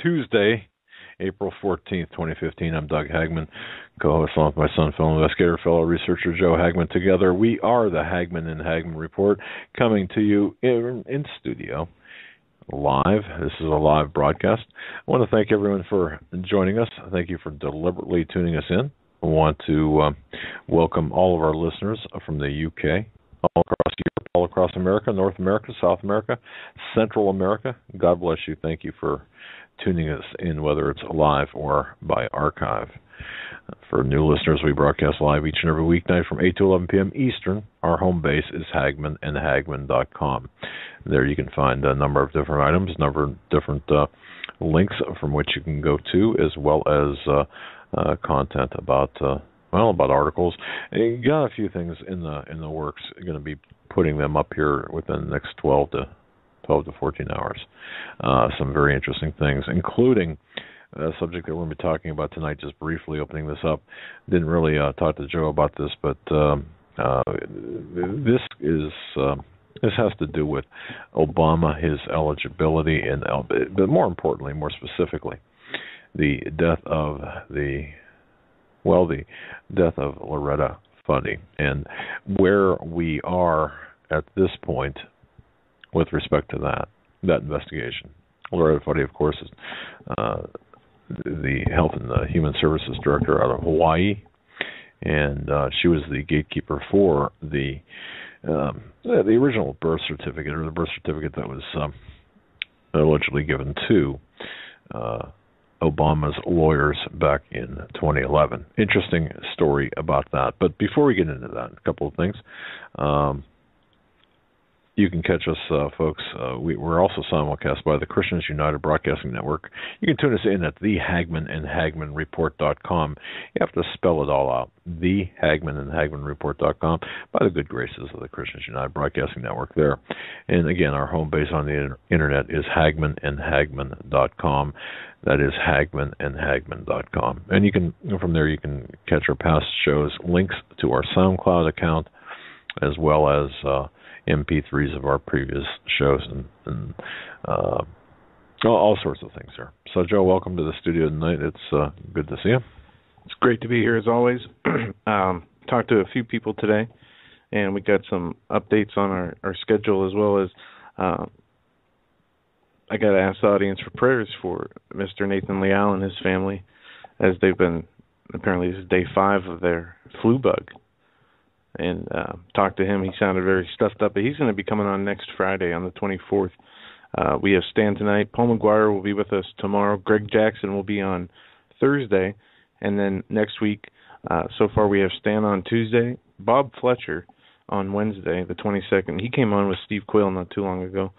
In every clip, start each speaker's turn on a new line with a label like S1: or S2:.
S1: Tuesday, April 14th, 2015. I'm Doug Hagmann, co-host along with my son, fellow investigator, fellow researcher Joe Hagmann. Together, we are the Hagmann and Hagmann Report, coming to you in studio, live. This is a live broadcast. I want to thank everyone for joining us. Thank you for deliberately tuning us in. I want to welcome all of our listeners from the UK, all across Europe, all across America, North America, South America, Central America. God bless you. Thank you for tuning us in, whether it's live or by archive. For new listeners, we broadcast live each and every weeknight from 8 to 11 p.m. Eastern. Our home base is HagmannandHagmann.com. There you can find a number of different items, a number of different links from which you can go to, as well as content about articles. You got a few things in the works. You're going to be putting them up here within the next 12 to 14 hours. Some very interesting things, including a subject that we're going to be talking about tonight, just briefly opening this up. Didn't really talk to Joe about this, but this has to do with Obama, his eligibility, and but more importantly, more specifically, the death of Loretta Fuddy, and where we are at this point with respect to that investigation. Loretta Fuddy, of course, is the Health and Human Services Director out of Hawaii, and she was the gatekeeper for the original birth certificate, or the birth certificate that was allegedly given to Obama's lawyers back in 2011. Interesting story about that. But before we get into that, a couple of things. You can catch us, folks. We're also simulcast by the Christians United Broadcasting Network. You can tune us in at thehagmanandhagmannreport.com. You have to spell it all out. Thehagmanandhagmannreport.com, by the good graces of the Christians United Broadcasting Network there. And again, our home base on the internet is hagmanandhagmann.com. That is hagmanandhagmann.com. And you can, from there, you can catch our past shows, links to our SoundCloud account, as well as MP3s of our previous shows, and all sorts of things there. So, Joe, welcome to the studio tonight. It's good to see you.
S2: It's great to be here, as always. Talked to a few people today, and we got some updates on our schedule, as well as I got to ask the audience for prayers for Mr. Nathan Leal and his family, as they've been, apparently this is day 5 of their flu bug. And talked to him. He sounded very stuffed up, but he's going to be coming on next Friday on the 24th. We have Stan tonight. Paul McGuire will be with us tomorrow. Greg Jackson will be on Thursday. And then next week, so far we have Stan on Tuesday, Bob Fletcher on Wednesday, the 22nd. He came on with Steve Quayle not too long ago,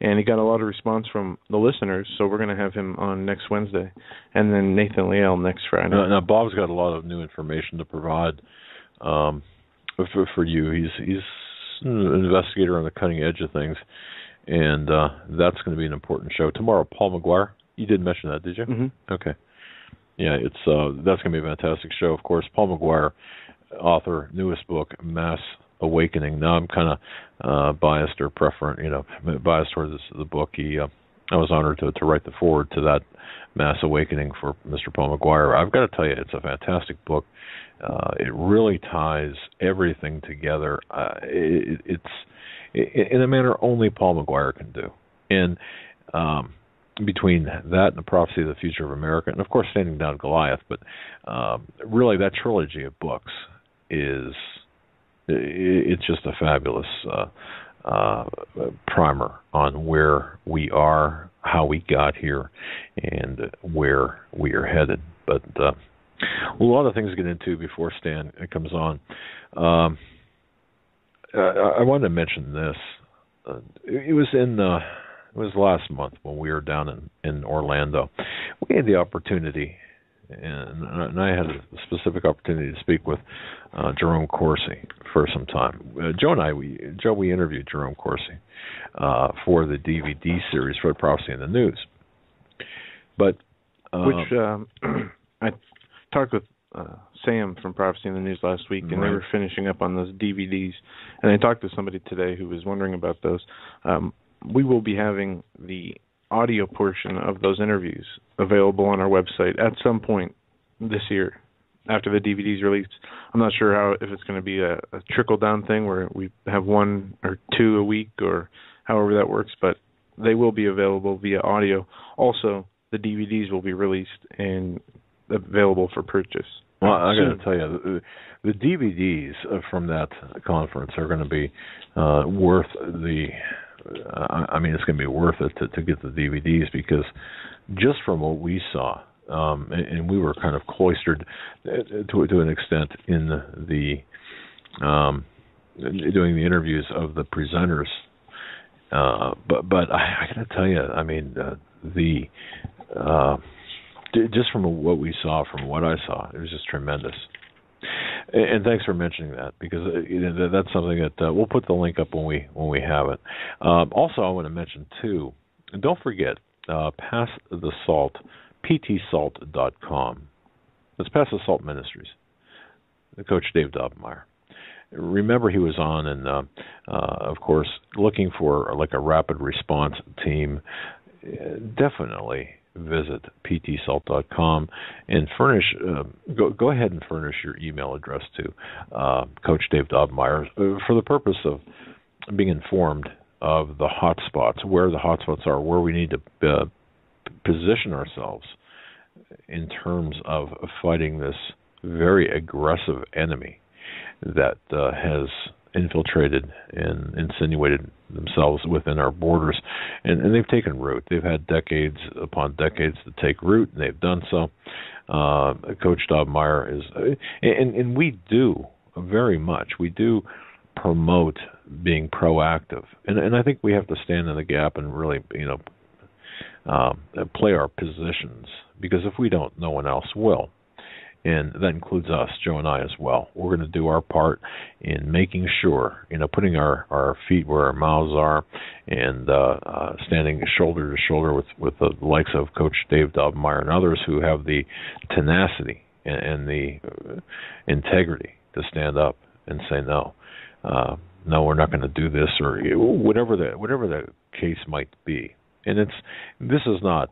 S2: and he got a lot of response from the listeners, so we're going to have him on next Wednesday. And then Nathan Leal next Friday.
S1: Now Bob's got a lot of new information to provide for you. He's an investigator on the cutting edge of things, and that's going to be an important show tomorrow. Paul McGuire, you did mention that, did you?
S2: Mm-hmm.
S1: Okay. Yeah, it's that's going to be a fantastic show. Of course, Paul McGuire, author, newest book, Mass Awakening. Now I'm kind of biased or biased towards the book. I was honored to write the foreword to that Mass Awakening for Mr. Paul McGuire. I've got to tell you, it's a fantastic book. It really ties everything together. It's in a manner only Paul McGuire can do. And between that and the Prophecy of the Future of America, and of course Standing Down Goliath, but really that trilogy of books it's just a fabulous primer on where we are, how we got here, and where we are headed. But a lot of things to get into before Stan comes on. I wanted to mention this. It was last month when we were down in Orlando. We had the opportunity, and I had a specific opportunity to speak with Jerome Corsi for some time. We interviewed Jerome Corsi for the DVD series for Prophecy in the News. But
S2: I talked with Sam from Prophecy in the News last week, and They were finishing up on those DVDs. And I talked to somebody today who was wondering about those. We will be having the audio portion of those interviews available on our website at some point this year after the DVD's released. I'm not sure if it's going to be a trickle-down thing where we have one or two a week or however that works, but they will be available via audio. Also, the DVDs will be released and available for purchase.
S1: Well, I got to tell you, the DVDs from that conference are going to be worth the. I mean, it's going to be worth it to get the DVDs, because just from what we saw, and we were kind of cloistered to an extent in the doing the interviews of the presenters. But I got to tell you, I mean, just from what we saw, from what I saw, it was just tremendous. And thanks for mentioning that, because that's something that we'll put the link up when we have it. Also, I want to mention too, and don't forget, Pass the Salt, ptsalt.com. That's Pass the Salt Ministries. Coach Dave Dobmeyer. Remember, he was on, and of course, looking for like a rapid response team. Definitely visit ptsalt.com and furnish. Go ahead and furnish your email address to Coach Dave Dobmeyer for the purpose of being informed of the hot spots, where the hot spots are, where we need to position ourselves in terms of fighting this very aggressive enemy that has infiltrated and insinuated themselves within our borders, and they've taken root. They've had decades upon decades to take root, and they've done so. Coach Dobmeyer is, and we do very much. We do promote being proactive, and I think we have to stand in the gap and really, play our positions, because if we don't, no one else will. And that includes us, Joe and I as well. We're going to do our part in making sure, putting our feet where our mouths are, and standing shoulder to shoulder with the likes of Coach Dave Dobmeyer and others who have the tenacity and the integrity to stand up and say no. No, we're not going to do this, or whatever the case might be. And this is not.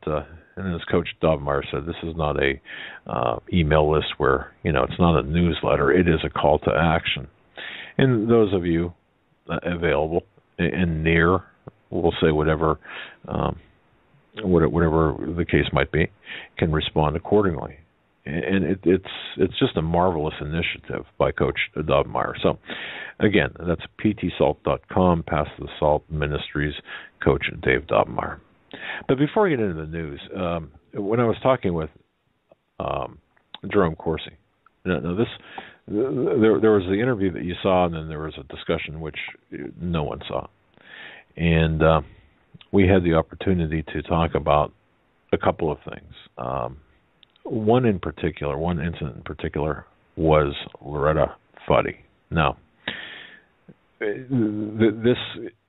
S1: And as Coach Dobmeyer said, this is not a email list where, it's not a newsletter. It is a call to action. And those of you available and near, we'll say whatever the case might be, can respond accordingly. And it's just a marvelous initiative by Coach Dobmeyer. So, again, that's ptsalt.com, Pass the Salt Ministries, Coach Dave Dobmeyer. But before we get into the news, when I was talking with Jerome Corsi, there was the interview that you saw, and then there was a discussion which no one saw. And we had the opportunity to talk about a couple of things. One incident in particular was Loretta Fuddy. Now,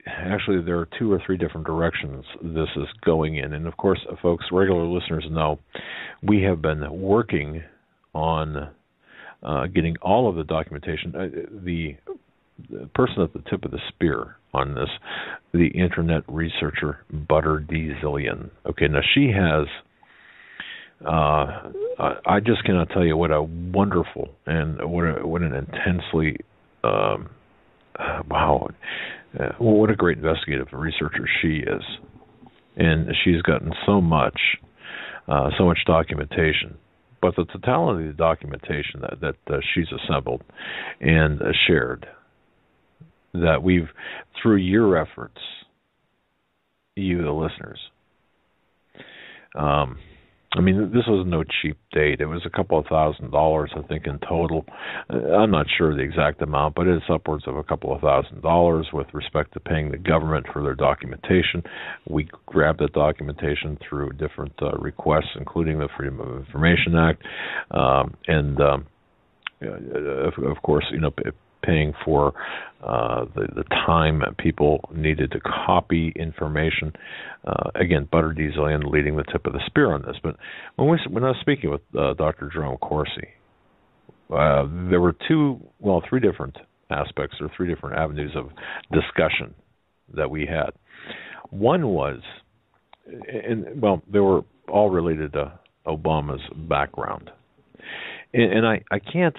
S1: actually, there are 2 or 3 different directions this is going in. And, of course, folks, regular listeners know we have been working on getting all of the documentation. The person at the tip of the spear on this, the Internet researcher Butter D. Zillion. Okay, now she has, I just cannot tell you what a wonderful and what an intensely, what a great investigative researcher she is. And she's gotten so much documentation. But the totality of the documentation that she's assembled and shared, that we've, through your efforts, you, the listeners, this was no cheap date. It was a couple of $1,000s, I think, in total. I'm not sure the exact amount, but it's upwards of a couple of $1,000s with respect to paying the government for their documentation. We grabbed the documentation through different requests, including the Freedom of Information Act, and of course, paying for the time people needed to copy information. Again, Butter D. Zillion leading the tip of the spear on this. But when I was speaking with Dr. Jerome Corsi, there were 3 different aspects or 3 different avenues of discussion that we had. One was and well, they were all related to Obama's background. And I can't,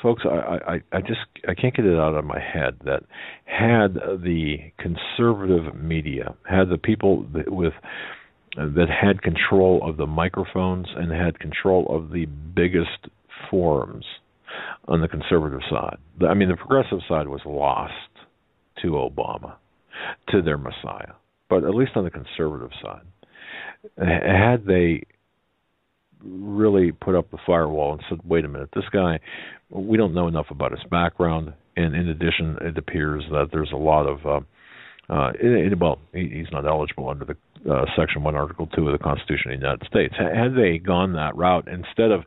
S1: folks, I can't get it out of my head that had the conservative media, had the people that had control of the microphones and had control of the biggest forums on the conservative side. I mean, the progressive side was lost to Obama, to their messiah. But at least on the conservative side, had they really put up the firewall and said, wait a minute, this guy, we don't know enough about his background, and in addition, it appears that there's a lot of, he's not eligible under the Section 1, Article 2 of the Constitution of the United States. Had they gone that route, instead of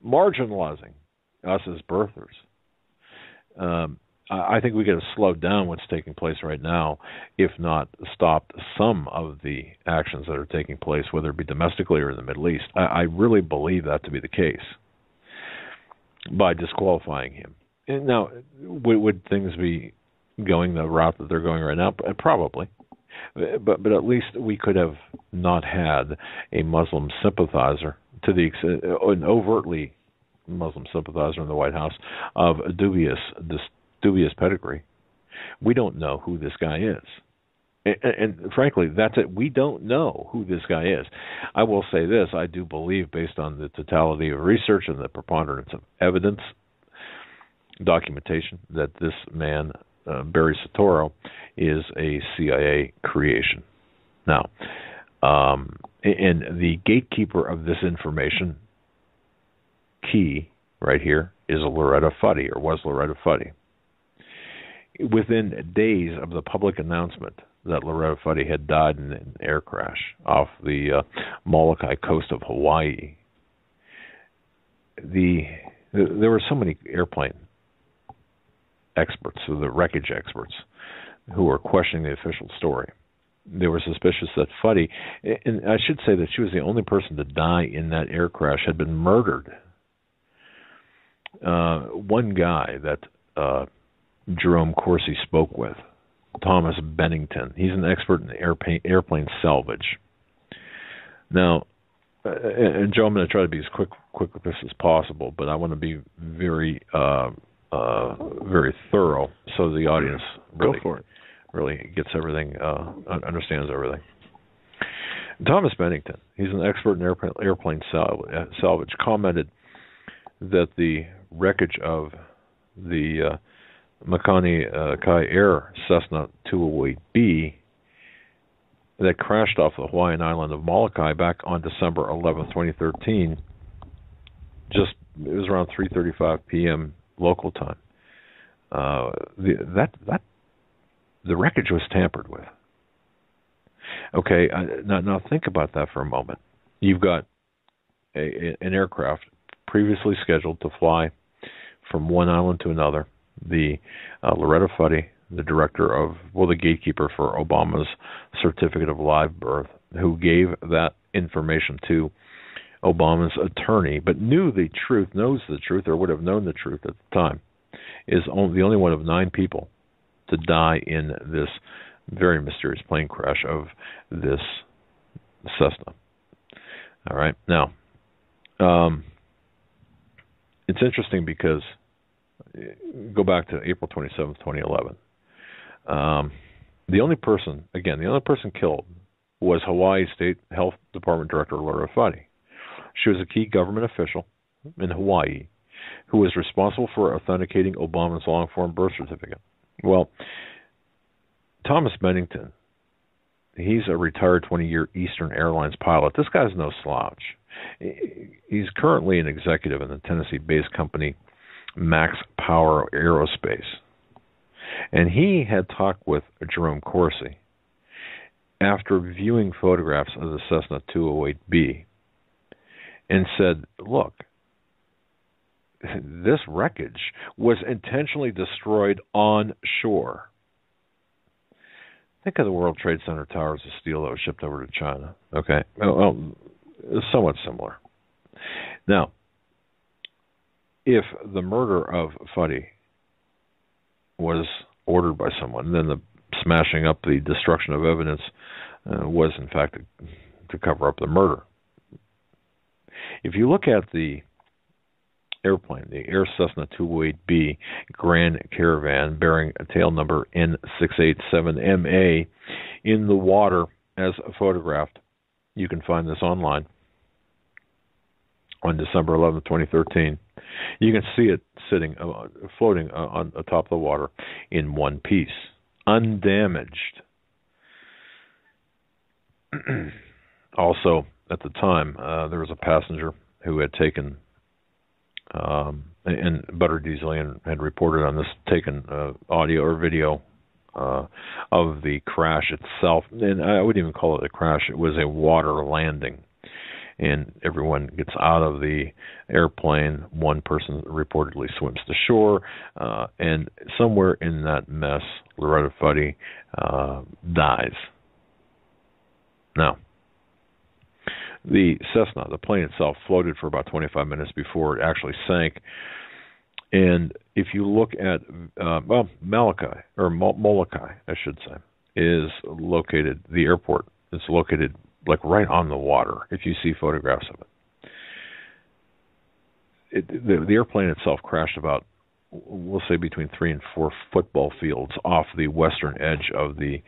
S1: marginalizing us as birthers, I think we got to slow down what's taking place right now, if not stopped some of the actions that are taking place, whether it be domestically or in the Middle East. I really believe that to be the case by disqualifying him. And now, would things be going the route that they're going right now? Probably. But at least we could have not had a Muslim sympathizer, to the extent, an overtly Muslim sympathizer in the White House of dubious pedigree. We don't know who this guy is. And frankly, that's it. We don't know who this guy is. I will say this. I do believe, based on the totality of research and the preponderance of evidence, documentation, that this man, Barry Soetoro, is a CIA creation. Now, and the gatekeeper of this information, key right here, is Loretta Fuddy, or was Loretta Fuddy. Within days of the public announcement that Loretta Fuddy had died in an air crash off the Molokai coast of Hawaii, there were so many airplane experts, so the wreckage experts, who were questioning the official story. They were suspicious that Fuddy, and I should say that she was the only person to die in that air crash, had been murdered. One guy that Jerome Corsi spoke with, Thomas Bennington, he's an expert in airplane salvage. Now, and Joe, I'm going to try to be as quick with this as possible, but I want to be very thorough so the audience really gets everything, understands everything. Thomas Bennington, he's an expert in airplane salvage, commented that the wreckage of the Makani Kai Air Cessna 208B that crashed off the Hawaiian island of Molokai back on December 11, 2013, it was around 3:35 p.m. local time. The wreckage was tampered with. Okay, now think about that for a moment. You've got an aircraft previously scheduled to fly from one island to another. The Loretta Fuddy, the the gatekeeper for Obama's certificate of live birth, who gave that information to Obama's attorney, but knows the truth, or would have known the truth at the time, is the only one of 9 people to die in this very mysterious plane crash of this Cessna. All right. Now, it's interesting because go back to April 27th, 2011. The only person killed was Hawaii State Health Department Director Loretta Fuddy. She was a key government official in Hawaii who was responsible for authenticating Obama's long-form birth certificate. Well, Thomas Bennington, he's a retired 20-year Eastern Airlines pilot. This guy's no slouch. He's currently an executive in the Tennessee-based company Max Power Aerospace. And he had talked with Jerome Corsi after viewing photographs of the Cessna 208B and said, look, this wreckage was intentionally destroyed on shore. Think of the World Trade Center towers of steel that were shipped over to China. Okay, well, somewhat similar. Now, if the murder of Fuddy was ordered by someone, then the smashing up, the destruction of evidence was in fact to cover up the murder. If you look at the airplane, the Air Cessna 208B Grand Caravan bearing tail number N687MA in the water as photographed, you can find this online on December 11, 2013. You can see it sitting, floating on the top of the water in one piece, undamaged. Also, at the time, there was a passenger who had taken, and Butter Dieselian had reported on this, taken audio or video of the crash itself. And I wouldn't even call it a crash. It was a water landing. And everyone gets out of the airplane. One person reportedly swims to shore. And somewhere in that mess, Loretta Fuddy dies. Now, the Cessna, the plane itself, floated for about 25 minutes before it actually sank. And if you look at, Molokai, I should say, is located, the airport is located like right on the water, if you see photographs of it. The airplane itself crashed about, we'll say, between 3 and 4 football fields off the western edge of the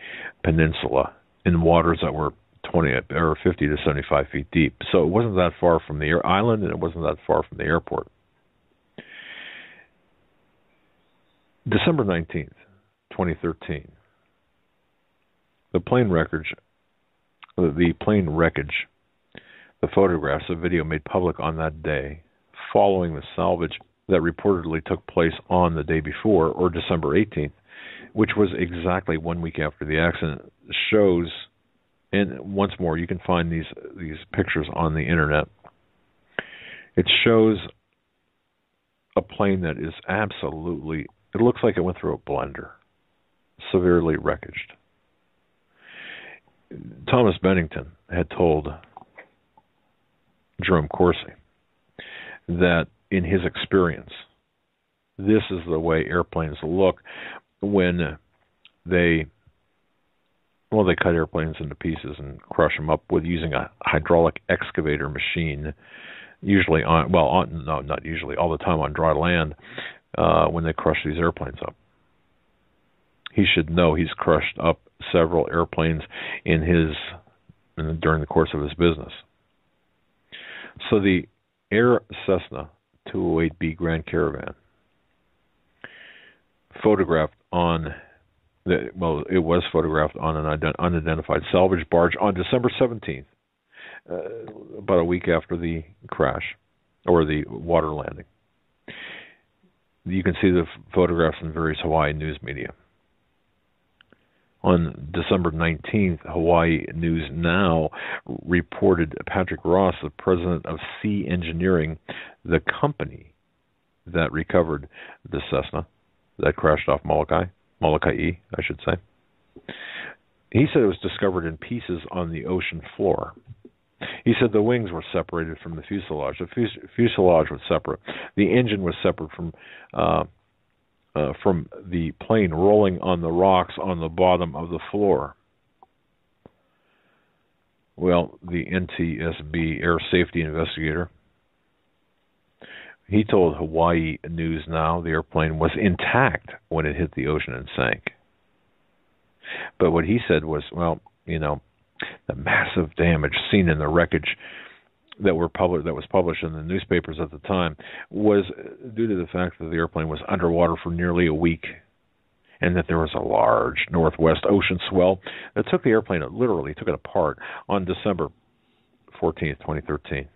S1: peninsula in waters that were 20 or 50 to 75 feet deep. So it wasn't that far from the island, and it wasn't that far from the airport. December 19th, 2013. The plane wreckage, the photographs of video made public on that day, following the salvage that reportedly took place on the day before, or December 18th, which was exactly 1 week after the accident, shows. And once more, you can find these pictures on the internet. It shows a plane that is absolutely, it looks like it went through a blender, severely wreckaged. Thomas Bennington had told Jerome Corsi that in his experience, this is the way airplanes look when they cut airplanes into pieces and crush them up with using a hydraulic excavator machine, usually not usually, all the time on dry land, when they crush these airplanes up. He should know he's crushed up several airplanes during the course of his business. So the Air Cessna 208B Grand Caravan it was photographed on an unidentified salvage barge on December 17th, about a week after the crash, or the water landing. You can see the photographs in various Hawaii news media. On December 19th, Hawaii News Now reported Patrick Ross, the president of Sea Engineering, the company that recovered the Cessna that crashed off Molokai, I should say. He said it was discovered in pieces on the ocean floor. He said the wings were separated from the fuselage. The fuselage was separate. The engine was separate from the plane rolling on the rocks on the bottom of the floor. Well, the NTSB air safety investigator, he told Hawaii News Now the airplane was intact when it hit the ocean and sank. But what he said was, the massive damage seen in the wreckage that was published in the newspapers at the time was due to the fact that the airplane was underwater for nearly a week, and that there was a large northwest ocean swell that took the airplane, literally took it apart on December 14th, 2013.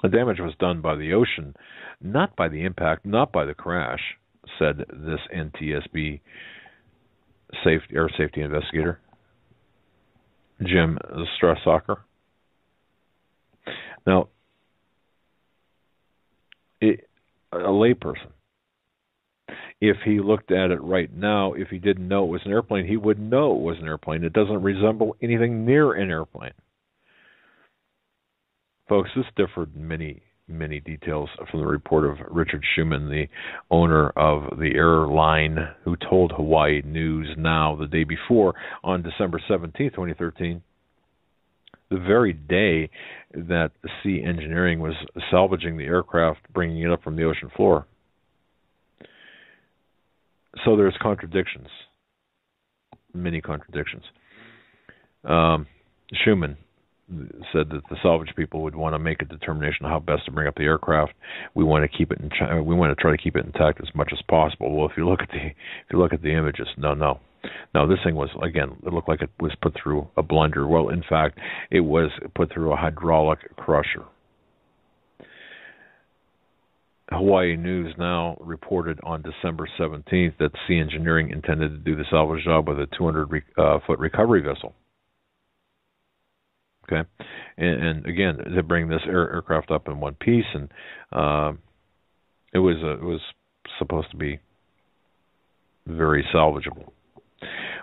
S1: The damage was done by the ocean, not by the impact, not by the crash, said this NTSB air safety investigator, Jim Strassacher. Now, a layperson, if he looked at it right now, if he didn't know it was an airplane, he would know it was an airplane. It doesn't resemble anything near an airplane. Folks, this differed in many many details from the report of Richard Schumann, the owner of the airline, who told Hawaii News Now the day before, on December 17, 2013, the very day that Sea Engineering was salvaging the aircraft, bringing it up from the ocean floor. So there's contradictions, many contradictions. Schumann said that the salvage people would want to make a determination on how best to bring up the aircraft. We want to keep it we want to try to keep it intact as much as possible. Well, if you look at the images, no, this thing was, again, it looked like it was put through a blender. Well, in fact, it was put through a hydraulic crusher. Hawaii News Now reported on December 17th that Sea Engineering intended to do the salvage job with a 200-foot recovery vessel. Okay, and again, to bring this aircraft up in one piece, and it was supposed to be very salvageable.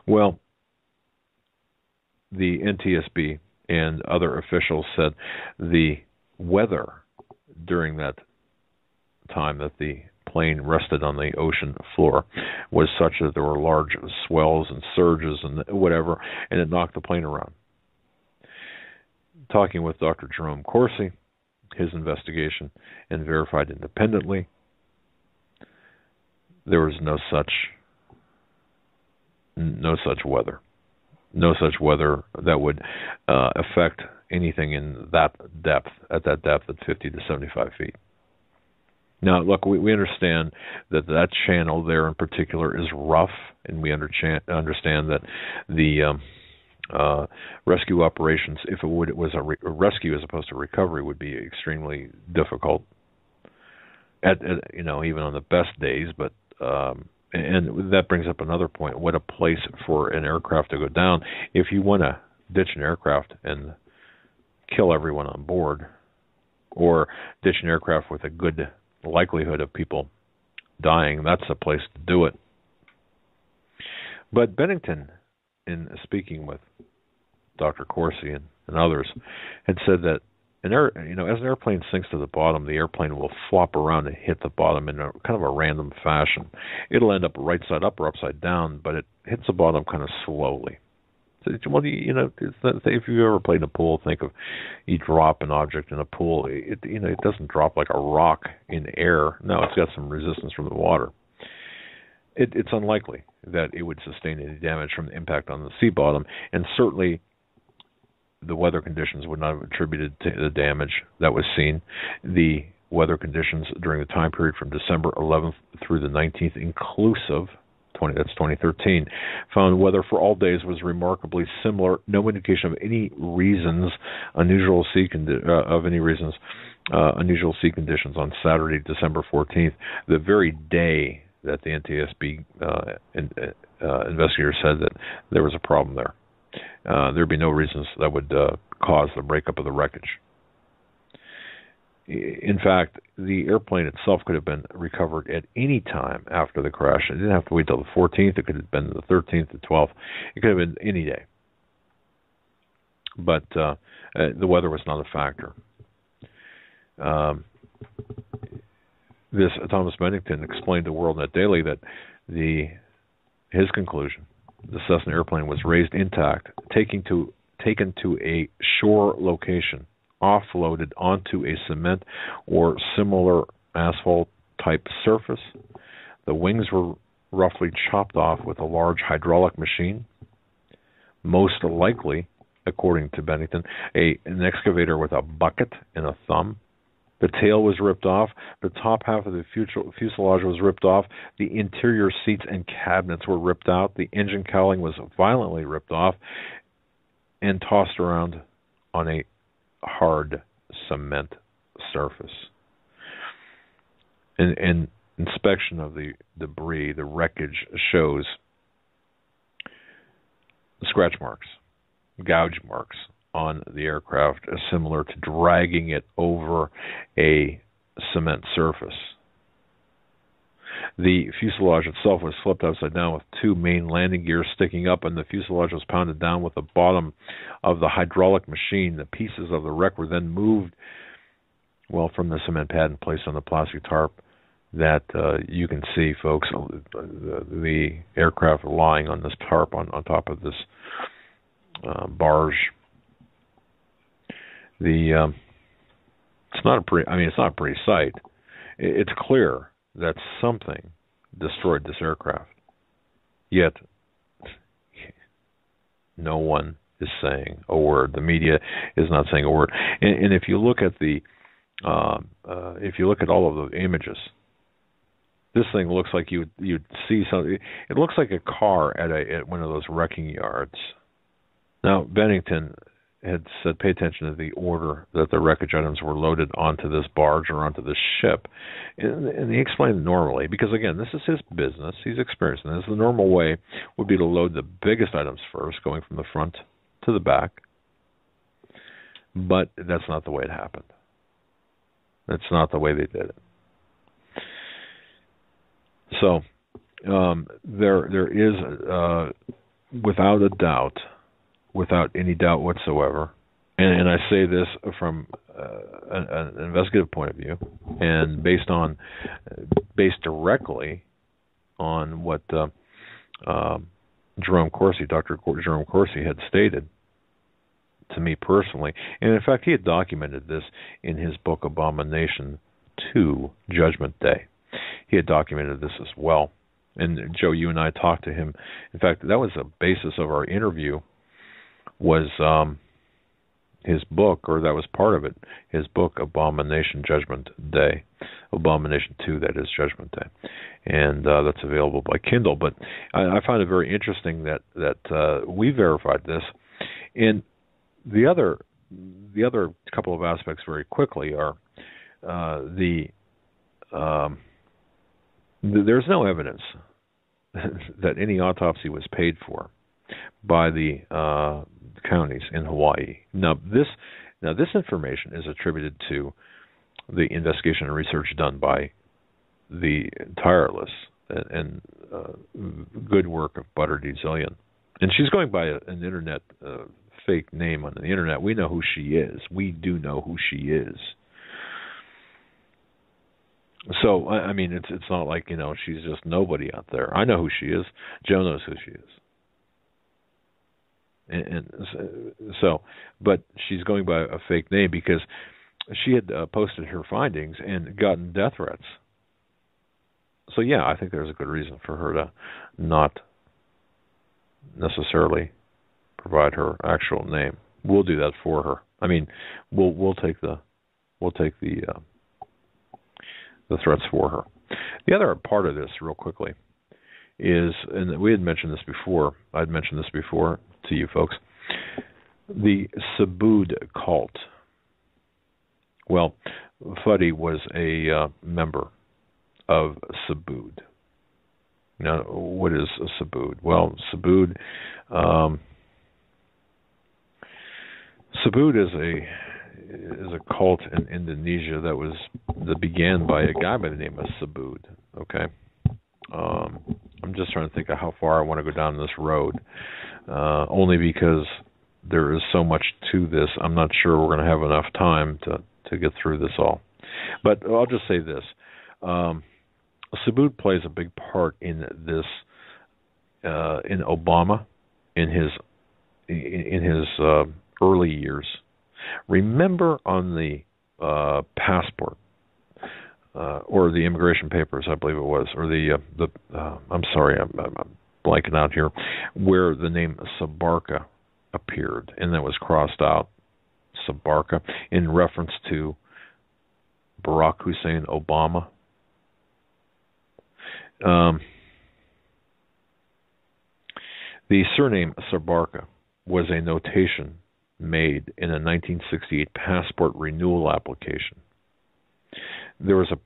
S1: Well, the NTSB and other officials said the weather during that time that the plane rested on the ocean floor was such that there were large swells and surges and whatever, and it knocked the plane around. Talking with Dr. Jerome Corsi, his investigation, and verified independently, there was no such weather. No such weather that would affect anything in that depth, at 50 to 75 feet. Now, look, we understand that channel there in particular is rough, and we understand that the rescue operations, if it was a rescue as opposed to recovery, would be extremely difficult. Even on the best days, but and that brings up another point: what a place for an aircraft to go down. If you want to ditch an aircraft and kill everyone on board, or ditch an aircraft with a good likelihood of people dying, that's a place to do it. But Bennington, in speaking with Dr. Corsi and others, had said that as an airplane sinks to the bottom, the airplane will flop around and hit the bottom in a kind of a random fashion. It'll end up right side up or upside down, but it hits the bottom kind of slowly. So, well, if you've ever played in a pool, think of you drop an object in a pool. It doesn't drop like a rock in air. No, it's got some resistance from the water. It's unlikely that it would sustain any damage from the impact on the sea bottom, and certainly the weather conditions would not have attributed to the damage that was seen. The weather conditions during the time period from December 11th through the 19th inclusive, that's 2013, found weather for all days was remarkably similar. No indication of any reasons, unusual sea conditions on Saturday, December 14th, the very day that the NTSB investigator said that there was a problem there. There'd be no reasons that would cause the breakup of the wreckage. In fact, the airplane itself could have been recovered at any time after the crash. It didn't have to wait till the 14th. It could have been the 13th, the 12th. It could have been any day. But the weather was not a factor. This Thomas Bennington explained to WorldNet Daily that his conclusion, the Cessna airplane was raised intact, taken to a shore location, offloaded onto a cement or similar asphalt-type surface. The wings were roughly chopped off with a large hydraulic machine. Most likely, according to Bennington, an excavator with a bucket and a thumb. The tail was ripped off. The top half of the fuselage was ripped off. The interior seats and cabinets were ripped out. The engine cowling was violently ripped off and tossed around on a hard cement surface. An inspection of the debris, the wreckage, shows scratch marks, gouge marks on the aircraft, similar to dragging it over a cement surface. The fuselage itself was flipped upside down with two main landing gears sticking up, and the fuselage was pounded down with the bottom of the hydraulic machine. The pieces of the wreck were then moved Well, from the cement pad and placed on the plastic tarp, that you can see, folks, the aircraft lying on this tarp on top of this barge. It's not a pretty sight. It's clear that something destroyed this aircraft. Yet no one is saying a word. The media is not saying a word. And if you look at all of the images, this thing looks like you'd see something. It looks like a car at one of those wrecking yards. Now, Bennington had said, pay attention to the order that the wreckage items were loaded onto this barge or onto this ship. And he explained it normally, because, again, this is his business. He's experienced in this. The normal way would be to load the biggest items first, going from the front to the back. But that's not the way it happened. That's not the way they did it. So there is, without a doubt, without any doubt whatsoever, and I say this from an investigative point of view, and based directly on what Jerome Corsi, Dr. Jerome Corsi, had stated to me personally, and in fact he had documented this in his book Abomination 2, Judgment Day. He had documented this as well. And Joe, you and I talked to him. In fact, that was the basis of our interview, was his book, or that was part of it, his book Abomination, Judgment Day. Abomination 2, that is, Judgment Day. And that's available by Kindle. But I find it very interesting that we verified this. And the other couple of aspects very quickly are there's no evidence that any autopsy was paid for by the counties in Hawaii. Now this information is attributed to the investigation and research done by the tireless and good work of Butter D. Zillion. And she's going by an internet fake name on the internet. We know who she is. We do know who she is. So, I mean, it's not like, she's just nobody out there. I know who she is. Joe knows who she is. And so, but she's going by a fake name because she had posted her findings and gotten death threats. So, yeah, I think there's a good reason for her to not necessarily provide her actual name. We'll do that for her. I mean, we'll take the threats for her. The other part of this, real quickly, is, and we had mentioned this before, I'd mentioned this before to you folks, the Subud cult. Well, Fuddy was a member of Subud. Now, what is a Subud? Well, Subud is a cult in Indonesia that began by a guy by the name of Subud. Okay, I'm just trying to think of how far I want to go down this road, only because there is so much to this. I'm not sure we're going to have enough time to get through this all. But I'll just say this: Subud plays a big part in this, in Obama, in his early years. Remember on the passport or the immigration papers, I believe it was, or I'm sorry, I'm blanking out here, where the name Sabarka appeared, and that was crossed out, Sabarka, in reference to Barack Hussein Obama. The surname Sabarka was a notation made in a 1968 passport renewal application. There was a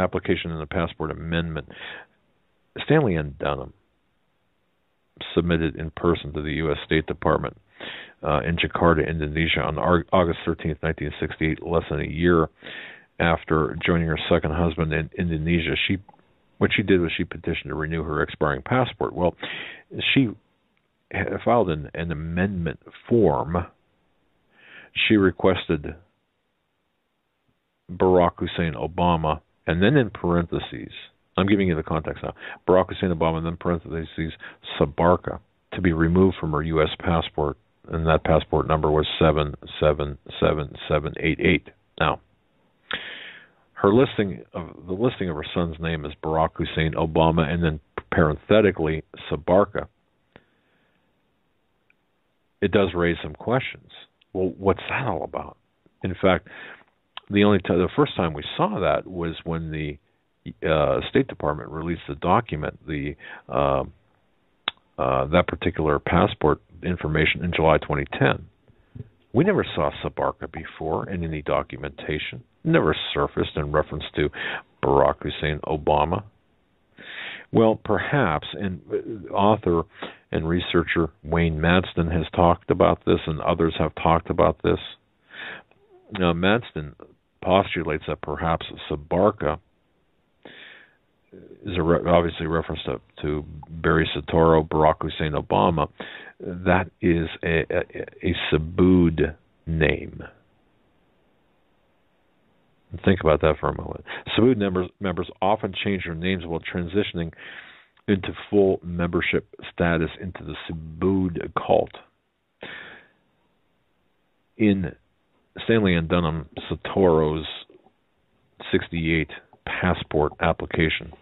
S1: application in the passport amendment. Stanley N. Dunham submitted in person to the U.S. State Department in Jakarta, Indonesia on August 13th, 1968, less than a year after joining her second husband in Indonesia. What she did was she petitioned to renew her expiring passport. Well, she filed an amendment form. She requested Barack Hussein Obama, and then in parentheses, I'm giving you the context now, Barack Hussein Obama, and then parentheses, Sabarka, to be removed from her U.S. passport, and that passport number was 777788. Now, the listing of her son's name is Barack Hussein Obama, and then parenthetically Sabarka. It does raise some questions. Well, what's that all about? In fact, the first time we saw that was when the State Department released the document, that particular passport information in July 2010. We never saw Sabarka before in any documentation. Never surfaced in reference to Barack Hussein Obama. Well, perhaps, and author and researcher Wayne Madston has talked about this, and others have talked about this. Now, Madston postulates that perhaps Sabarka is obviously reference to Barry Soetoro, Barack Hussein Obama. That is a Subud name. Think about that for a moment. Subud members often change their names while transitioning into full membership status into the Subud cult. In Stanley and Dunham Soetoro's 1968 passport application,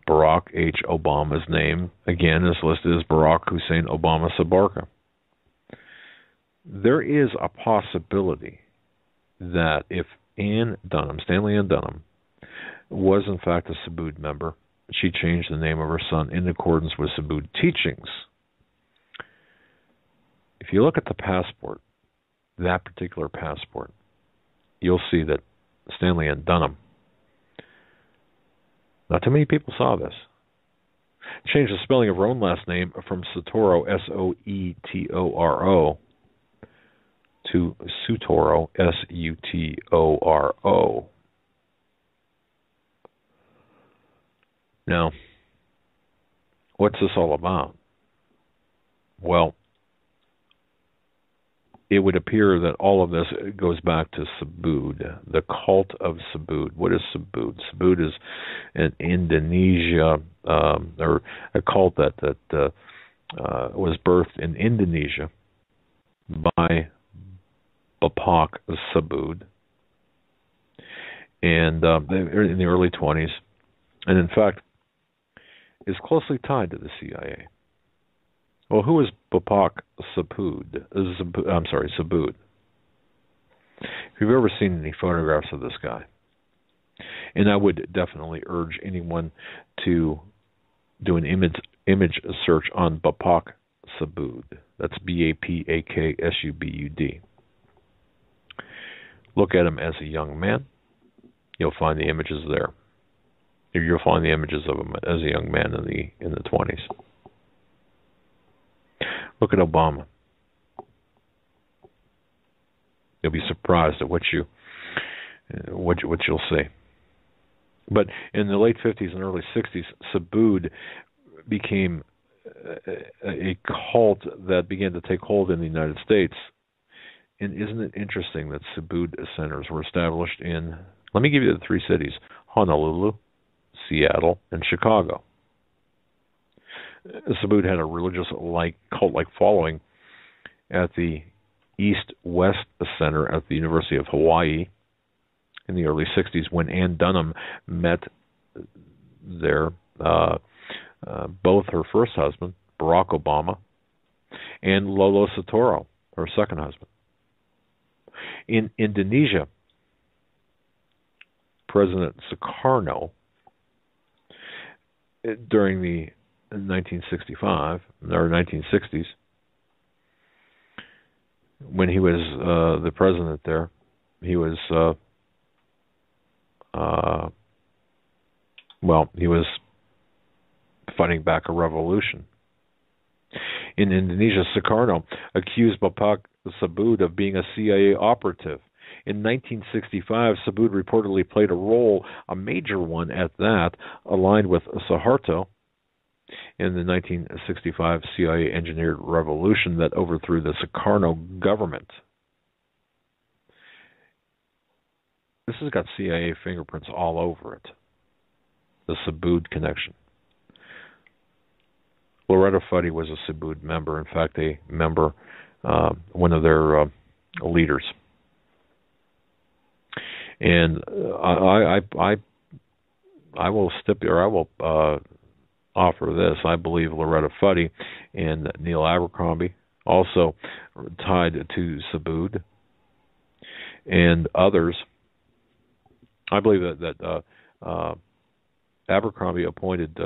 S1: Barack H. Obama's name, again, is listed as Barack Hussein Obama Sabarka. There is a possibility that if Stanley Ann Dunham, was in fact a Subud member, she changed the name of her son in accordance with Subud teachings. If you look at the passport, that particular passport, you'll see that Stanley Ann Dunham, not too many people saw this, changed the spelling of her own last name from Soetoro, Soetoro, to Sutoro, Sutoro. Now, what's this all about? Well, it would appear that all of this goes back to Subud, the cult of Subud. What is Subud? Subud is an Indonesia, or a cult that was birthed in Indonesia by Bapak Subud, and in the early 20s, and in fact is closely tied to the CIA. Well, who is Bapak Subud? Subud. If you've ever seen any photographs of this guy, and I would definitely urge anyone to do an image search on Bapak Subud. That's Bapaksubud. Look at him as a young man. You'll find the images there. You'll find the images of him as a young man in the 20s. Look at Obama. You'll be surprised at what you'll see. But in the late 50s and early 60s, Subud became a cult that began to take hold in the United States. And isn't it interesting that Subud centers were established in, let me give you the three cities, Honolulu, Seattle, and Chicago. Subud had a religious cult-like following at the East-West Center at the University of Hawaii in the early 60s when Ann Dunham met there both her first husband, Barack Obama, and Lolo Soetoro, her second husband. In Indonesia, President Sukarno, during the 1965 or 1960s, when he was the president there, he was he was fighting back a revolution. In Indonesia, Sukarno accused Bapak Subud of being a CIA operative. In 1965, Subud reportedly played a role, a major one at that, aligned with Suharto in the 1965 CIA-engineered revolution that overthrew the Sukarno government. This has got CIA fingerprints all over it. The Subud connection. Loretta Fuddy was a Subud member. In fact, a member, one of their leaders. And I will offer this. I believe Loretta Fuddy and Neil Abercrombie also tied to Subud and others. I believe that Abercrombie appointed,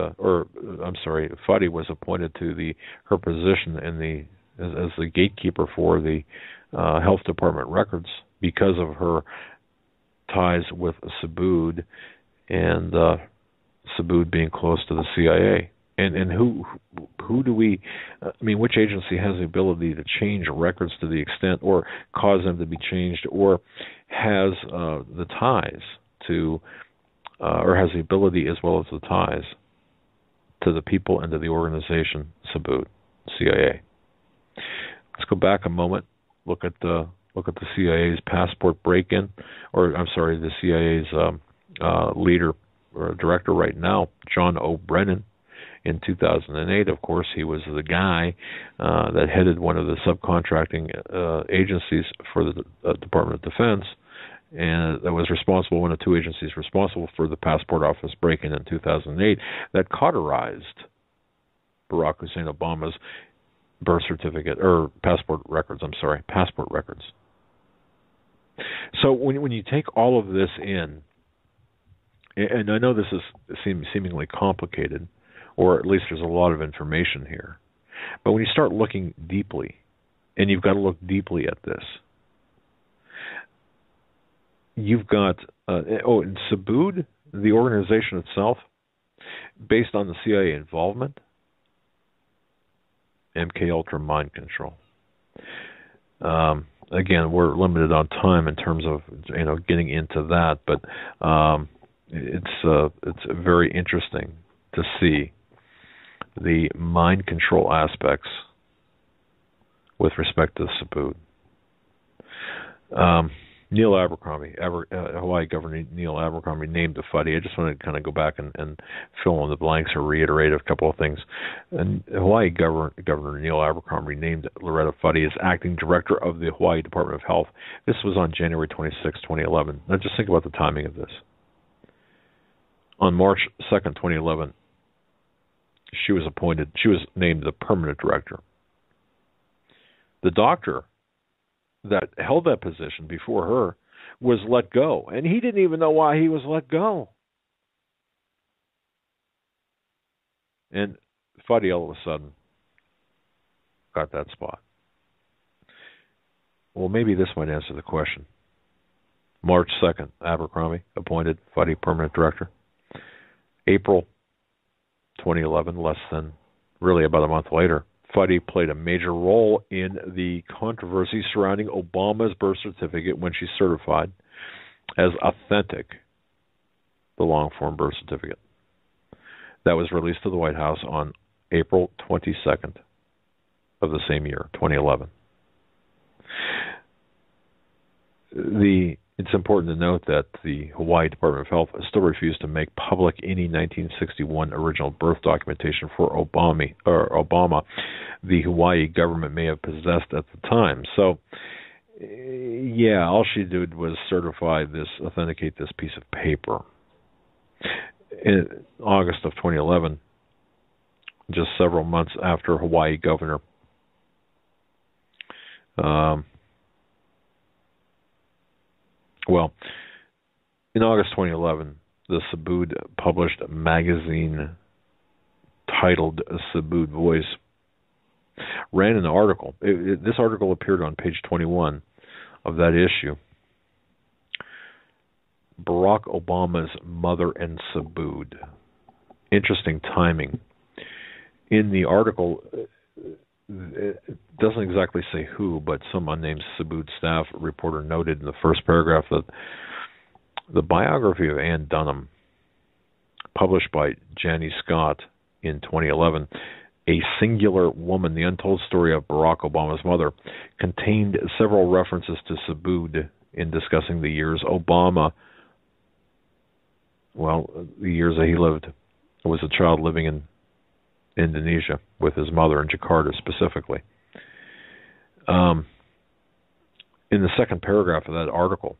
S1: Fuddy was appointed to her position as the gatekeeper for the Health Department records because of her ties with Subud, and Subud being close to the CIA. And who do we? Which agency has the ability to change records to the extent, or cause them to be changed, or has the ties to, or has the ability as well as the ties to the people and to the organization Subud, CIA? Let's go back a moment. Look at the CIA's passport break-in, the CIA's leader or director right now, John O'Brennan. In 2008, of course, he was the guy that headed one of the subcontracting agencies for the Department of Defense, and that was responsible, one of two agencies responsible for the passport office break-in in 2008 that cauterized Barack Hussein Obama's birth certificate, or passport records. So when you take all of this in, and I know this is seemingly complicated, or at least there's a lot of information here, but when you start looking deeply, and you've got to look deeply at this, you've got in Subud, the organization itself, based on the CIA involvement, MK Ultra mind control. Again, we're limited on time in terms of getting into that, but it's very interesting to see the mind control aspects with respect to Subud. Neil Abercrombie, Hawaii Governor Neil Abercrombie named the Fuddy. I just want to kind of go back and fill in the blanks or reiterate a couple of things. And Hawaii Governor Neil Abercrombie named Loretta Fuddy as acting director of the Hawaii Department of Health. This was on January 26, 2011. Now just think about the timing of this. On March 2nd, 2011, she was named the permanent director. The doctor that held that position before her was let go, and he didn't even know why he was let go. And Fuddy all of a sudden got that spot. Well, maybe this might answer the question. March 2nd, Abercrombie appointed Fuddy permanent director. April 2011, less than really about a month later, Fuddy played a major role in the controversy surrounding Obama's birth certificate when she certified as authentic the long-form birth certificate. That was released to the White House on April 22nd of the same year, 2011. It's important to note that the Hawaii Department of Health still refused to make public any 1961 original birth documentation for Obama the Hawaii government may have possessed at the time. So, yeah, all she did was authenticate this piece of paper. In August of 2011, just several months after Hawaii governor in August 2011, the Subud published a magazine titled Subud Voice ran an article. This article appeared on page 21 of that issue. Barack Obama's Mother and Subud. Interesting timing. In the article, it doesn't exactly say who, but some unnamed Subud staff reporter noted in the first paragraph that the biography of Ann Dunham, published by Janie Scott in 2011, A Singular Woman, The Untold Story of Barack Obama's Mother, contained several references to Subud in discussing the years Obama, the years that he lived, was a child living in Indonesia with his mother in Jakarta specifically. In the second paragraph of that article,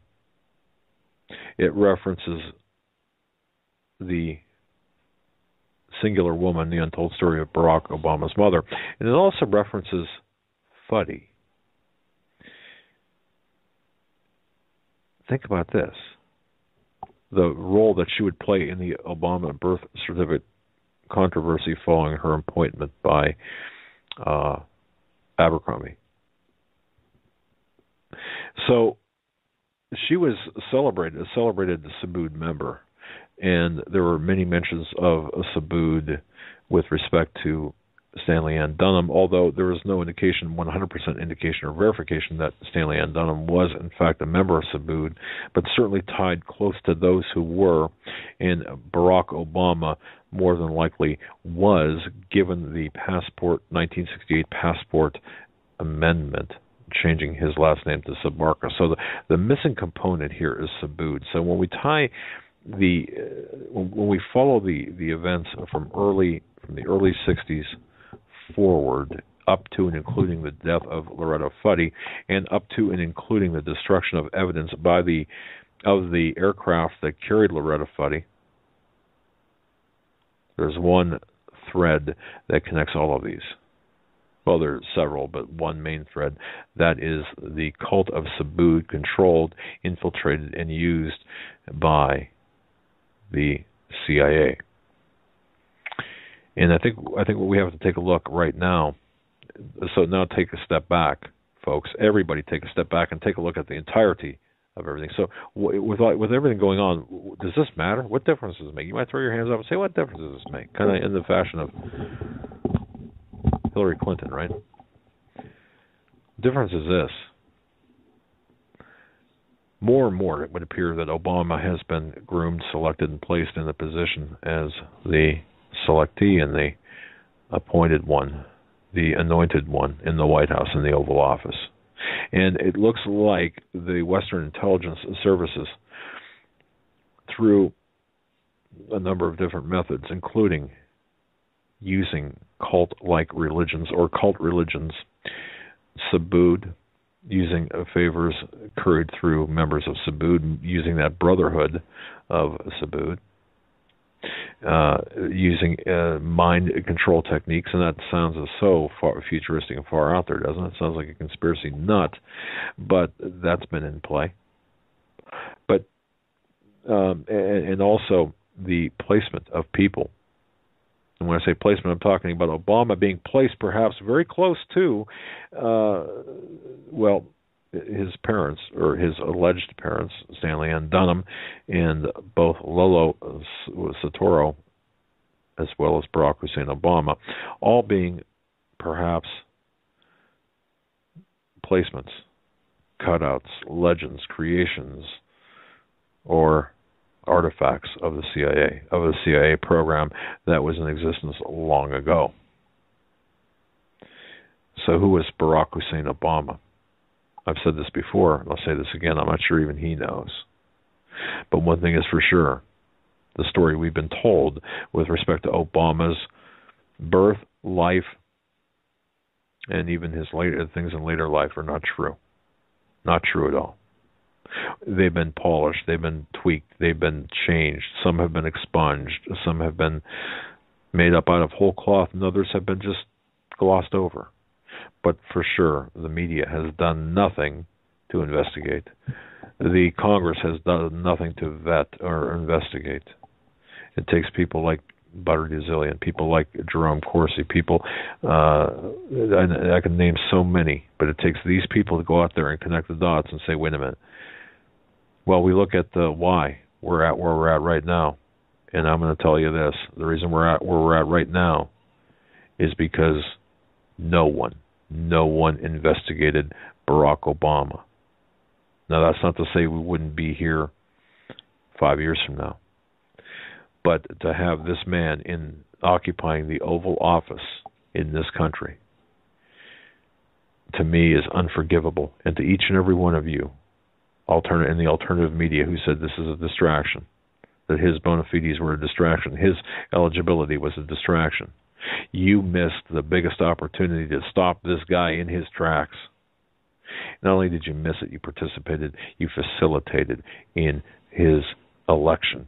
S1: it references the Singular Woman, The Untold Story of Barack Obama's Mother. And it also references Fuddy. Think about this. The role that she would play in the Obama birth certificate controversy following her appointment by Abercrombie. So she was a celebrated Subud member. And there were many mentions of Subud with respect to Stanley Ann Dunham, although there was no indication, 100% indication or verification that Stanley Ann Dunham was in fact a member of Subud, but certainly tied close to those who were. And Barack Obama more than likely was, given the 1968 passport amendment, changing his last name to Sabarka. So the missing component here is Subud. So when we tie when we follow the events from the early 60s forward up to and including the death of Loretta Fuddy, and up to and including the destruction of evidence of the aircraft that carried Loretta Fuddy, there's one thread that connects all of these. Well, there's several, but one main thread. That is the cult of Subud, controlled, infiltrated, and used by the CIA. And I think what we have to take a look right now. So now take a step back, folks. Everybody take a step back and take a look at the entirety of everything. So with everything going on, does this matter? What difference does it make? You might throw your hands up and say, what difference does this make? Kind of in the fashion of Hillary Clinton, right? The difference is this. More and more, it would appear that Obama has been groomed, selected, and placed in the position as the selectee and the appointed one, the anointed one in the White House, in the Oval Office. And it looks like the Western intelligence services, through a number of different methods, including using cult-like religions or cult religions, Subud, using favors curried through members of Subud, using that brotherhood of Subud, using mind control techniques, and that sounds so far futuristic and far out there, doesn't it? It sounds like a conspiracy nut, but that's been in play. But and also the placement of people. And when I say placement, I'm talking about Obama being placed perhaps very close to, his parents, or his alleged parents, Stanley and Dunham, and both Lolo Soetoro, as well as Barack Hussein Obama, all being perhaps placements, cutouts, legends, creations, or artifacts of the CIA program that was in existence long ago. So who was Barack Hussein Obama? I've said this before, and I'll say this again, I'm not sure even he knows. But one thing is for sure, the story we've been told with respect to Obama's birth, life, and even his later things in later life are not true. Not true at all. They've been polished, they've been tweaked, they've been changed. Some have been expunged, some have been made up out of whole cloth, and others have been just glossed over. But for sure, the media has done nothing to investigate. The Congress has done nothing to vet or investigate. It takes people like Butter Gazillion, people like Jerome Corsi, people, I can name so many, but it takes these people to go out there and connect the dots and say, wait a minute. Well, we look at the why we're at where we're at right now, and I'm going to tell you this. The reason we're at where we're at right now is because no one investigated Barack Obama. Now, that's not to say we wouldn't be here 5 years from now. But to have this man occupying the Oval Office in this country, to me, is unforgivable. And to each and every one of you in the alternative media who said this is a distraction, that his bona fides were a distraction, his eligibility was a distraction, you missed the biggest opportunity to stop this guy in his tracks. Not only did you miss it, you participated, you facilitated in his election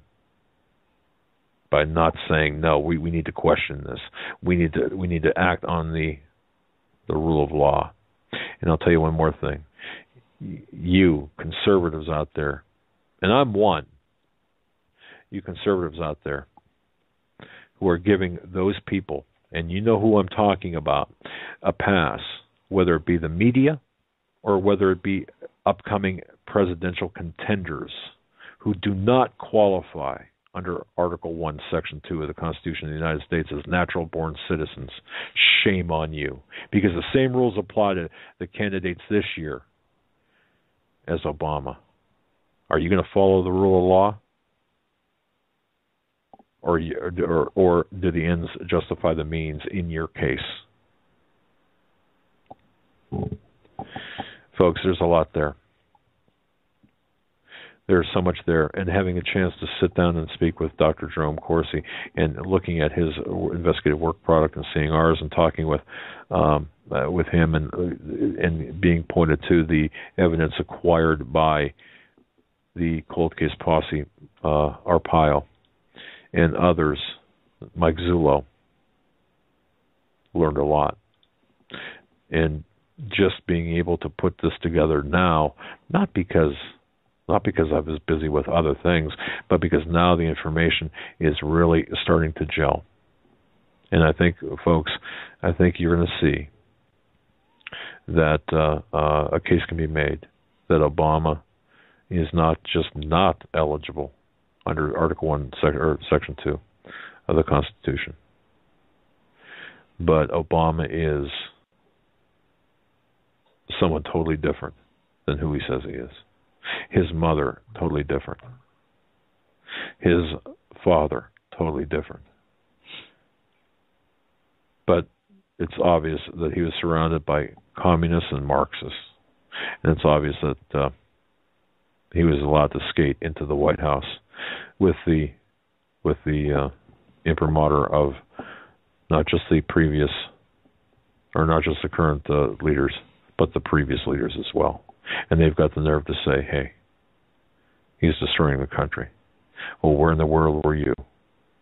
S1: by not saying, no, we need to question this. We need to act on the rule of law. And I'll tell you one more thing. You conservatives out there, and I'm one, you conservatives out there who are giving those people, and you know who I'm talking about, a pass, whether it be the media or whether it be upcoming presidential contenders who do not qualify under Article 1, Section 2 of the Constitution of the United States as natural-born citizens. Shame on you. Because the same rules apply to the candidates this year as Obama. Are you going to follow the rule of law? Or do the ends justify the means in your case? Folks, there's a lot there. There's so much there. And having a chance to sit down and speak with Dr. Jerome Corsi and looking at his investigative work product and seeing ours and talking with him and being pointed to the evidence acquired by the cold case posse, Arpaio, and others, Mike Zullo, learned a lot. And just being able to put this together now, not because I was busy with other things, but because now the information is really starting to gel. And I think, folks, you're going to see that a case can be made that Obama is not just not eligible under Article 1, Section 2 of the Constitution, but Obama is someone totally different than who he says he is. His mother, totally different. His father, totally different. But it's obvious that he was surrounded by communists and Marxists. And it's obvious that he was allowed to skate into the White House with the imprimatur of not just the previous, or not just the current leaders, but the previous leaders as well. And they've got the nerve to say, hey, he's destroying the country. Well, where in the world were you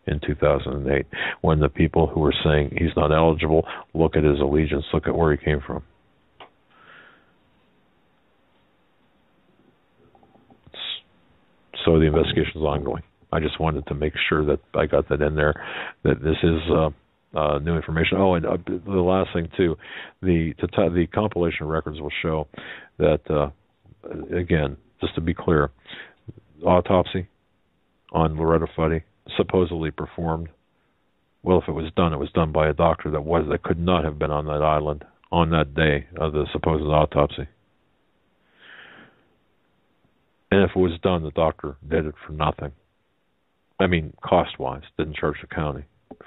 S1: in 2008 when the people who were saying he's not eligible, look at his allegiance, look at where he came from? So the investigation is ongoing. I just wanted to make sure that I got that in there, that this is new information. Oh, and the last thing too, the compilation records will show that again, just to be clear, autopsy on Loretta Fuddy supposedly performed. Well, if it was done by a doctor that could not have been on that island on that day of the supposed autopsy. And if it was done, the doctor did it for nothing. I mean, cost-wise, didn't charge the county.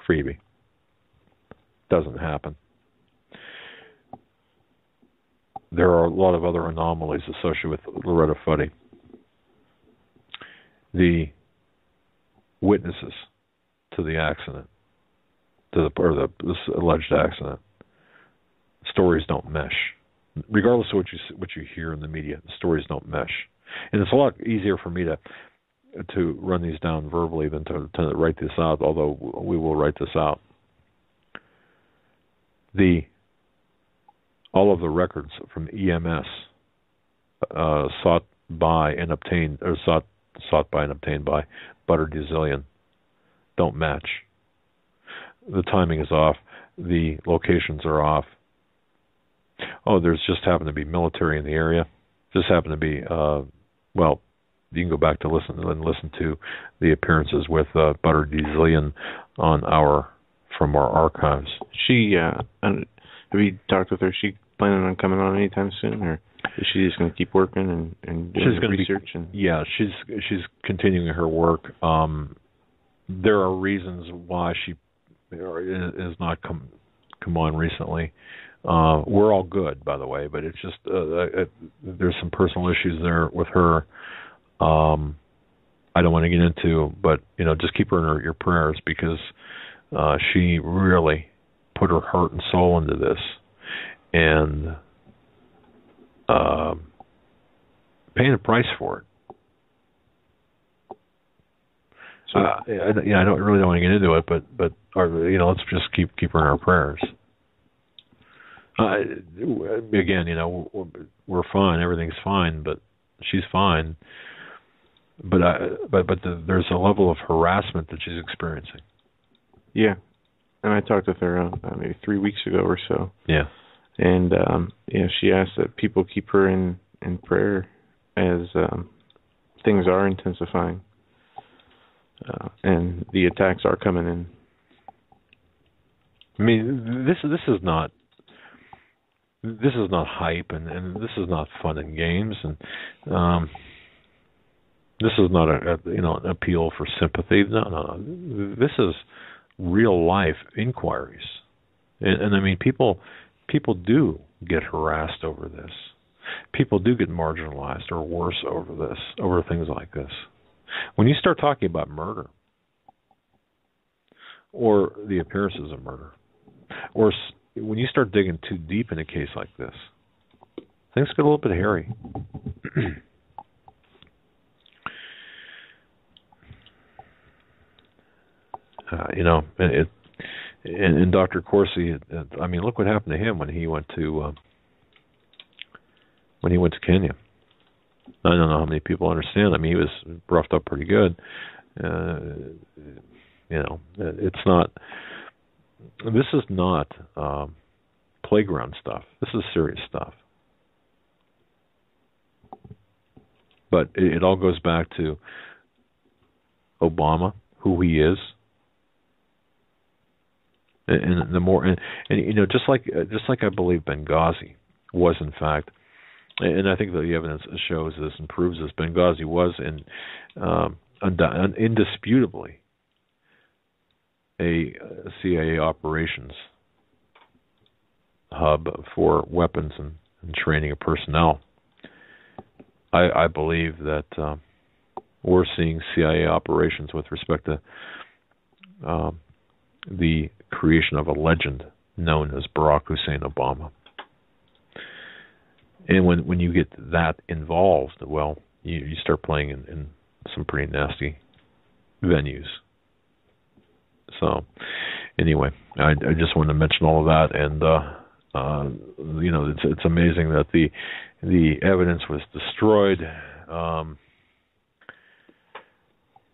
S1: Freebie. Doesn't happen. There are a lot of other anomalies associated with Loretta Fuddy. The witnesses to the accident, this alleged accident, stories don't mesh. Regardless of what you hear in the media, the stories don't mesh. And it's a lot easier for me to run these down verbally than to write this out, although we will write this out. All of the records from EMS sought by and obtained by Butter Dizillion don't match. The timing is off. The locations are off. Oh, there's just happened to be military in the area. Just happened to be, well, you can go back to listen to the appearances with Butter Dizillion from our archives.
S2: She, have you talked with her? Is she planning on coming on anytime soon, or is she just going to keep working and doing research?
S1: Yeah, she's continuing her work. There are reasons why she is not come on recently. We're all good, by the way, but it's just there's some personal issues there with her. I don't want to get into, but just keep her in your prayers, because she really put her heart and soul into this, and paying a price for it. So I really don't want to get into it, but let's just keep her in our prayers. Again, we're fine, everything's fine, but she's fine. But there's a level of harassment that she's experiencing.
S2: Yeah, and I talked with her maybe 3 weeks ago or so.
S1: Yeah,
S2: and she asked that people keep her in prayer as things are intensifying. And the attacks are coming in.
S1: I mean, this is not hype, and this is not fun and games, and this is not an appeal for sympathy. No. This is real life inquiries, and I mean, people do get harassed over this. People do get marginalized or worse over things like this. When you start talking about murder, or the appearances of murder, or when you start digging too deep in a case like this, things get a little bit hairy. And Dr. Corsi, I mean, look what happened to him when he went to Kenya. I don't know how many people understand. I mean, he was roughed up pretty good. It's not. This is not playground stuff. This is serious stuff. But it all goes back to Obama, who he is, and the more, and just like I believe Benghazi was, in fact. And I think that the evidence shows this and proves this. Benghazi was indisputably a CIA operations hub for weapons and training of personnel. I believe that we're seeing CIA operations with respect to the creation of a legend known as Barack Hussein Obama. And when you get that involved, well, you start playing in some pretty nasty venues. So, anyway, I just wanted to mention all of that, and it's amazing that the evidence was destroyed,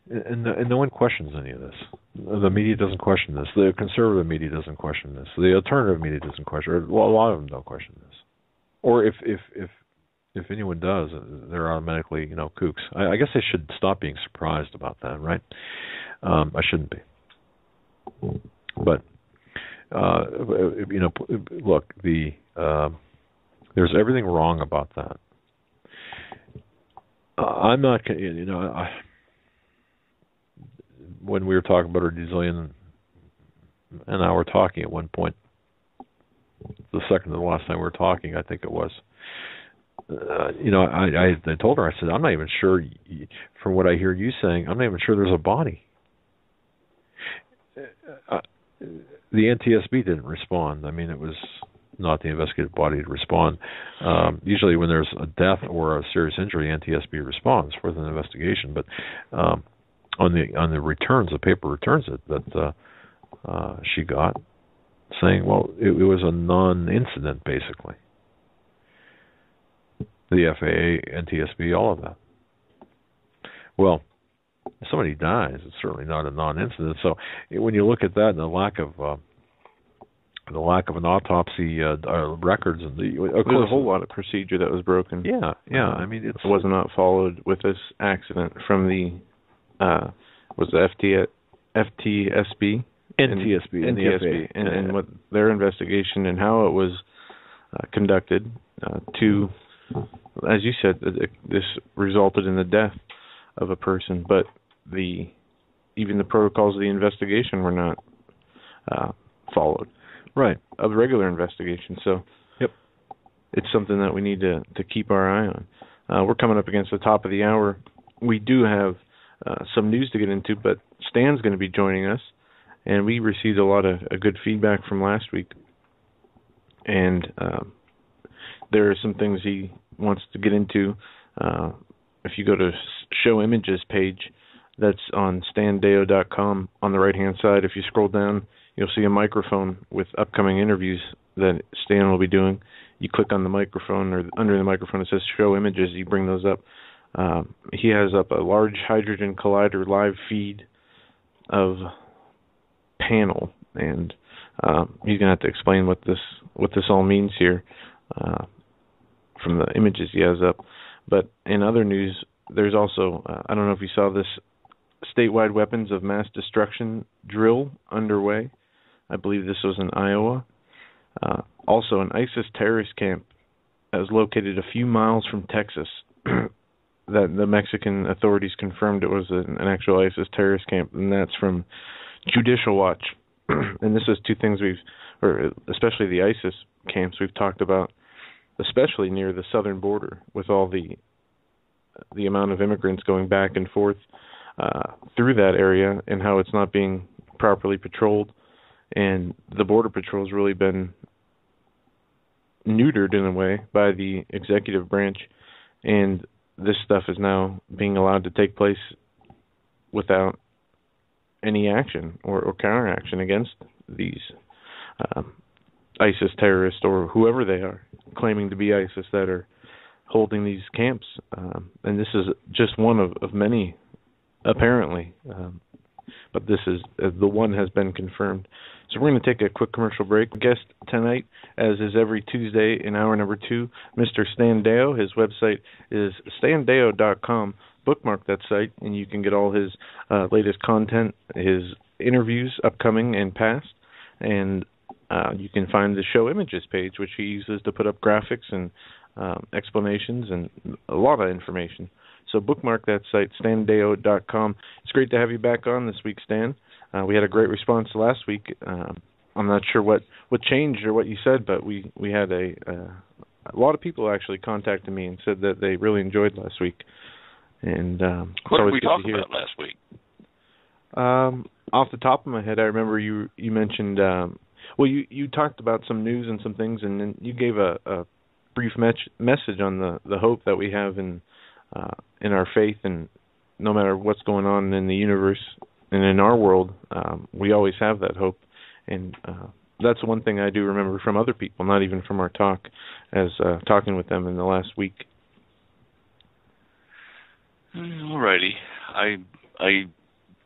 S1: and no one questions any of this. The media doesn't question this. The conservative media doesn't question this. The alternative media doesn't question it. Well, a lot of them don't question this. Or if anyone does, they're automatically kooks. I guess I should stop being surprised about that, right? I shouldn't be. But look, there's everything wrong about that. I'm not. When we were talking about Ardizilian and I were talking at one point. The second to the last time we were talking, I think it was. I told her, I said, I'm not even sure, from what I hear you saying, I'm not even sure there's a body. The NTSB didn't respond. I mean, it was not the investigative body to respond. Usually when there's a death or a serious injury, the NTSB responds with an investigation. But on the returns, the paper returns that she got, saying, well, it was a non-incident, basically. The FAA, NTSB, all of that. Well, if somebody dies, it's certainly not a non-incident. So when you look at that and the lack of an autopsy records, and there's a
S2: whole lot of procedure that was broken.
S1: Yeah. I mean, it
S2: was not followed with this accident from the was the FTSB. NTSB, and what their investigation and how it was conducted to, as you said, this resulted in the death of a person, but even the protocols of the investigation were not followed.
S1: right,
S2: of regular investigation. So
S1: yep,
S2: it's something that we need to keep our eye on. We're coming up against the top of the hour. We do have some news to get into, but Stan's going to be joining us, and we received a lot of good feedback from last week. And there are some things he wants to get into. If you go to Show Images page, that's on standeyo.com on the right-hand side. If you scroll down, you'll see a microphone with upcoming interviews that Stan will be doing. You click on the microphone, or under the microphone it says Show Images. You bring those up. He has up a Large Hadron Collider live feed of panel, and he's going to have to explain what this all means here from the images he has up. But in other news, there's also, I don't know if you saw this, statewide weapons of mass destruction drill underway. I believe this was in Iowa. Also, an ISIS terrorist camp is located a few miles from Texas. That the Mexican authorities confirmed it was an actual ISIS terrorist camp, and that's from Judicial Watch. And this is two things especially the ISIS camps we've talked about, especially near the southern border, with all the amount of immigrants going back and forth through that area, and how it's not being properly patrolled. And the Border Patrol's really been neutered in a way by the executive branch, and this stuff is now being allowed to take place without any action or counteraction against these ISIS terrorists, or whoever they are, claiming to be ISIS, that are holding these camps. And this is just one of many, apparently. But this is the one has been confirmed. So we're going to take a quick commercial break. Guest tonight, as is every Tuesday in hour number 2, Mr. Stan Deyo. His website is standeyo.com. Bookmark that site, and you can get all his latest content, his interviews, upcoming and past. And you can find the Show Images page, which he uses to put up graphics and explanations and a lot of information. So bookmark that site, standeyo.com. It's great to have you back on this week, Stan. We had a great response last week. I'm not sure what changed or what you said, but we had a lot of people actually contacted me and said that they really enjoyed last week. And
S3: what did we talk about last week?
S2: Off the top of my head, I remember you mentioned, you talked about some news and some things, and then you gave a brief message on the hope that we have in our faith, and no matter what's going on in the universe and in our world, we always have that hope. And that's one thing I do remember from other people, not even from our talk, as talking with them in the last week.
S3: All righty. I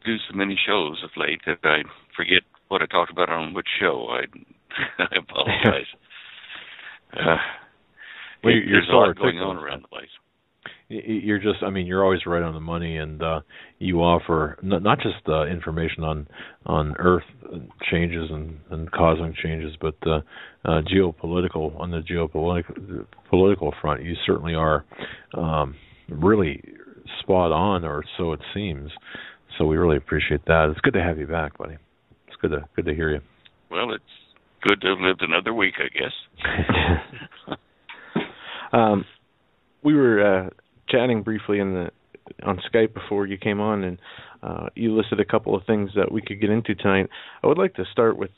S3: do so many shows of late that I forget what I talked about on which show. I apologize. There's a lot going on around the place.
S1: You're always right on the money, and you offer not just information on Earth changes and causing changes, but on the geopolitical front, you certainly are really spot on, or so it seems. So we really appreciate that. It's good to have you back, buddy. It's good to hear you.
S3: Well, it's good to have lived another week, I guess.
S2: We were chatting briefly on Skype before you came on, and you listed a couple of things that we could get into tonight. I would like to start with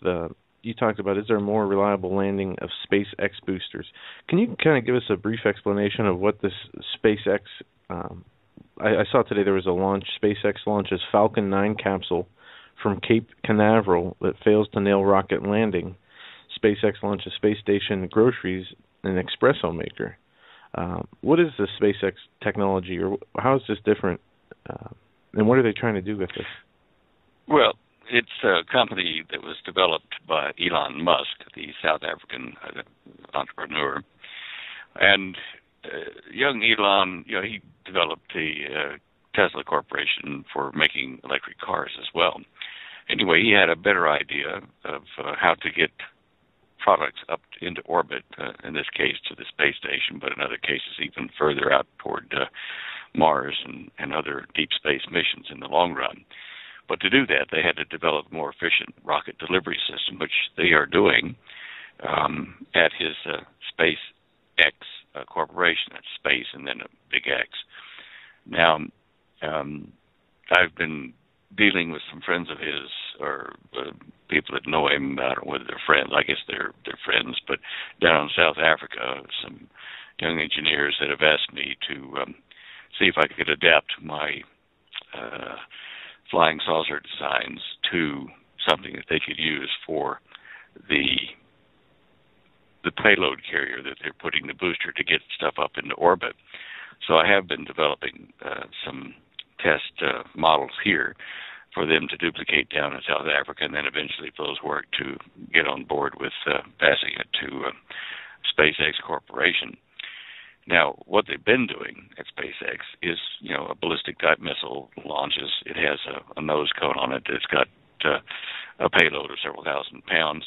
S2: you talked about, is there a more reliable landing of SpaceX boosters? Can you kind of give us a brief explanation of what this SpaceX, I saw today there was a launch, SpaceX launches Falcon 9 capsule from Cape Canaveral that fails to nail rocket landing. SpaceX launches space station groceries and espresso maker. What is the SpaceX technology, or how is this different, and what are they trying to do with this?
S3: Well, it's a company that was developed by Elon Musk, the South African entrepreneur. And young Elon, he developed the Tesla Corporation for making electric cars as well. Anyway, he had a better idea of how to get products up into orbit, in this case to the space station, but in other cases even further out toward Mars and other deep space missions in the long run. But to do that, they had to develop a more efficient rocket delivery system, which they are doing at his SpaceX corporation. That's space and then a big X. Now, I've been dealing with some friends of his, or people that know him. I don't know whether they're friends. I guess they're friends. But down in South Africa, some young engineers that have asked me to see if I could adapt my flying saucer designs to something that they could use for the payload carrier that they're putting the booster to get stuff up into orbit. So I have been developing some test models here for them to duplicate down in South Africa, and then eventually, if those work, to get on board with passing it to SpaceX Corporation. Now, what they've been doing at SpaceX is, a ballistic type missile launches. It has a nose cone on it that's got a payload of several thousand pounds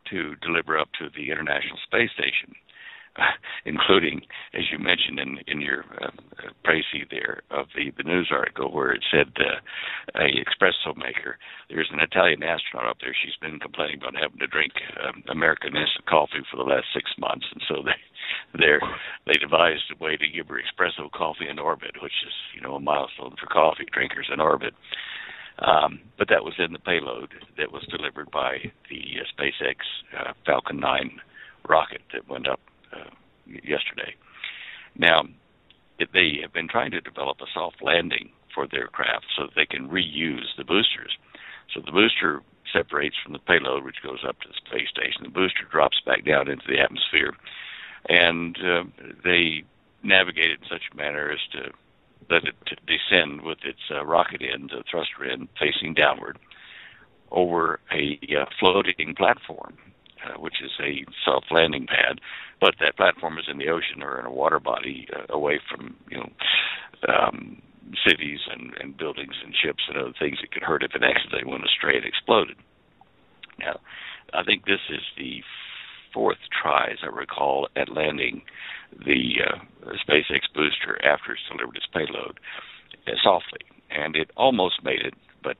S3: to deliver up to the International Space Station, including, as you mentioned in your précis there of the news article, where it said a espresso maker. There's an Italian astronaut up there. She's been complaining about having to drink American instant coffee for the last 6 months, and so they devised a way to give her espresso coffee in orbit, which is a milestone for coffee drinkers in orbit. But that was in the payload that was delivered by the SpaceX Falcon 9 rocket that went up yesterday. Now, they have been trying to develop a soft landing for their craft so that they can reuse the boosters. So the booster separates from the payload, which goes up to the space station. The booster drops back down into the atmosphere, and they navigate it in such a manner as to let it to descend with its rocket end, thruster end, facing downward over a floating platform, which is a soft landing pad. But that platform is in the ocean or in a water body away from cities and buildings and ships and other things that could hurt if it accidentally went astray and exploded. Now, I think this is the fourth try, as I recall, at landing the SpaceX booster after it's delivered its payload softly. And it almost made it, but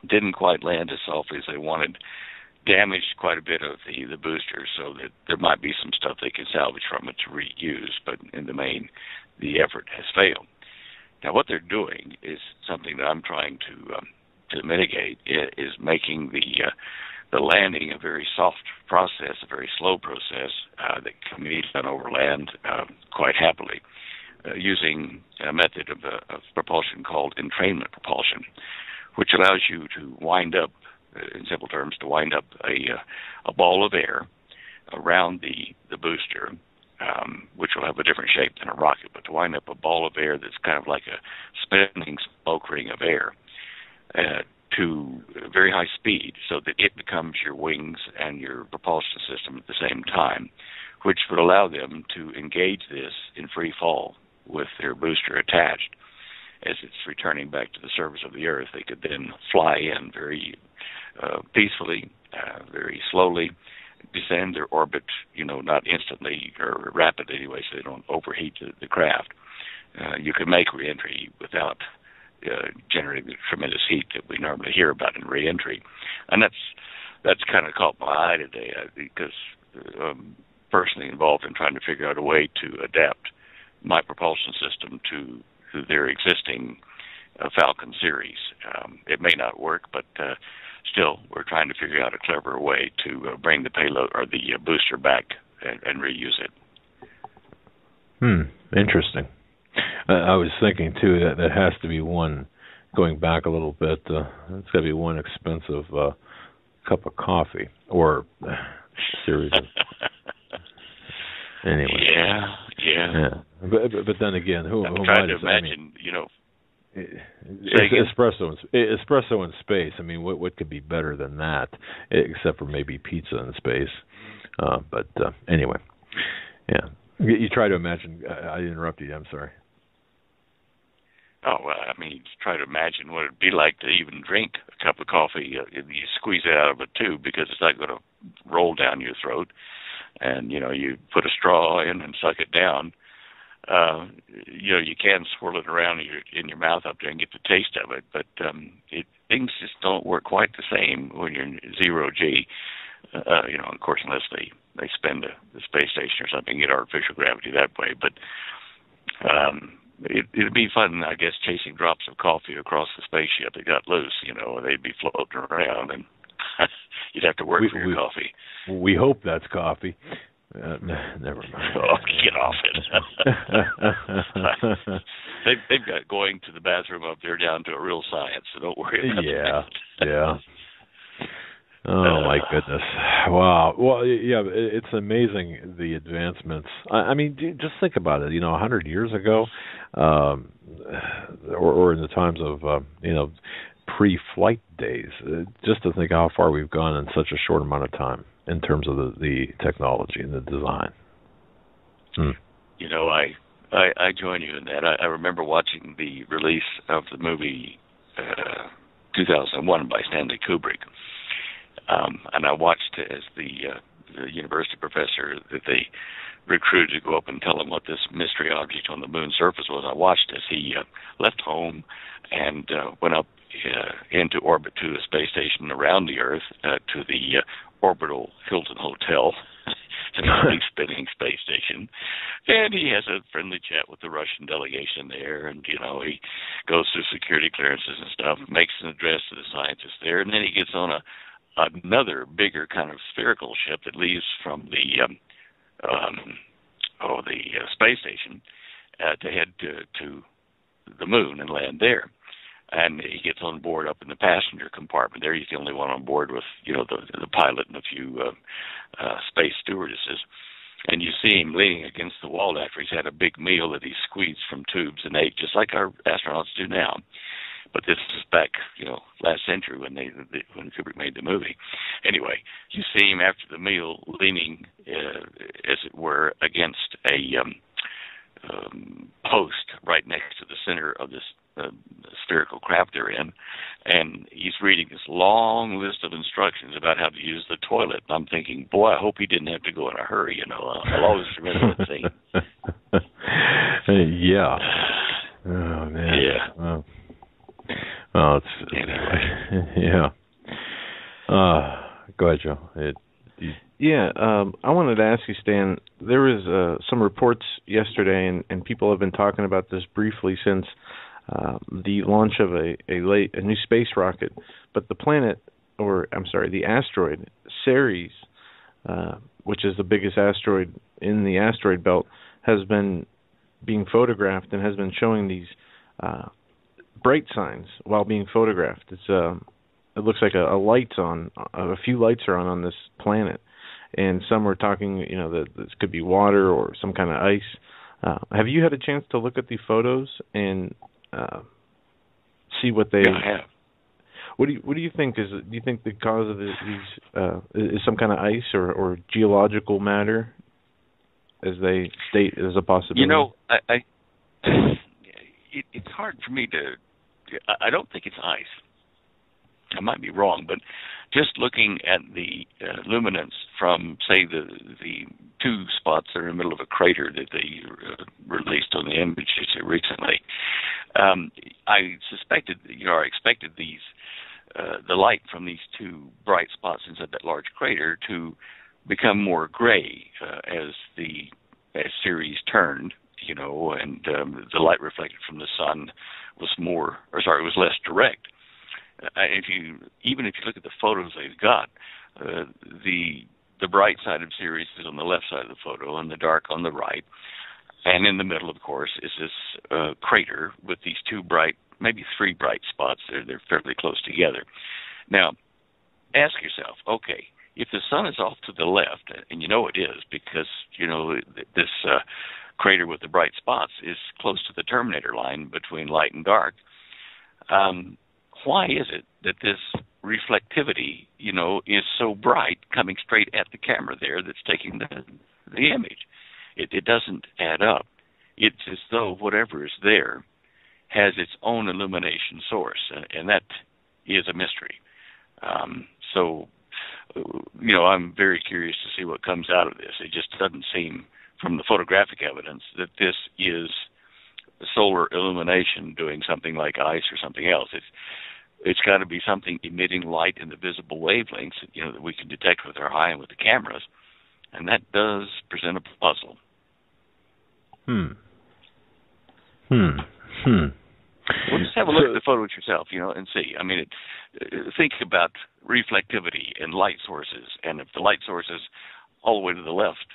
S3: didn't quite land as softly as they wanted. Damaged quite a bit of the booster, so that there might be some stuff they can salvage from it to reuse, but in the main, the effort has failed. Now, what they're doing is something that I'm trying to mitigate, is making the landing a very soft process, a very slow process that can be done over land quite happily, using a method of propulsion called entrainment propulsion, which allows you to wind up, in simple terms, to wind up a ball of air around the booster, which will have a different shape than a rocket, but to wind up a ball of air that's kind of like a spinning smoke ring of air to very high speed, so that it becomes your wings and your propulsion system at the same time, which would allow them to engage this in free fall with their booster attached. As it's returning back to the surface of the Earth, they could then fly in very peacefully, very slowly, descend their orbit, not instantly or rapidly anyway, so they don't overheat the craft. You can make reentry without generating the tremendous heat that we normally hear about in reentry, and that's kind of caught my eye today because I'm personally involved in trying to figure out a way to adapt my propulsion system to their existing Falcon series. It may not work, but still, we're trying to figure out a clever way to bring the payload or the booster back and reuse it.
S1: Interesting. I was thinking, too, that has to be one, going back a little bit, it's got to be one expensive cup of coffee or series of... Anyway.
S3: Yeah.
S1: But then again, who
S3: trying to imagine,
S1: espresso in space. I mean, what could be better than that, except for maybe pizza in space? But anyway, yeah. You try to imagine. I interrupted you. I'm sorry.
S3: Oh, well, I mean, try to imagine what it'd be like to even drink a cup of coffee. You squeeze it out of a tube because it's not going to roll down your throat. And, you put a straw in and suck it down. you can swirl it around in your mouth up there and get the taste of it, but things just don't work quite the same when you're in zero G. Of course, unless they spend the space station or something, get artificial gravity that way. But it'd be fun, I guess, chasing drops of coffee across the spaceship that got loose. They'd be floating around, and you'd have to work for your coffee.
S1: We hope that's coffee. Never mind.
S3: Oh, get off it. They've got going to the bathroom up there down to a real science, so don't worry about that.
S1: Yeah. Oh, my goodness. Wow. Well, yeah, it's amazing, the advancements. I mean, just think about it. 100 years ago, or in the times of, pre-flight days, just to think how far we've gone in such a short amount of time in terms of the technology and the design.
S3: I join you in that. I remember watching the release of the movie 2001 by Stanley Kubrick. And I watched as the university professor that they recruited to go up and tell him what this mystery object on the moon's surface was. I watched as he left home and went up into orbit to a space station around the Earth, to the orbital Hilton Hotel, to the big spinning space station. And he has a friendly chat with the Russian delegation there, and, he goes through security clearances and stuff, makes an address to the scientists there, and then he gets on another bigger kind of spherical ship that leaves from the space station to head to the moon and land there. And he gets on board up in the passenger compartment there. He's the only one on board with, the pilot and a few space stewardesses. And you see him leaning against the wall after he's had a big meal that he squeezed from tubes and ate, just like our astronauts do now. But this is back, last century when Kubrick made the movie. Anyway, you see him after the meal leaning, as it were, against a post right next to the center of this spherical craft they're in, and he's reading this long list of instructions about how to use the toilet. And I'm thinking, boy, I hope he didn't have to go in a hurry. I'll always remember that scene.
S1: Yeah. Oh man.
S3: Yeah.
S1: Well, it's yeah. Go ahead, Joe.
S2: I wanted to ask you, Stan. There was some reports yesterday, and people have been talking about this briefly since the launch of a new space rocket. But the asteroid Ceres, which is the biggest asteroid in the asteroid belt, has been being photographed and has been showing these bright signs while being photographed. It looks like a few lights are on this planet, and some are talking, that this could be water or some kind of ice. Have you had a chance to look at the photos and see what they?
S3: Yeah, I have.
S2: What do you think? Do you think the cause of these is some kind of ice or geological matter, as they state as a possibility?
S3: It's hard for me to. I don't think it's ice. I might be wrong, but just looking at the luminance from, say, the two spots that are in the middle of a crater that they released on the images recently, I suspected, I expected these the light from these two bright spots inside that large crater to become more gray as Ceres turned, and the light reflected from the sun was less direct. If you look at the photos they've got, the bright side of Ceres is on the left side of the photo, and the dark on the right, and in the middle, of course, is this crater with these two bright, maybe three bright spots. They're fairly close together. Now, ask yourself, okay, if the sun is off to the left, and it is because this crater with the bright spots is close to the terminator line between light and dark. Why is it that this reflectivity, is so bright coming straight at the camera there that's taking the image? It doesn't add up. It's as though whatever is there has its own illumination source, and that is a mystery. So, I'm very curious to see what comes out of this. It just doesn't seem from the photographic evidence that this is solar illumination doing something like ice or something else. It's got to be something emitting light in the visible wavelengths, that we can detect with our eye and with the cameras, and that does present a puzzle. Well, just have a look at the photos yourself, and see. I mean, think about reflectivity and light sources, and if the light source is all the way to the left,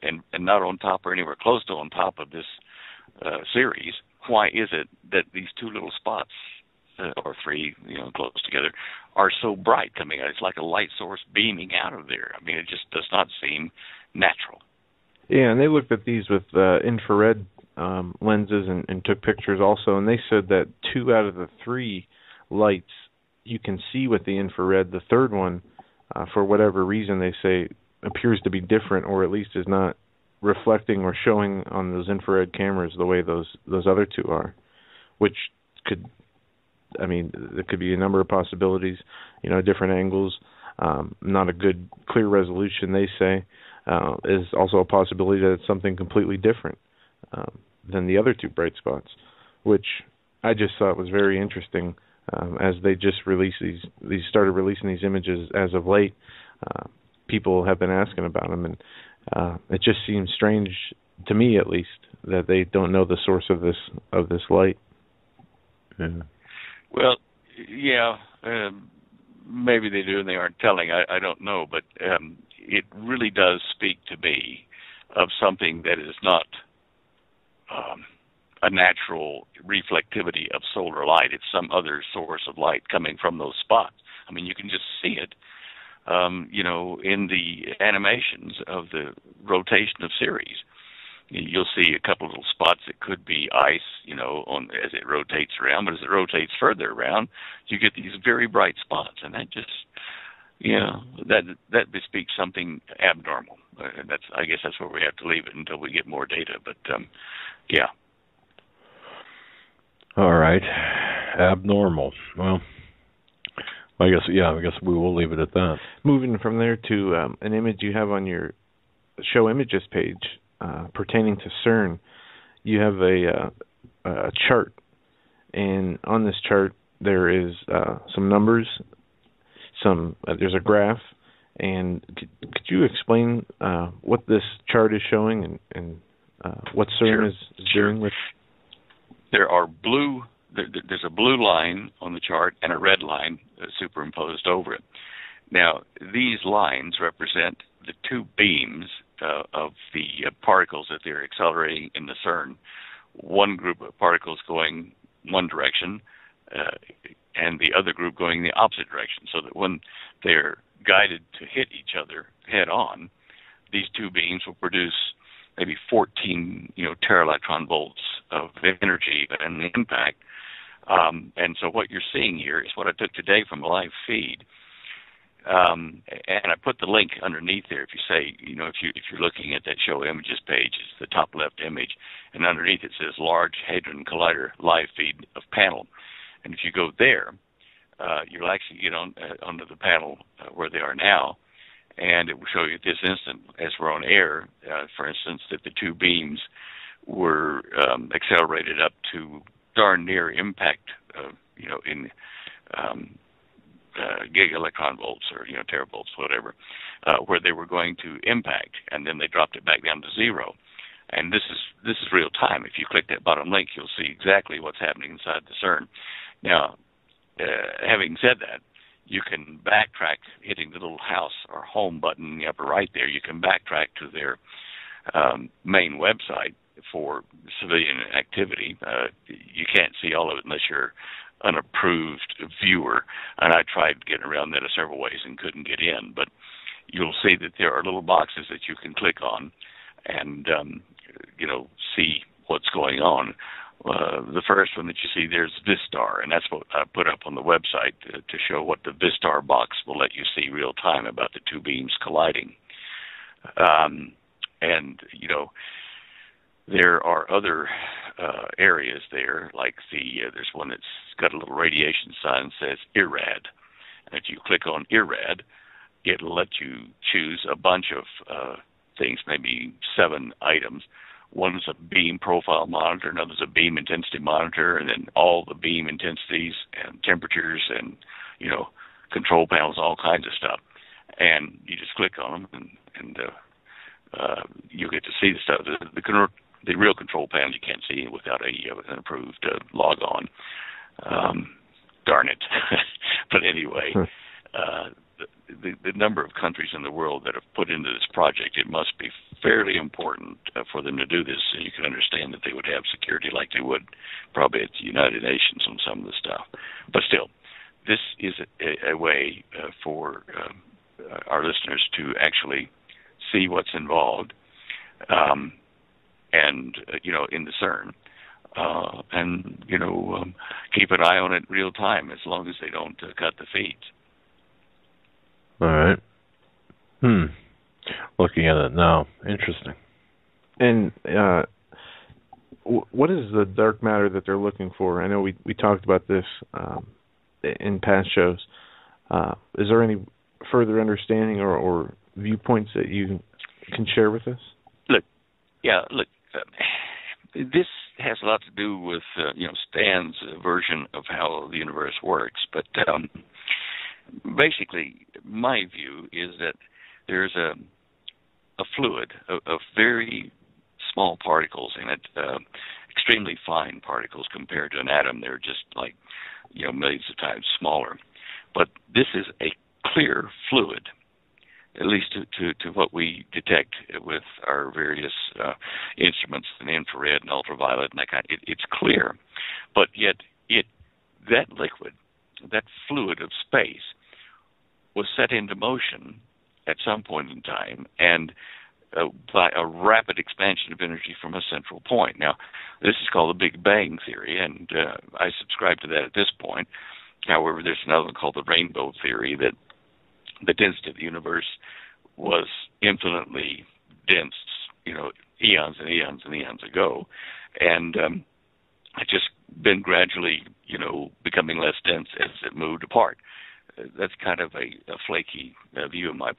S3: and not on top or anywhere close to on top of this series, why is it that these two little spots, or three, close together, are so bright coming out? It's like a light source beaming out of there. I mean, it just does not seem natural.
S2: Yeah, and they looked at these with infrared lenses and took pictures also, and they said that 2 out of the 3 lights you can see with the infrared. The third one, for whatever reason, they say appears to be different, or at least is not reflecting or showing on those infrared cameras the way those other 2 are, which could, there could be a number of possibilities, different angles, not a good clear resolution, they say, is also a possibility that it's something completely different than the other 2 bright spots, which I just thought was very interesting. As they just started releasing these images as of late, people have been asking about them, and it just seems strange to me, at least, that they don't know the source of this light.
S1: Yeah.
S3: Well, yeah, maybe they do and they aren't telling. I don't know, but it really does speak to me of something that is not a natural reflectivity of solar light. It's some other source of light coming from those spots. I mean, you can just see it, in the animations of the rotation of Ceres. You'll see a couple of little spots that could be ice, as it rotates around. But as it rotates further around, you get these very bright spots, and that just, that bespeaks something abnormal. I guess that's where we have to leave it until we get more data. But yeah.
S1: All right, abnormal. Well, I guess we will leave it at that.
S2: Moving from there to an image you have on your show images page pertaining to CERN, you have a chart, and on this chart there is some numbers, there's a graph, and could you explain what this chart is showing and what CERN is doing with?
S3: There's a blue line on the chart and a red line superimposed over it. Now, these lines represent the 2 beams of the particles that they're accelerating in the CERN. One group of particles going one direction, and the other group going the opposite direction, so that when they're guided to hit each other head on, these 2 beams will produce maybe 14, teraelectron volts of energy and the impact. And so what you're seeing here is what I took today from a live feed. And I put the link underneath there. If you say, if you're looking at that show images page, it's the top left image, and underneath it says Large Hadron Collider live feed of panel. And if you go there, you'll actually get onto the panel where they are now, and it will show you at this instant, as we're on air, for instance, that the 2 beams were accelerated up to darn near impact, in giga-electron volts or teravolts, whatever, where they were going to impact, and then they dropped it back down to 0. And this is real time. If you click that bottom link, you'll see exactly what's happening inside the CERN. Now, having said that, you can backtrack, hitting the little house or home button in the upper right there. You can backtrack to their main website for civilian activity. You can't see all of it unless you're an approved viewer, and I tried getting around that several ways and couldn't get in. But you'll see that there are little boxes that you can click on and see what's going on. The first one that you see there's Vistar, and that's what I put up on the website to show what the Vistar box will let you see real time about the 2 beams colliding. There are other areas there, like there's one that's got a little radiation sign that says IRAD. And if you click on IRAD, it'll let you choose a bunch of things, maybe 7 items. One is a beam profile monitor, another is a beam intensity monitor, and then all the beam intensities and temperatures and, control panels, all kinds of stuff. And you just click on them, and you get to see the stuff. The real control panels you can't see without an approved log on. Darn it. But anyway, the number of countries in the world that have put into this project, it must be fairly important for them to do this, so you can understand that they would have security like they would probably at the United Nations on some of the stuff. But still, this is a way for our listeners to actually see what's involved, and in the CERN, and keep an eye on it real time, as long as they don't cut the feeds.
S1: All right. Looking at it now, interesting.
S2: And what is the dark matter that they're looking for? I know we talked about this in past shows. Is there any further understanding or viewpoints that you can share with us?
S3: Look, this has a lot to do with Stan's version of how the universe works. But basically, my view is that there's a fluid of very small particles in it, extremely fine particles compared to an atom. They're just like millions of times smaller. But this is a clear fluid, at least to what we detect with our various instruments, and infrared and ultraviolet and that kind. It's clear, but yet that liquid, that fluid of space, was set into motion at some point in time, and by a rapid expansion of energy from a central point. Now, this is called the Big Bang Theory, and I subscribe to that at this point. However, there's another one called the Rainbow Theory, that the density of the universe was infinitely dense, eons and eons and eons ago, and it's just been gradually, becoming less dense as it moved apart. That's kind of a flaky view in my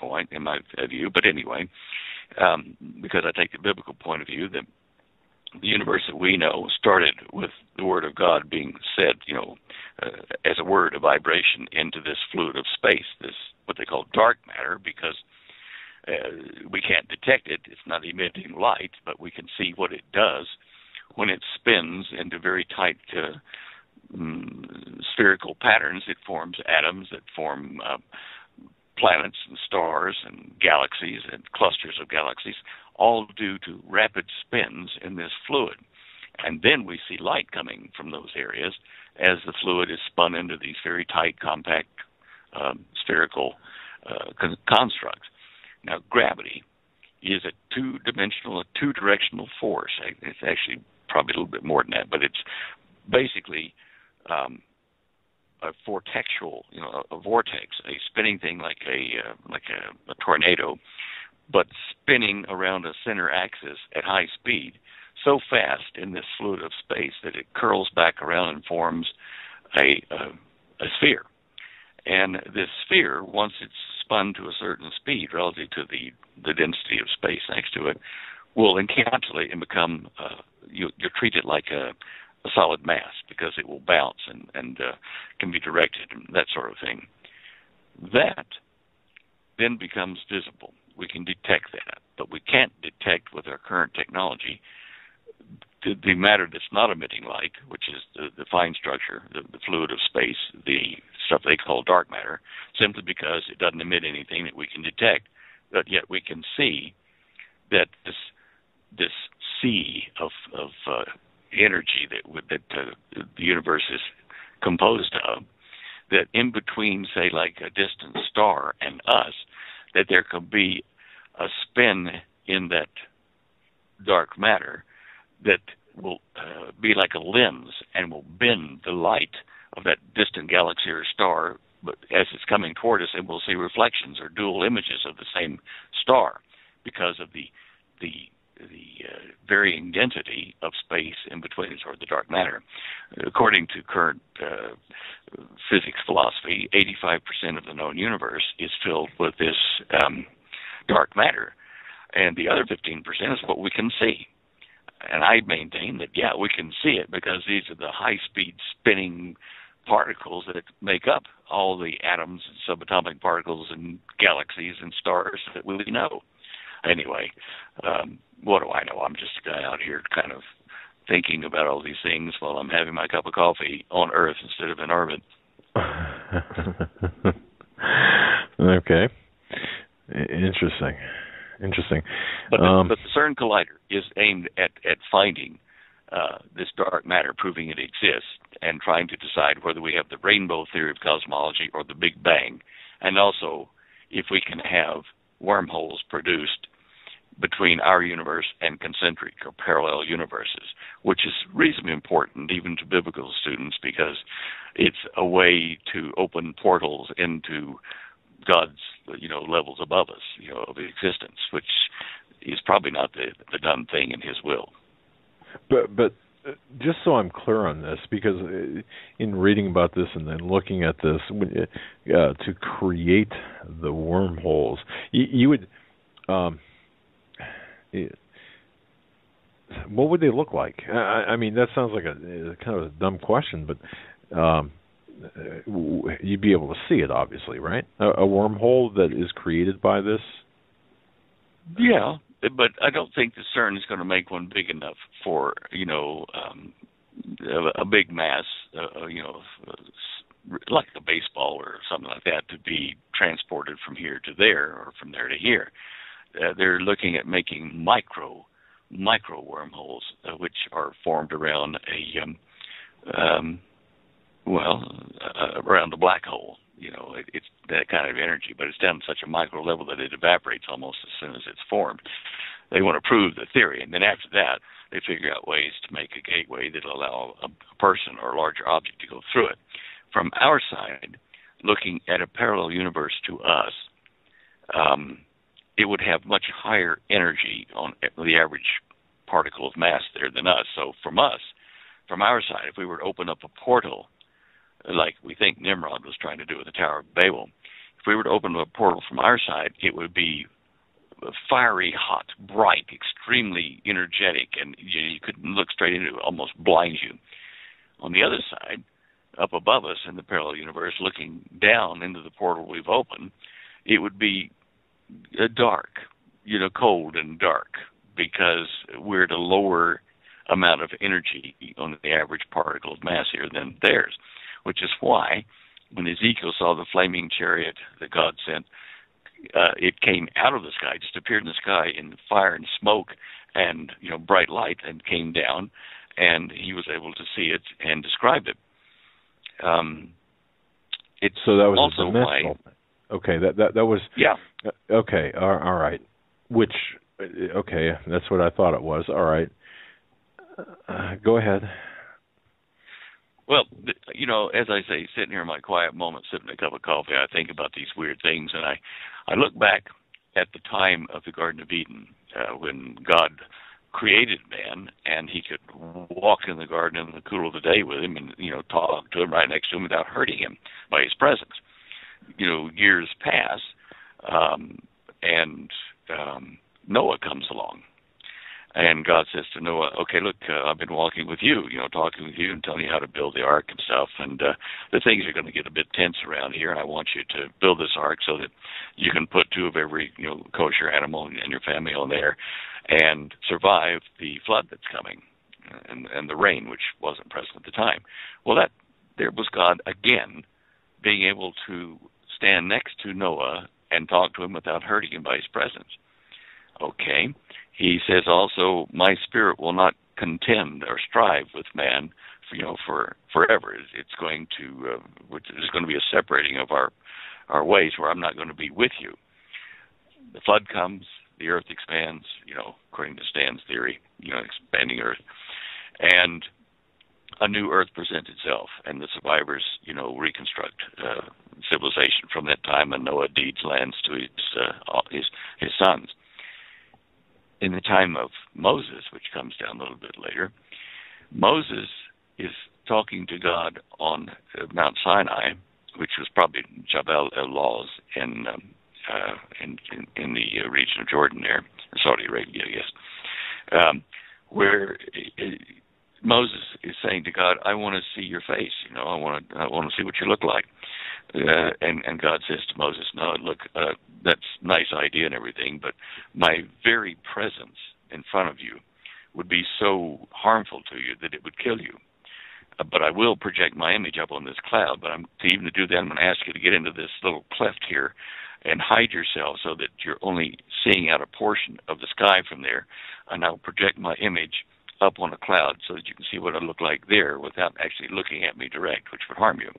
S3: view, but anyway, because I take the biblical point of view that the universe that we know started with the Word of God being said, as a word, a vibration into this fluid of space, this what they call dark matter, because we can't detect it. It's not emitting light, but we can see what it does when it spins into very tight spherical patterns. It forms atoms that form planets and stars and galaxies and clusters of galaxies, all due to rapid spins in this fluid. And then we see light coming from those areas as the fluid is spun into these very tight, compact, spherical constructs. Now, gravity is a two-directional force. It's actually probably a little bit more than that, but it's basically a vortexual, a vortex, a spinning thing like a tornado, but spinning around a center axis at high speed, so fast in this fluid of space that it curls back around and forms a sphere. And this sphere, once it's spun to a certain speed relative to the density of space next to it, will encapsulate and become, you're treated like a solid mass, because it will bounce and can be directed and that sort of thing. That then becomes visible. We can detect that, but we can't detect with our current technology the matter that's not emitting light, which is the fine structure, the fluid of space, the stuff they call dark matter, simply because it doesn't emit anything that we can detect. But yet we can see that this sea of energy that the universe is composed of, that in between, say, like a distant star and us, that there could be a spin in that dark matter that will be like a lens and will bend the light of that distant galaxy or star, but as it's coming toward us, and we'll see reflections or dual images of the same star because of the varying density of space in between it, or the dark matter. According to current physics philosophy, 85% of the known universe is filled with this dark matter. And the other 15% is what we can see. And I maintain that, yeah, we can see it because these are the high-speed spinning particles that make up all the atoms and subatomic particles and galaxies and stars that we know. Anyway, what do I know? I'm just a guy out here kind of thinking about all these things while I'm having my cup of coffee on Earth instead of in orbit.
S1: Okay. Interesting.
S3: But the CERN Collider is aimed at finding this dark matter, proving it exists, and trying to decide whether we have the rainbow theory of cosmology or the Big Bang, and also if we can have wormholes produced between our universe and concentric or parallel universes, which is reasonably important even to biblical students because it's a way to open portals into God's, levels above us, of existence, which is probably not the done thing in His will.
S1: But just so I'm clear on this, because in reading about this and then looking at this, to create the wormholes, you would, what would they look like? I mean, that sounds like a kind of a dumb question, but you'd be able to see it, obviously, right? A wormhole that is created by this?
S3: Yeah, but I don't think the CERN is going to make one big enough for, a big mass, like a baseball or something like that, to be transported from here to there or from there to here. They're looking at making micro wormholes, which are formed around around the black hole. It's that kind of energy, but it's down to such a micro level that it evaporates almost as soon as it's formed. They want to prove the theory, and then after that, they figure out ways to make a gateway that will allow a person or a larger object to go through it. From our side, looking at a parallel universe to us, it would have much higher energy on the average particle of mass there than us. So from our side, if we were to open up a portal, like we think Nimrod was trying to do with the Tower of Babel, if we were to open up a portal from our side, it would be fiery, hot, bright, extremely energetic, and you couldn't look straight into it, almost blind you. On the other side, up above us in the parallel universe, looking down into the portal we've opened, it would be dark, cold and dark, because we're at a lower amount of energy on the average particle of mass here than theirs, which is why when Ezekiel saw the flaming chariot that God sent, it came out of the sky, just appeared in the sky in fire and smoke and bright light, and came down, and he was able to see it and describe it. It's
S1: so that was
S3: also
S1: dimensional. Okay, that was Okay, all right. Which that's what I thought it was. All right, go ahead.
S3: Well, as I say, sitting here in my quiet moment, sipping a cup of coffee, I think about these weird things, and I look back at the time of the Garden of Eden, when God created man, and he could walk in the garden in the cool of the day with him and, talk to him right next to him without hurting him by his presence. Years pass, and Noah comes along. And God says to Noah, okay, look, I've been walking with you, talking with you and telling you how to build the ark and stuff. And the things are going to get a bit tense around here. And I want you to build this ark so that you can put 2 of every, kosher animal in your family on there and survive the flood that's coming and the rain, which wasn't present at the time. Well, there was God again being able to stand next to Noah and talk to him without hurting him by his presence. Okay. He says also, my spirit will not contend or strive with man, for forever. It's going to, there's going to be a separating of our ways where I'm not going to be with you. The flood comes, the earth expands, according to Stan's theory, expanding earth, and a new earth presents itself, and the survivors, reconstruct civilization from that time, and Noah deeds lands to his sons. In the time of Moses, which comes down a little bit later, Moses is talking to God on Mount Sinai, which was probably Jabal el-Lawz in in the region of Jordan there, or Saudi Arabia, I guess, where Moses is saying to God, "I want to see your face. I want to see what you look like." And God says to Moses, "No, look, that's a nice idea and everything, but my very presence in front of you would be so harmful to you that it would kill you. But I will project my image up on this cloud. But to do that, I'm going to ask you to get into this little cleft here and hide yourself so that you're only seeing out a portion of the sky from there. And I'll project my image up on a cloud so that you can see what I look like there without actually looking at me direct, which would harm you."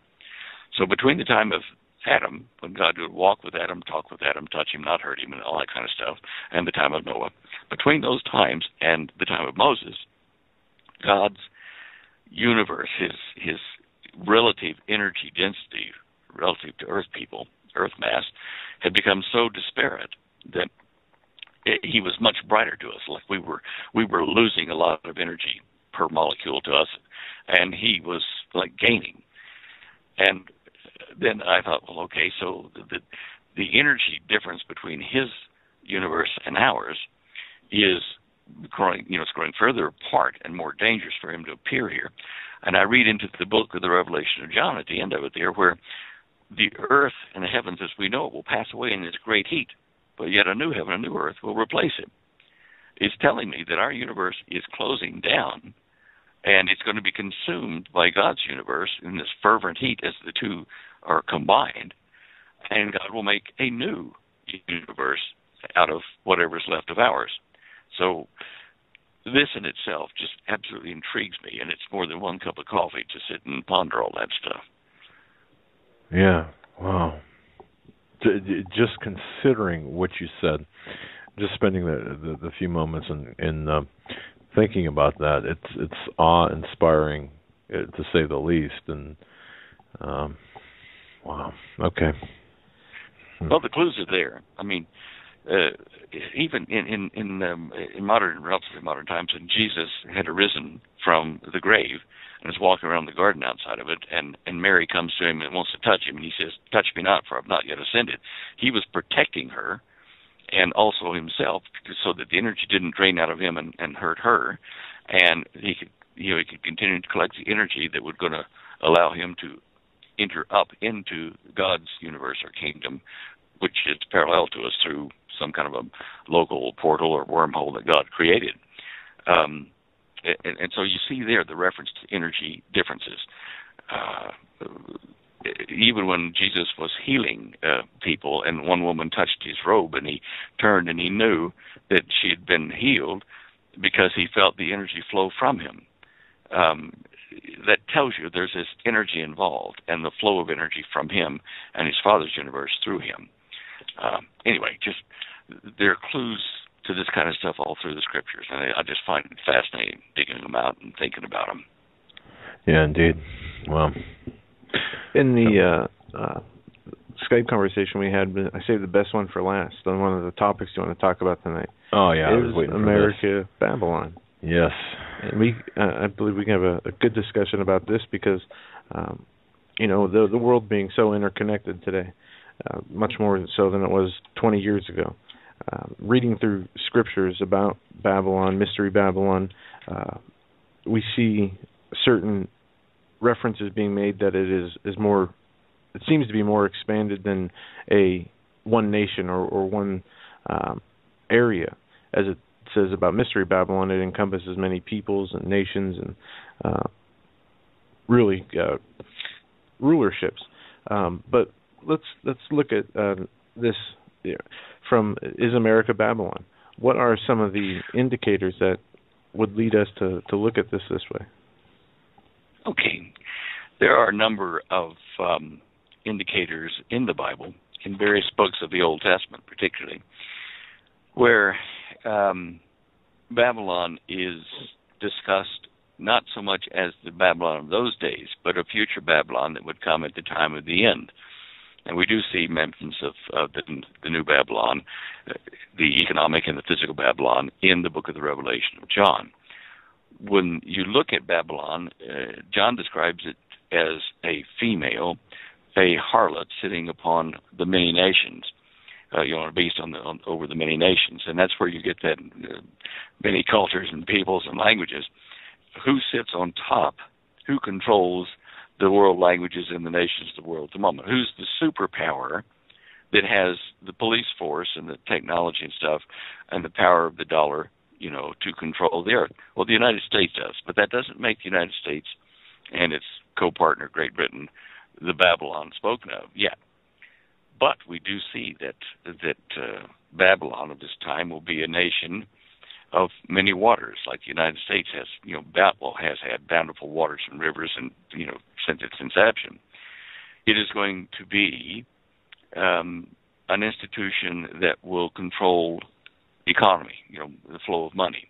S3: So between the time of Adam, when God would walk with Adam, talk with Adam, touch him, not hurt him, and all that kind of stuff, and the time of Noah, between those times and the time of Moses, God's universe, his relative energy density relative to Earth mass, had become so disparate that he was much brighter to us. Like we were losing a lot of energy per molecule to us, and he was like gaining. And then I thought, well, okay, so the energy difference between his universe and ours is growing. It's growing further apart and more dangerous for him to appear here. And I read into the book of the Revelation of John at the end of it there, where the earth and the heavens as we know it will pass away in its great heat, but yet a new heaven and a new earth will replace it. It's telling me that our universe is closing down, and it's going to be consumed by God's universe in this fervent heat as the two are combined, and God will make a new universe out of whatever's left of ours. So this in itself just absolutely intrigues me, and it's more than one cup of coffee to sit and ponder all that stuff.
S1: Yeah, wow. Just considering what you said, just spending the few moments in thinking about that, it's awe-inspiring, to say the least. And wow, okay.
S3: Well, the clues are there. I mean, even in relatively modern times, when Jesus had arisen from the grave and is walking around the garden outside of it, and Mary comes to him and wants to touch him, and he says, "Touch me not, for I've not yet ascended." He was protecting her and also himself, so that the energy didn't drain out of him and hurt her, and he could continue to collect the energy that would going to allow him to enter up into God's universe or kingdom, which is parallel to us through some kind of a local portal or wormhole that God created. And so you see there the reference to energy differences. Even when Jesus was healing people, and one woman touched his robe, and he turned and he knew that she had been healed because he felt the energy flow from him. That tells you there's this energy involved, and the flow of energy from him and his Father's universe through him. Anyway, just there are clues to this kind of stuff all through the scriptures, and I just find it fascinating digging them out and thinking about them.
S1: Yeah, indeed. Well,
S2: in the Skype conversation we had, I saved the best one for last. On one of the topics you want to talk about tonight.
S1: Oh yeah, I was
S2: is
S1: waiting
S2: America,
S1: for this.
S2: Babylon.
S1: Yes.
S2: And I believe we can have a good discussion about this because, the world being so interconnected today, much more so than it was 20 years ago. Reading through scriptures about Babylon, Mystery Babylon, we see certain references being made that it is more, it seems to be more expanded than one nation or one area. As it says about Mystery Babylon, it encompasses many peoples and nations and really rulerships. But let's look at this from Is America Babylon? What are some of the indicators that would lead us to look at this way?
S3: Okay. There are a number of indicators in the Bible, in various books of the Old Testament particularly, where Babylon is discussed not so much as the Babylon of those days, but a future Babylon that would come at the time of the end. And we do see mentions of the new Babylon, the economic and the physical Babylon, in the book of the Revelation of John. When you look at Babylon, John describes it as a female, a harlot sitting upon the many nations. a beast over the many nations, and that's where you get that many cultures and peoples and languages. Who sits on top? Who controls the world languages and the nations of the world at the moment? Who's the superpower that has the police force and the technology and stuff and the power of the dollar, to control the earth? Well, the United States does, but that doesn't make the United States and its co-partner, Great Britain, the Babylon spoken of yet. But we do see that Babylon of this time will be a nation of many waters, like the United States has, has had bountiful waters and rivers, and since its inception. It is going to be an institution that will control the economy, the flow of money.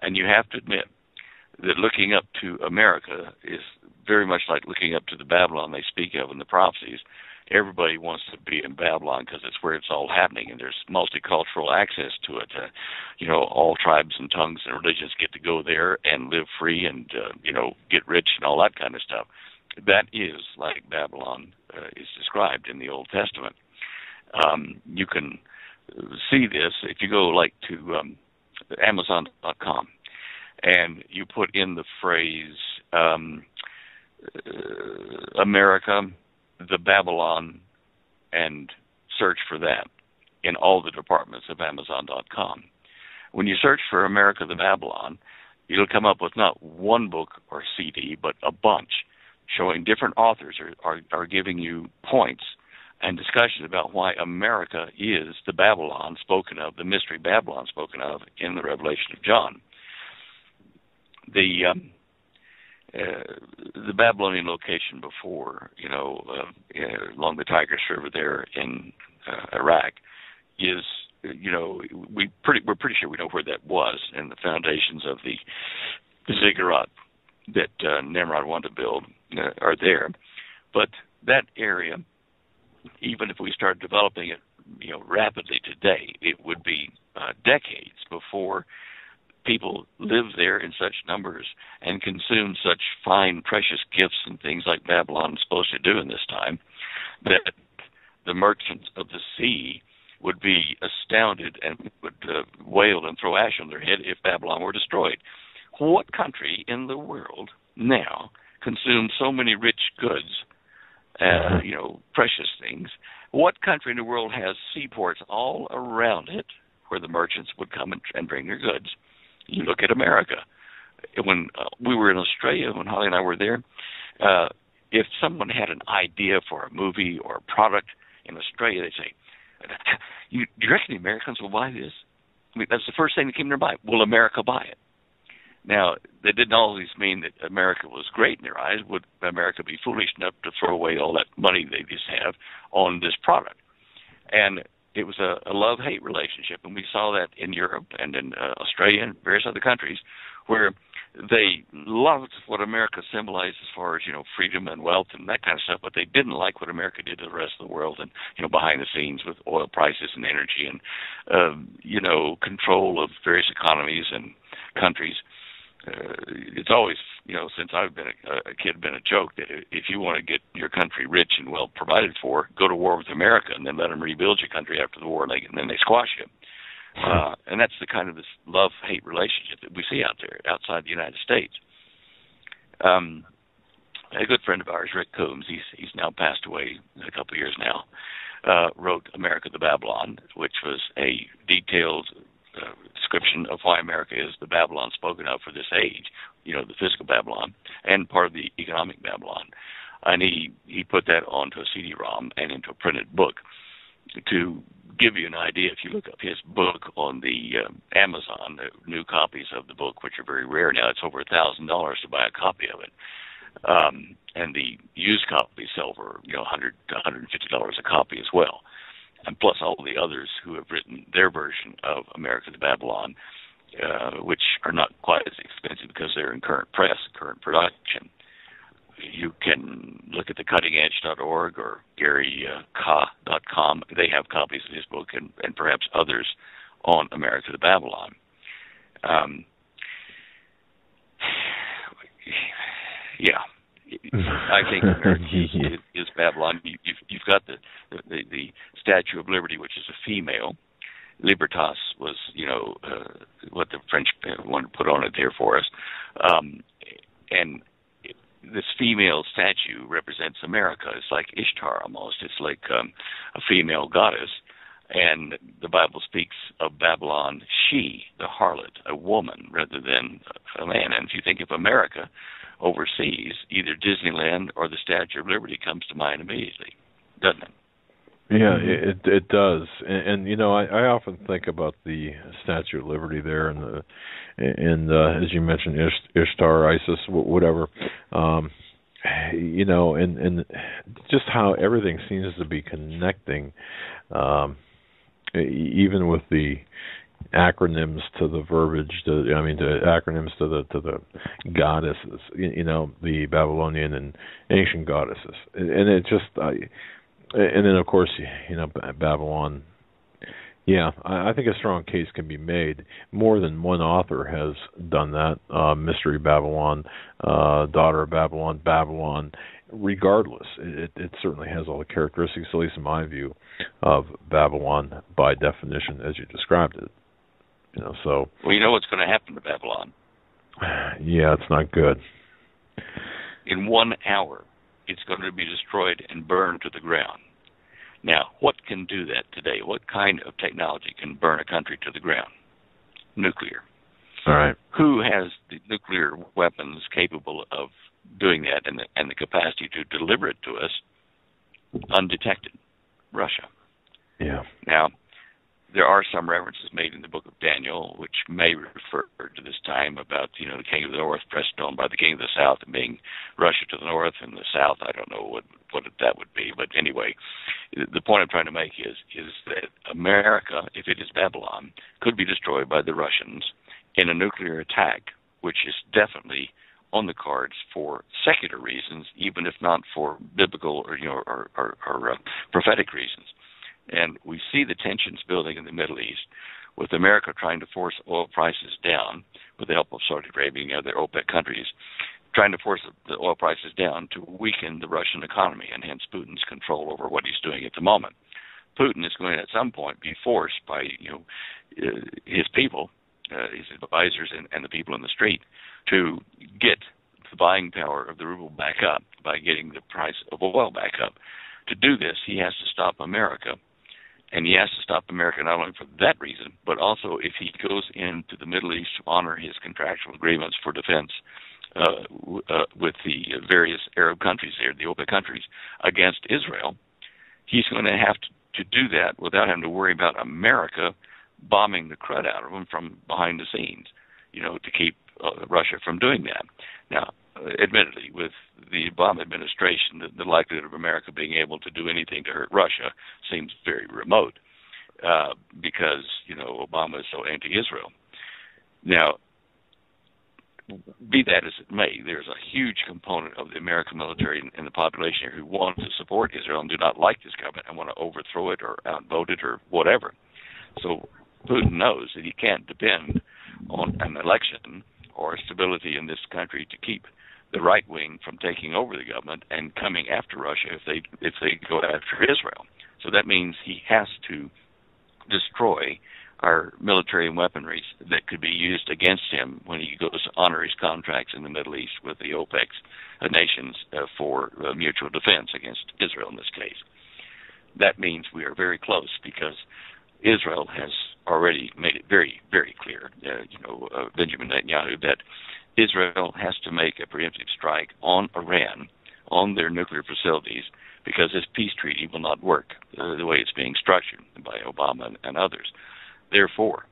S3: And you have to admit that looking up to America is very much like looking up to the Babylon they speak of in the prophecies. Everybody wants to be in Babylon because it's where it's all happening, and there's multicultural access to it. All tribes and tongues and religions get to go there and live free and, get rich and all that kind of stuff. That is like Babylon is described in the Old Testament. You can see this if you go to Amazon.com and you put in the phrase America, the Babylon, and search for that in all the departments of Amazon.com. When you search for America, the Babylon, you'll come up with not one book or CD, but a bunch, showing different authors are giving you points and discussions about why America is the Babylon spoken of, the mystery Babylon spoken of in the Revelation of John. The Babylonian location before, along the Tigris River there in Iraq is, we're pretty sure we know where that was, and the foundations of the ziggurat that Nimrod wanted to build are there. But that area, even if we start developing it, rapidly today, it would be decades before people live there in such numbers and consume such fine, precious gifts and things like Babylon is supposed to do in this time, that the merchants of the sea would be astounded and would wail and throw ash on their head if Babylon were destroyed. What country in the world now consumes so many rich goods, precious things? What country in the world has seaports all around it where the merchants would come and bring their goods? You look at America. When we were in Australia, when Holly and I were there, if someone had an idea for a movie or a product in Australia, they'd say, do you reckon the Americans will buy this? I mean, that's the first thing that came to their mind. Will America buy it? Now, that didn't always mean that America was great in their eyes. Would America be foolish enough to throw away all that money they just have on this product? And it was a love-hate relationship, and we saw that in Europe and in Australia and various other countries where they loved what America symbolized as far as, freedom and wealth and that kind of stuff, but they didn't like what America did to the rest of the world and, behind the scenes with oil prices and energy and, control of various economies and countries. It's always, since I've been a kid, been a joke that if you want to get your country rich and well provided for, go to war with America and then let them rebuild your country after the war, and then they squash you. And that's the kind of this love-hate relationship that we see out there, outside the United States. A good friend of ours, Rick Coombs, he's now passed away a couple of years now, wrote America the Babylon, which was a detailed description of why America is the Babylon spoken of for this age, the physical Babylon, and part of the economic Babylon. And he put that onto a CD-ROM and into a printed book. To give you an idea, if you look up his book on the Amazon, the new copies of the book, which are very rare now, it's over $1,000 to buy a copy of it. And the used copies sell for $100 to $150 a copy as well. And plus all the others who have written their version of America the Babylon, which are not quite as expensive because they're in current press, current production. You can look at thecuttingedge.org or GaryKah.com. They have copies of his book and perhaps others on America the Babylon. I think America is Babylon. You've got the Statue of Liberty, which is a female. Libertas was, what the French wanted to put on it there for us. And this female statue represents America. It's like Ishtar almost. It's like a female goddess. And the Bible speaks of Babylon, she, the harlot, a woman rather than a man. And if you think of America overseas, either Disneyland or the Statue of Liberty comes to mind immediately, doesn't it?
S1: Yeah, it does. And I often think about the Statue of Liberty there, and as you mentioned, Ishtar, Isis, whatever. And just how everything seems to be connecting. Even with the acronyms to the verbiage, the acronyms to the goddesses, the Babylonian and ancient goddesses, and it just, and then of course, Babylon. Yeah, I think a strong case can be made. More than one author has done that. Mystery Babylon, Daughter of Babylon, Babylon. Regardless, it certainly has all the characteristics, at least in my view, of Babylon by definition, as you described it. So.
S3: Well, you know what's going to happen to Babylon?
S1: Yeah, it's not good.
S3: In 1 hour, it's going to be destroyed and burned to the ground. Now, what can do that today? What kind of technology can burn a country to the ground? Nuclear.
S1: All right.
S3: Who has the nuclear weapons capable of doing that and the capacity to deliver it to us undetected? Russia.
S1: Yeah.
S3: Now, there are some references made in the book of Daniel which may refer to this time about, the king of the north pressed on by the king of the south, and being Russia to the north and the south. I don't know what that would be. But anyway, the point I'm trying to make is that America, if it is Babylon, could be destroyed by the Russians in a nuclear attack, which is definitely on the cards for secular reasons, even if not for biblical or prophetic reasons. And we see the tensions building in the Middle East, with America trying to force oil prices down with the help of Saudi Arabia and other OPEC countries, trying to force the oil prices down to weaken the Russian economy, and hence Putin's control over what he's doing at the moment. Putin is going to at some point be forced by his people, his advisors, and the people in the street to get the buying power of the ruble back up by getting the price of oil back up. To do this, he has to stop America. And he has to stop America not only for that reason, but also if he goes into the Middle East to honor his contractual agreements for defense with the various Arab countries there, the OPEC countries, against Israel, he's going to have to do that without having to worry about America bombing the crud out of him from behind the scenes, to keep Russia from doing that. Now, admittedly, with the Obama administration, the likelihood of America being able to do anything to hurt Russia seems very remote because, Obama is so anti-Israel. Now, be that as it may, there's a huge component of the American military and the population here who want to support Israel and do not like this government and want to overthrow it or outvote it or whatever. So Putin knows that he can't depend on an election or stability in this country to keep the right wing from taking over the government and coming after Russia if they go after Israel. So that means he has to destroy our military and weaponry that could be used against him when he goes to honor his contracts in the Middle East with the OPEC nations for mutual defense against Israel in this case. That means we are very close because Israel has already made it very, very clear, Benjamin Netanyahu, that Israel has to make a preemptive strike on Iran, on their nuclear facilities, because this peace treaty will not work the way it's being structured by Obama and others. Therefore,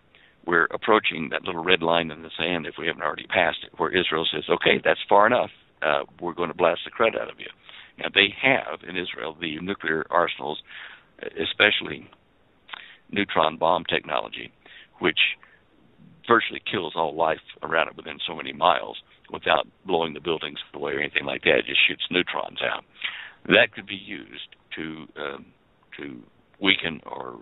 S3: we're approaching that little red line in the sand, if we haven't already passed it, where Israel says, okay, that's far enough. We're going to blast the crud out of you. Now, they have in Israel the nuclear arsenals, especially neutron bomb technology, which virtually kills all life around it within so many miles without blowing the buildings away or anything like that. It just shoots neutrons out. That could be used to weaken or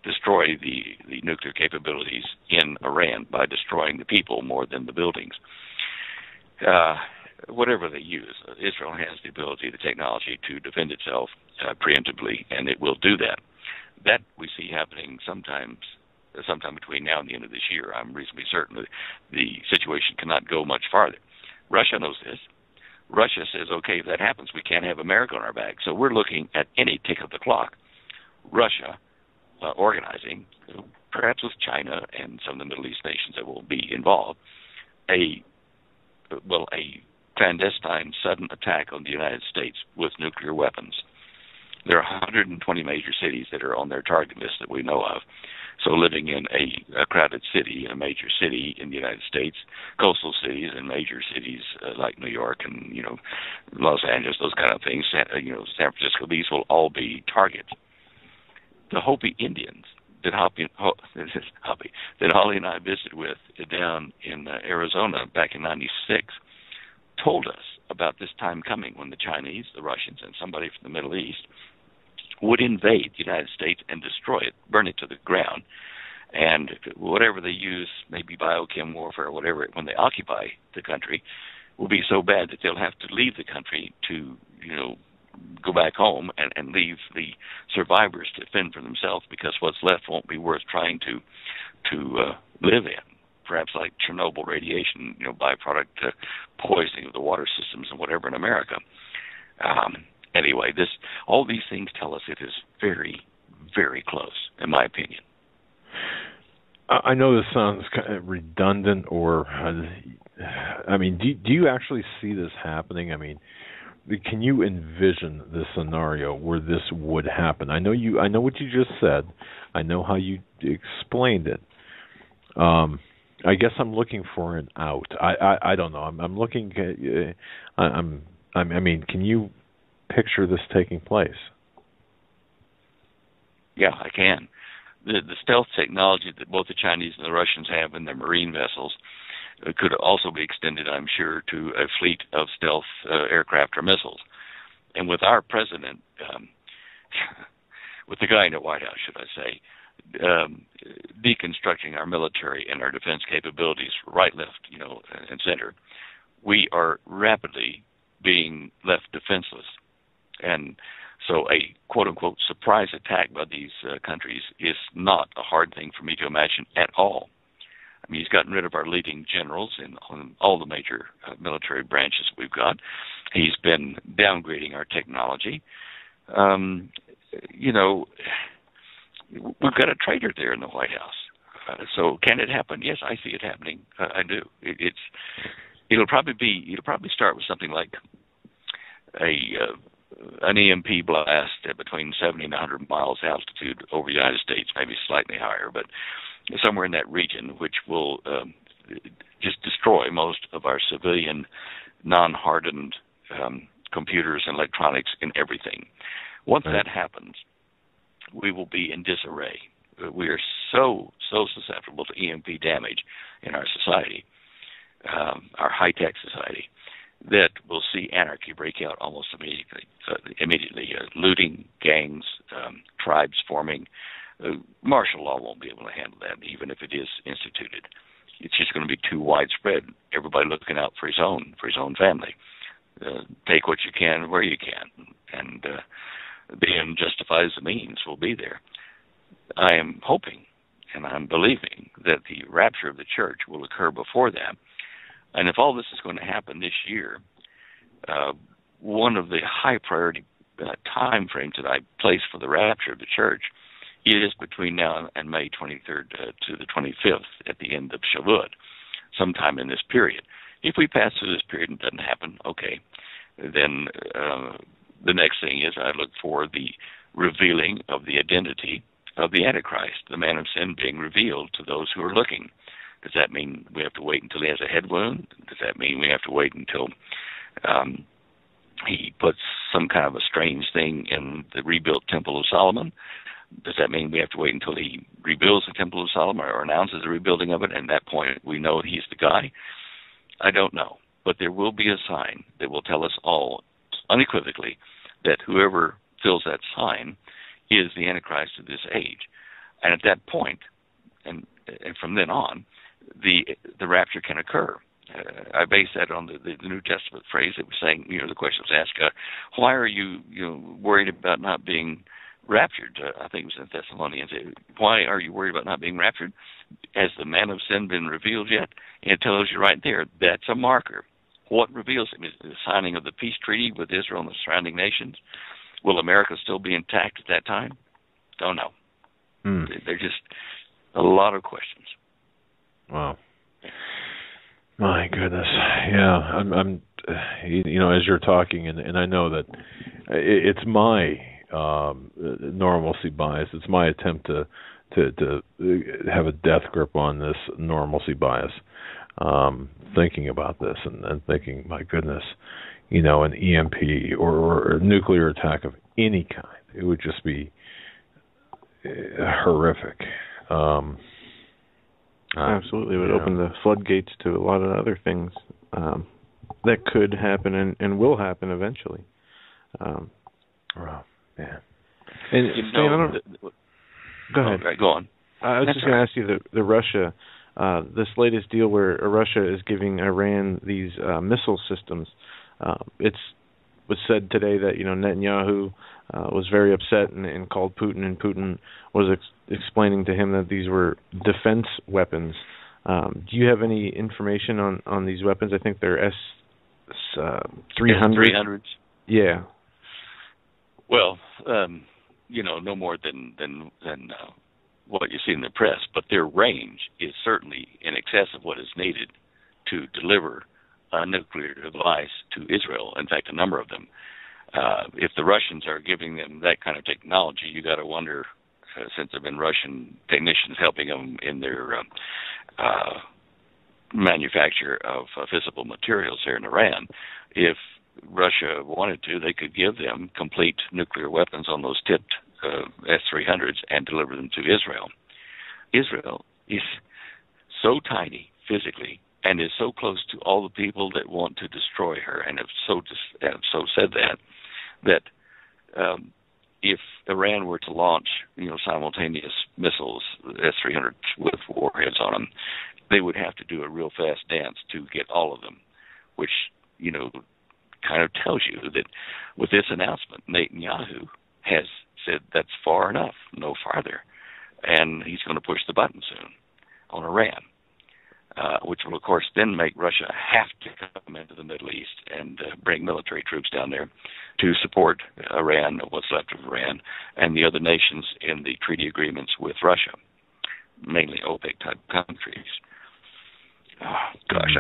S3: destroy the nuclear capabilities in Iran by destroying the people more than the buildings. whatever they use, Israel has the ability, the technology to defend itself preemptively, and it will do that. That we see happening sometime between now and the end of this year. I'm reasonably certain that the situation cannot go much farther. Russia knows this. Russia says, okay, if that happens, we can't have America on our back. So we're looking at any tick of the clock. Russia organizing, perhaps with China and some of the Middle East nations that will be involved, a clandestine sudden attack on the United States with nuclear weapons. There are 120 major cities that are on their target list that we know of. So living in a crowded city, in a major city in the United States, coastal cities and major cities like New York and, Los Angeles, those kind of things, San Francisco, these will all be targets. The Hopi Indians that Holly and I visited with down in Arizona back in '96 told us about this time coming when the Chinese, the Russians, and somebody from the Middle East would invade the United States and destroy it, burn it to the ground, and whatever they use, maybe biochem warfare or whatever, when they occupy the country, will be so bad that they'll have to leave the country to, go back home and leave the survivors to fend for themselves, because what's left won't be worth trying to live in. Perhaps like Chernobyl radiation, byproduct poisoning of the water systems and whatever in America. Anyway, all these things tell us it is very, very close, in my opinion.
S1: I know this sounds kind of redundant, or do you actually see this happening? Can you envision this scenario where this would happen? I know what you just said. I know how you explained it. I guess I'm looking for an out. I don't know. I'm looking. Can you picture this taking place?
S3: Yeah, I can. The stealth technology that both the Chinese and the Russians have in their marine vessels could also be extended, I'm sure, to a fleet of stealth aircraft or missiles. And with our president, with the guy in the White House, should I say, deconstructing our military and our defense capabilities, right, left, and center, we are rapidly being left defenseless. And so a quote-unquote surprise attack by these countries is not a hard thing for me to imagine at all. He's gotten rid of our leading generals on all the major military branches we've got. He's been downgrading our technology. We've got a traitor there in the White House. So can it happen? Yes, I see it happening. I do. It'll probably start with something like an EMP blast at between 70 and 100 miles altitude over the United States, maybe slightly higher, but somewhere in that region, which will just destroy most of our civilian, non-hardened computers and electronics and everything. Once that happens, we will be in disarray. We are so susceptible to EMP damage in our society, our high-tech society, that we'll see anarchy break out almost immediately. Looting, gangs, tribes forming. Martial law won't be able to handle that, even if it is instituted. It's just going to be too widespread. Everybody looking out for his own family. Take what you can where you can, and the end justifies the means will be there. I am hoping and I'm believing that the rapture of the church will occur before that. And if all this is going to happen this year, one of the high priority time frames that I place for the rapture of the church is between now and May 23rd to the 25th at the end of Shavuot, sometime in this period. If we pass through this period and it doesn't happen, okay, then the next thing is I look for the revealing of the identity of the Antichrist, the man of sin being revealed to those who are looking. Does that mean we have to wait until he has a head wound? Does that mean we have to wait until he puts some kind of a strange thing in the rebuilt Temple of Solomon? Does that mean we have to wait until he rebuilds the Temple of Solomon or announces the rebuilding of it, and at that point we know he's the guy? I don't know. But there will be a sign that will tell us all unequivocally that whoever fills that sign is the Antichrist of this age. And at that point, and from then on, the rapture can occur. I base that on the New Testament phrase that was saying, the question was asked, why are you, worried about not being raptured? I think it was in Thessalonians. Why are you worried about not being raptured? Has the man of sin been revealed yet? And it tells you right there, that's a marker. What reveals it? Is the signing of the peace treaty with Israel and the surrounding nations? Will America still be intact at that time? Don't know. They're just a lot of questions.
S1: Wow. My goodness. Yeah, I'm as you're talking, and I know that it's my normalcy bias. It's my attempt to have a death grip on this normalcy bias. Thinking about this and thinking, my goodness, an EMP or a nuclear attack of any kind, it would just be horrific.
S2: Absolutely. It would open the floodgates to a lot of other things that could happen and will happen eventually.
S1: Oh, man.
S2: And Stan, go ahead.
S3: Okay, go on.
S2: I was just going to ask you the Russia, this latest deal where Russia is giving Iran these missile systems. It was said today that Netanyahu was very upset and called Putin, and Putin was explaining to him that these were defense weapons. Do you have any information on these weapons? I think they're S-300.
S3: S-300s?
S2: Yeah.
S3: Well, no more than what you see in the press, but their range is certainly in excess of what is needed to deliver a nuclear device to Israel. In fact, a number of them. If the Russians are giving them that kind of technology, you got to wonder, since there have been Russian technicians helping them in their manufacture of fissile materials here in Iran, if Russia wanted to, they could give them complete nuclear weapons on those tipped S-300s and deliver them to Israel. Israel is so tiny physically and is so close to all the people that want to destroy her and have so said that if Iran were to launch simultaneous missiles, S-300s with warheads on them, they would have to do a real fast dance to get all of them, which kind of tells you that with this announcement, Netanyahu has said that's far enough, no farther, and he's going to push the button soon on Iran, which will, of course, then make Russia have to come into the Middle East and bring military troops down there to support Iran, what's left of Iran, and the other nations in the treaty agreements with Russia, mainly OPEC-type countries. Oh, gosh,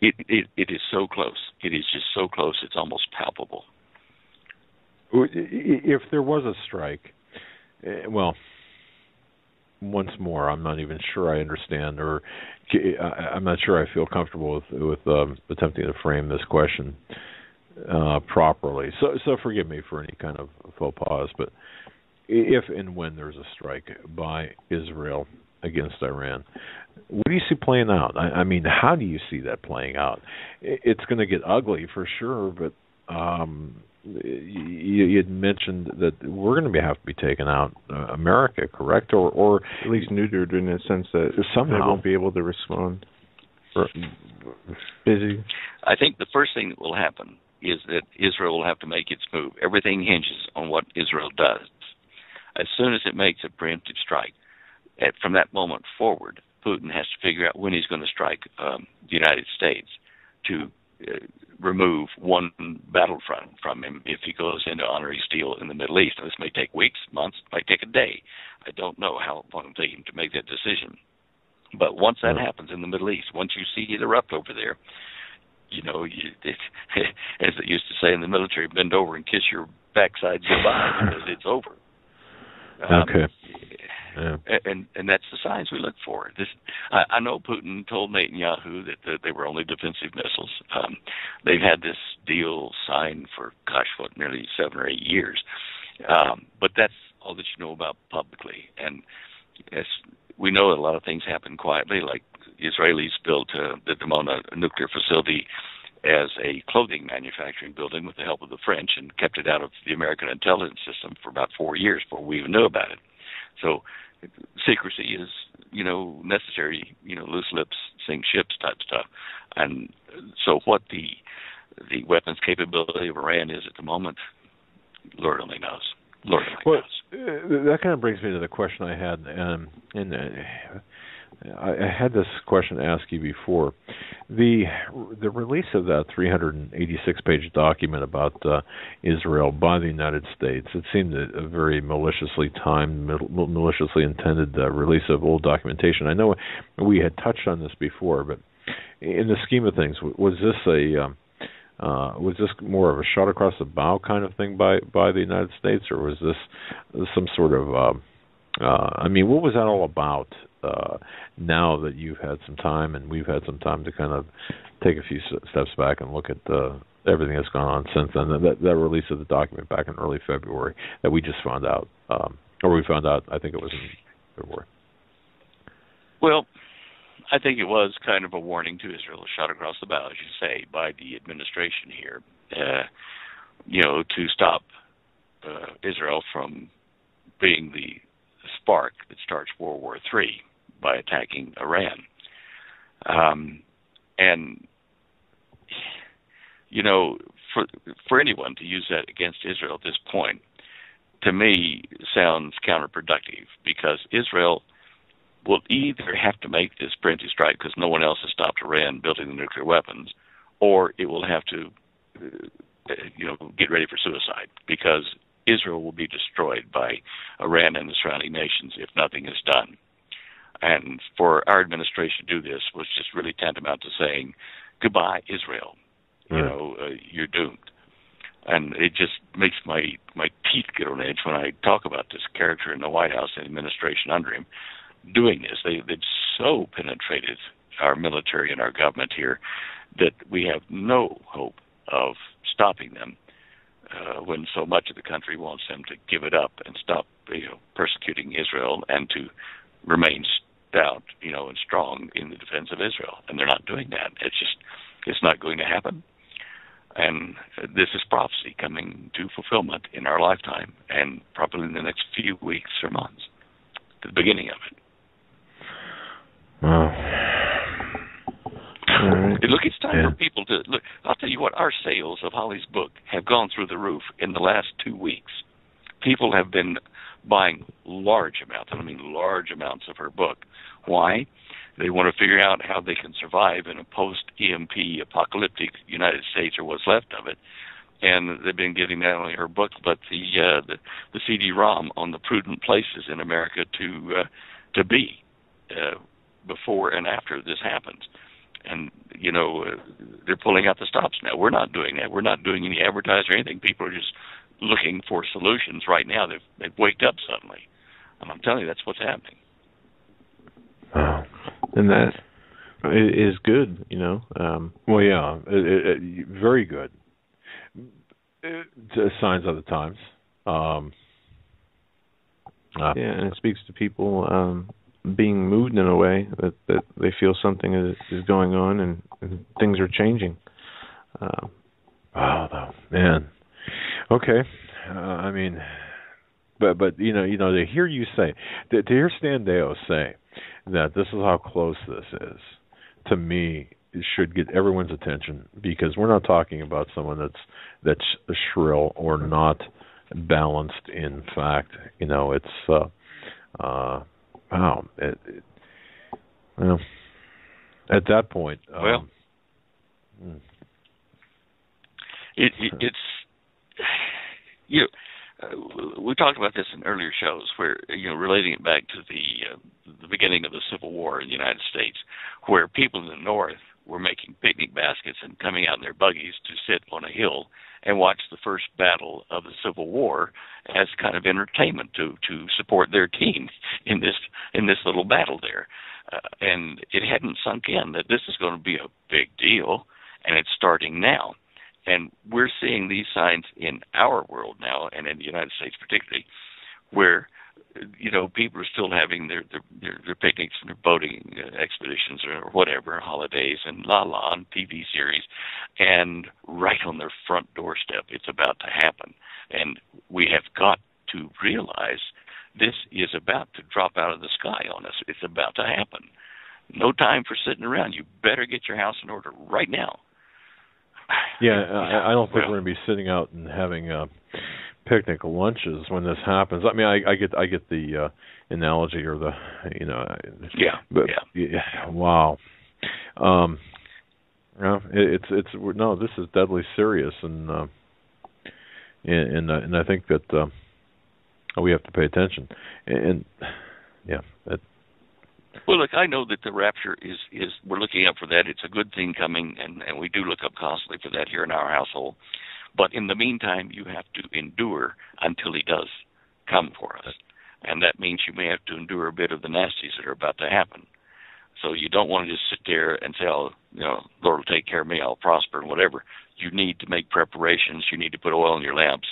S3: it is so close. It is just so close, it's almost palpable.
S1: If there was a strike, well, once more, I'm not even sure I understand, or I'm not sure I feel comfortable with attempting to frame this question properly. So forgive me for any kind of faux pas, but if and when there's a strike by Israel against Iran, what do you see playing out? I mean, how do you see that playing out? It's going to get ugly for sure, but you had mentioned that we're going to have to be taken out, America, correct? Or
S2: at least neutered in the sense that somehow they won't be able to respond. Busy.
S3: I think the first thing that will happen is that Israel will have to make its move. Everything hinges on what Israel does. As soon as it makes a preemptive strike, from that moment forward, Putin has to figure out when he's going to strike the United States to remove one battlefront from him if he goes into honorary steel in the Middle East. Now, this may take weeks, months, might take a day. I don't know how long it will take him to make that decision. But once that happens in the Middle East, once you see it erupt over there, as it used to say in the military, bend over and kiss your backside goodbye because it's over.
S1: Okay. Yeah.
S3: And that's the signs we look for. I know Putin told Netanyahu that they were only defensive missiles. They've had this deal signed for, nearly 7 or 8 years. But that's all that you know about publicly. And as we know, a lot of things happen quietly, like the Israelis built the Dimona nuclear facility as a clothing manufacturing building with the help of the French and kept it out of the American intelligence system for about 4 years before we even knew about it. So secrecy is necessary, loose lips sink ships type stuff. And so what the weapons capability of Iran is at the moment, Lord only knows. Lord only knows.
S1: That kind of brings me to the question I had, and I had this question to ask you before. The release of that 386-page document about Israel by the United States, it seemed a very maliciously timed, maliciously intended release of old documentation. I know we had touched on this before, but in the scheme of things, was this more of a shot across the bow kind of thing by the United States, or was this some sort of what was that all about? Now that you've had some time and we've had some time to kind of take a few steps back and look at everything that's gone on since then, that release of the document back in early February that we just found out, I think it was in February.
S3: Well, I think it was kind of a warning to Israel, a shot across the bow, as you say, by the administration here, to stop Israel from being the spark that starts World War III by attacking Iran. For anyone to use that against Israel at this point, to me, sounds counterproductive, because Israel will either have to make this preemptive strike because no one else has stopped Iran building the nuclear weapons, or it will have to, get ready for suicide, because Israel will be destroyed by Iran and the surrounding nations if nothing is done. And for our administration to do this was just really tantamount to saying, goodbye, Israel.
S1: Right.
S3: You're doomed. And it just makes my teeth get on edge when I talk about this character in the White House and administration under him doing this. They've so penetrated our military and our government here that we have no hope of stopping them when so much of the country wants them to give it up and stop persecuting Israel and to remain stout and strong in the defense of Israel. And they're not doing that. It's not going to happen. And this is prophecy coming to fulfillment in our lifetime, and probably in the next few weeks or months, the beginning of it.
S1: Wow.
S3: Look, it's time for people to look. I'll tell you what, our sales of Holly's book have gone through the roof in the last 2 weeks. People have been buying large amounts of her book. Why? They want to figure out how they can survive in a post-EMP apocalyptic United States, or what's left of it. And they've been giving not only her book, but the CD-ROM on the prudent places in America to be before and after this happens. And, they're pulling out the stops now. We're not doing that. We're not doing any advertising or anything. People are just looking for solutions right now. They've waked up suddenly. And I'm telling you, that's what's happening.
S1: Wow.
S2: And that is good,
S1: Well, yeah, very good. Signs of the times.
S2: And it speaks to people being moved in a way that they feel something is going on and things are changing.
S1: Wow, though, man. Okay, but to hear you say, to hear Stan Deyo say that this is how close this is, to me, it should get everyone's attention, because we're not talking about someone that's shrill or not balanced. In fact, it's wow. Well, at that point,
S3: it's we talked about this in earlier shows, where relating it back to the beginning of the Civil War in the United States, where people in the North were making picnic baskets and coming out in their buggies to sit on a hill and watch the first battle of the Civil War as kind of entertainment to support their team in this little battle there. And it hadn't sunk in that this is going to be a big deal, and it's starting now. And we're seeing these signs in our world now, and in the United States particularly, where people are still having their picnics and their boating expeditions or whatever, holidays and and TV series, and right on their front doorstep it's about to happen. And we have got to realize This is about to drop out of the sky on us. It's about to happen. No time for sitting around. You better get your house in order right now.
S1: Yeah, I don't think we're going to be sitting out and having picnic lunches when this happens. I mean, I get the analogy or the, you know. Wow. No, this is deadly serious, and I think that we have to pay attention. And yeah.
S3: Well, look, I know that the rapture is we're looking up for that. It's a good thing coming, and we do look up constantly for that here in our household. But in the meantime, you have to endure until he does come for us. And that means you may have to endure a bit of the nasties that are about to happen. So you don't want to just sit there and say, oh, you know, Lord will take care of me, I'll prosper and whatever. You need to make preparations. You need to put oil in your lamps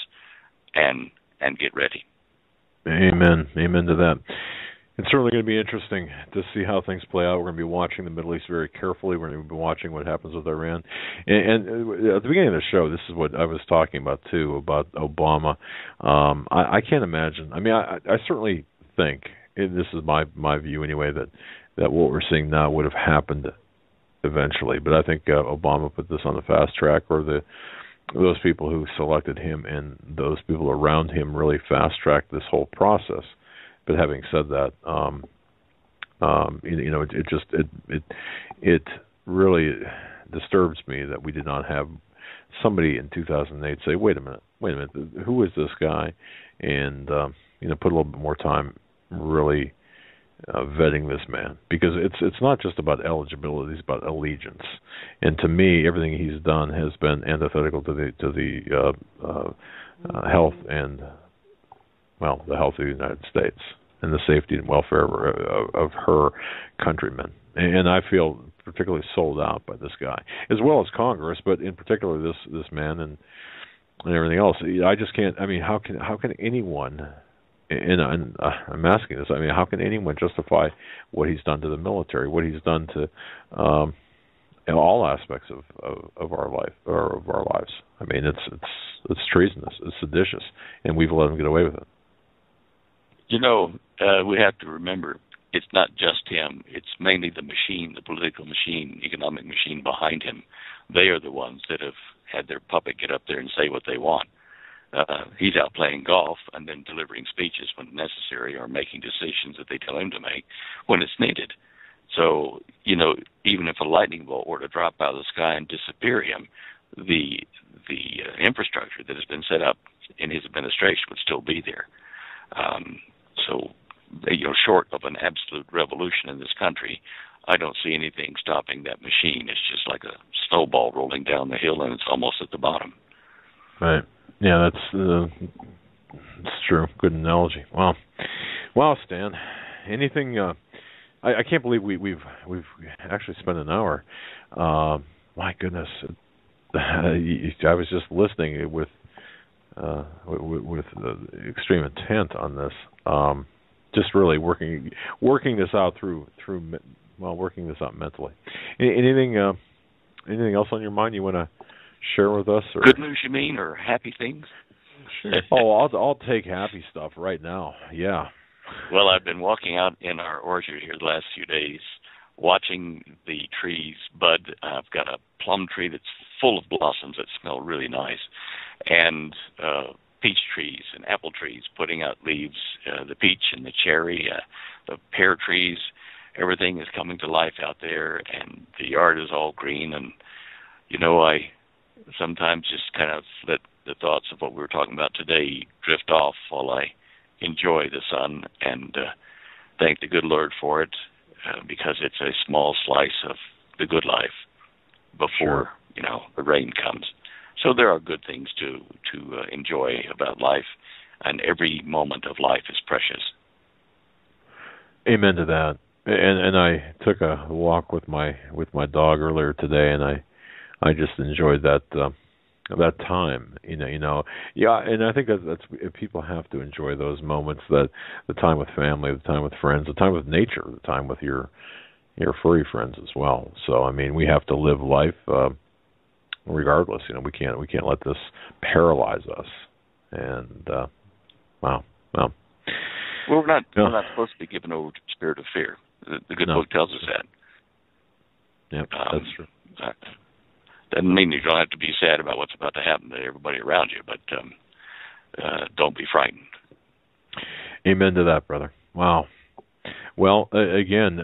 S3: and get ready.
S1: Amen. Amen to that. It's certainly going to be interesting to see how things play out. We're going to be watching the Middle East very carefully. We're going to be watching what happens with Iran. And at the beginning of the show, this is what I was talking about, too, about Obama. I can't imagine. I mean, I certainly think, this is my view anyway, that what we're seeing now would have happened eventually. But I think Obama put this on the fast track, or those people who selected him and those people around him really fast-tracked this whole process. But having said that, you know, it really disturbs me that we did not have somebody in 2008 say, wait a minute, who is this guy? And you know, put a little bit more time really vetting this man, because it's not just about eligibility; it's about allegiance. And to me, everything he's done has been antithetical to the health and, well, the health of the United States and the safety and welfare of her countrymen. And I feel particularly sold out by this guy, as well as Congress, but in particular this man and everything else. I just can't. I mean, how can anyone? And I'm asking this. I mean, how can anyone justify what he's done to the military, what he's done to in all aspects of our life or of our lives? I mean, it's treasonous, it's seditious, and we've let him get away with it.
S3: You know, we have to remember, it's not just him. It's mainly the machine, the political machine, economic machine behind him. They are the ones that have had their puppet get up there and say what they want. He's out playing golf and then delivering speeches when necessary, or making decisions that they tell him to make when it's needed. So, you know, even if a lightning bolt were to drop out of the sky and disappear him, the infrastructure that has been set up in his administration would still be there. So, you know, short of an absolute revolution in this country, I don't see anything stopping that machine. It's just like a snowball rolling down the hill, and it's almost at the bottom.
S1: Right. Yeah, that's true. Good analogy. Wow, Stan. Anything? I can't believe we've actually spent an hour. My goodness, I was just listening with extreme intent on this. Just really working this out working this out mentally. Anything else on your mind you want to share with us? Or?
S3: Good news, you mean, or happy things?
S1: Sure. I'll take happy stuff right now. Yeah.
S3: Well, I've been walking out in our orchard here the last few days, watching the trees bud. I've got a plum tree that's full of blossoms that smell really nice, and peach trees and apple trees putting out leaves, the peach and the cherry, the pear trees. Everything is coming to life out there, and the yard is all green. And, you know, I sometimes just kind of let the thoughts of what we were talking about today drift off while I enjoy the sun and thank the good Lord for it, because it's a small slice of the good life before, you know, the rain comes. So there are good things to enjoy about life, and every moment of life is precious.
S1: Amen to that. And I took a walk with my dog earlier today, and I just enjoyed that time. You know, yeah. And I think that's people have to enjoy those moments, that the time with family, the time with friends, the time with nature, the time with your furry friends as well. So I mean, we have to live life regardless. You know, we can't let this paralyze us. And wow.
S3: Well, we're not supposed to be given over to the spirit of fear. The good book tells us that.
S1: Yeah, that's true.
S3: Doesn't mean you don't have to be sad about what's about to happen to everybody around you, but don't be frightened.
S1: Amen to that, brother. Wow. Well, again,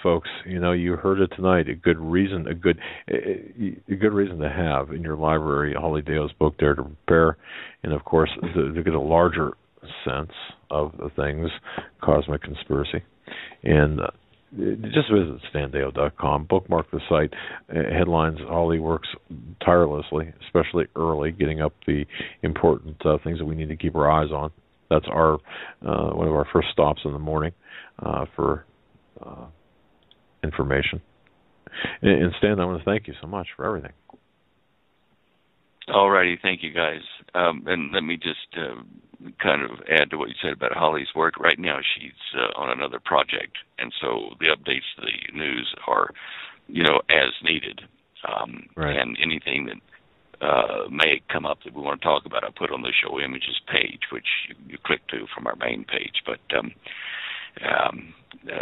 S1: folks, you heard it tonight. A good reason to have in your library Holly Deyo's book, Dare to Prepare, and of course to get a larger sense of the things, cosmic conspiracy, and just visit standeyo.com, bookmark the site. Headlines. Holly works tirelessly, especially early, getting up the important things that we need to keep our eyes on. That's our one of our first stops in the morning for information. And Stan, I want to thank you so much for everything.
S3: All righty, thank you guys. And let me just kind of add to what you said about Holly's work. Right now she's on another project, and so the updates to the news are, as needed.
S1: Right.
S3: And anything that may come up that we want to talk about, I put on the show images page, which you click to from our main page. But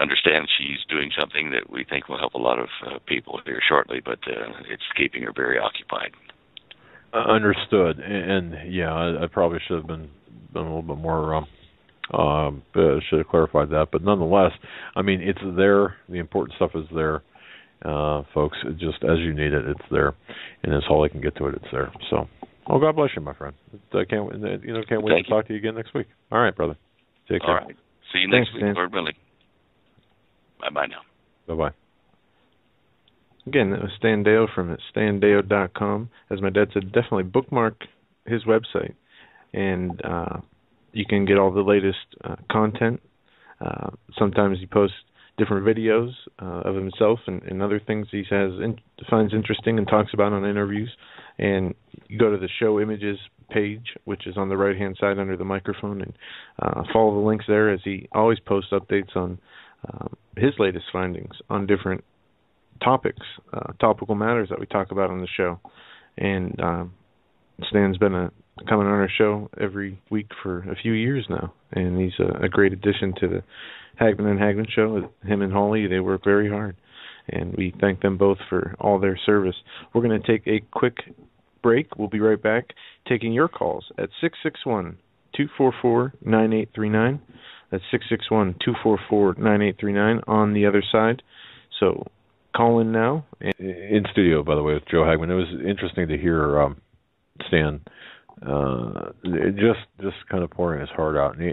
S3: understand she's doing something that we think will help a lot of people here shortly, but it's keeping her very occupied.
S1: Understood. And yeah, I probably should have been a little bit more, should have clarified that. But nonetheless, I mean, it's there. The important stuff is there, folks. Just as you need it, it's there. And as Holly can get to it, it's there. So, God bless you, my friend. I can't wait to talk to you again next week. All right, brother. Take care.
S3: All right. See you next week, Lord willing. Bye-bye now.
S1: Bye-bye.
S2: Again, that was Stan Deyo from standeyo.com. As my dad said, definitely bookmark his website, and you can get all the latest content. Sometimes he posts different videos of himself and other things he finds interesting and talks about on interviews. And you go to the show images page, which is on the right-hand side under the microphone, and follow the links there, as he always posts updates on his latest findings on different topics, topical matters that we talk about on the show. And Stan's been coming on our show every week for a few years now, and he's a great addition to the Hagmann Hagmann show. Him and Holly, they work very hard, and we thank them both for all their service. We're going to take a quick break. We'll be right back taking your calls at 661-244-9839. That's 661-244-9839 on the other side. So call in now.
S1: In studio, by the way, with Joe Hagmann. It was interesting to hear Stan just kind of pouring his heart out. And,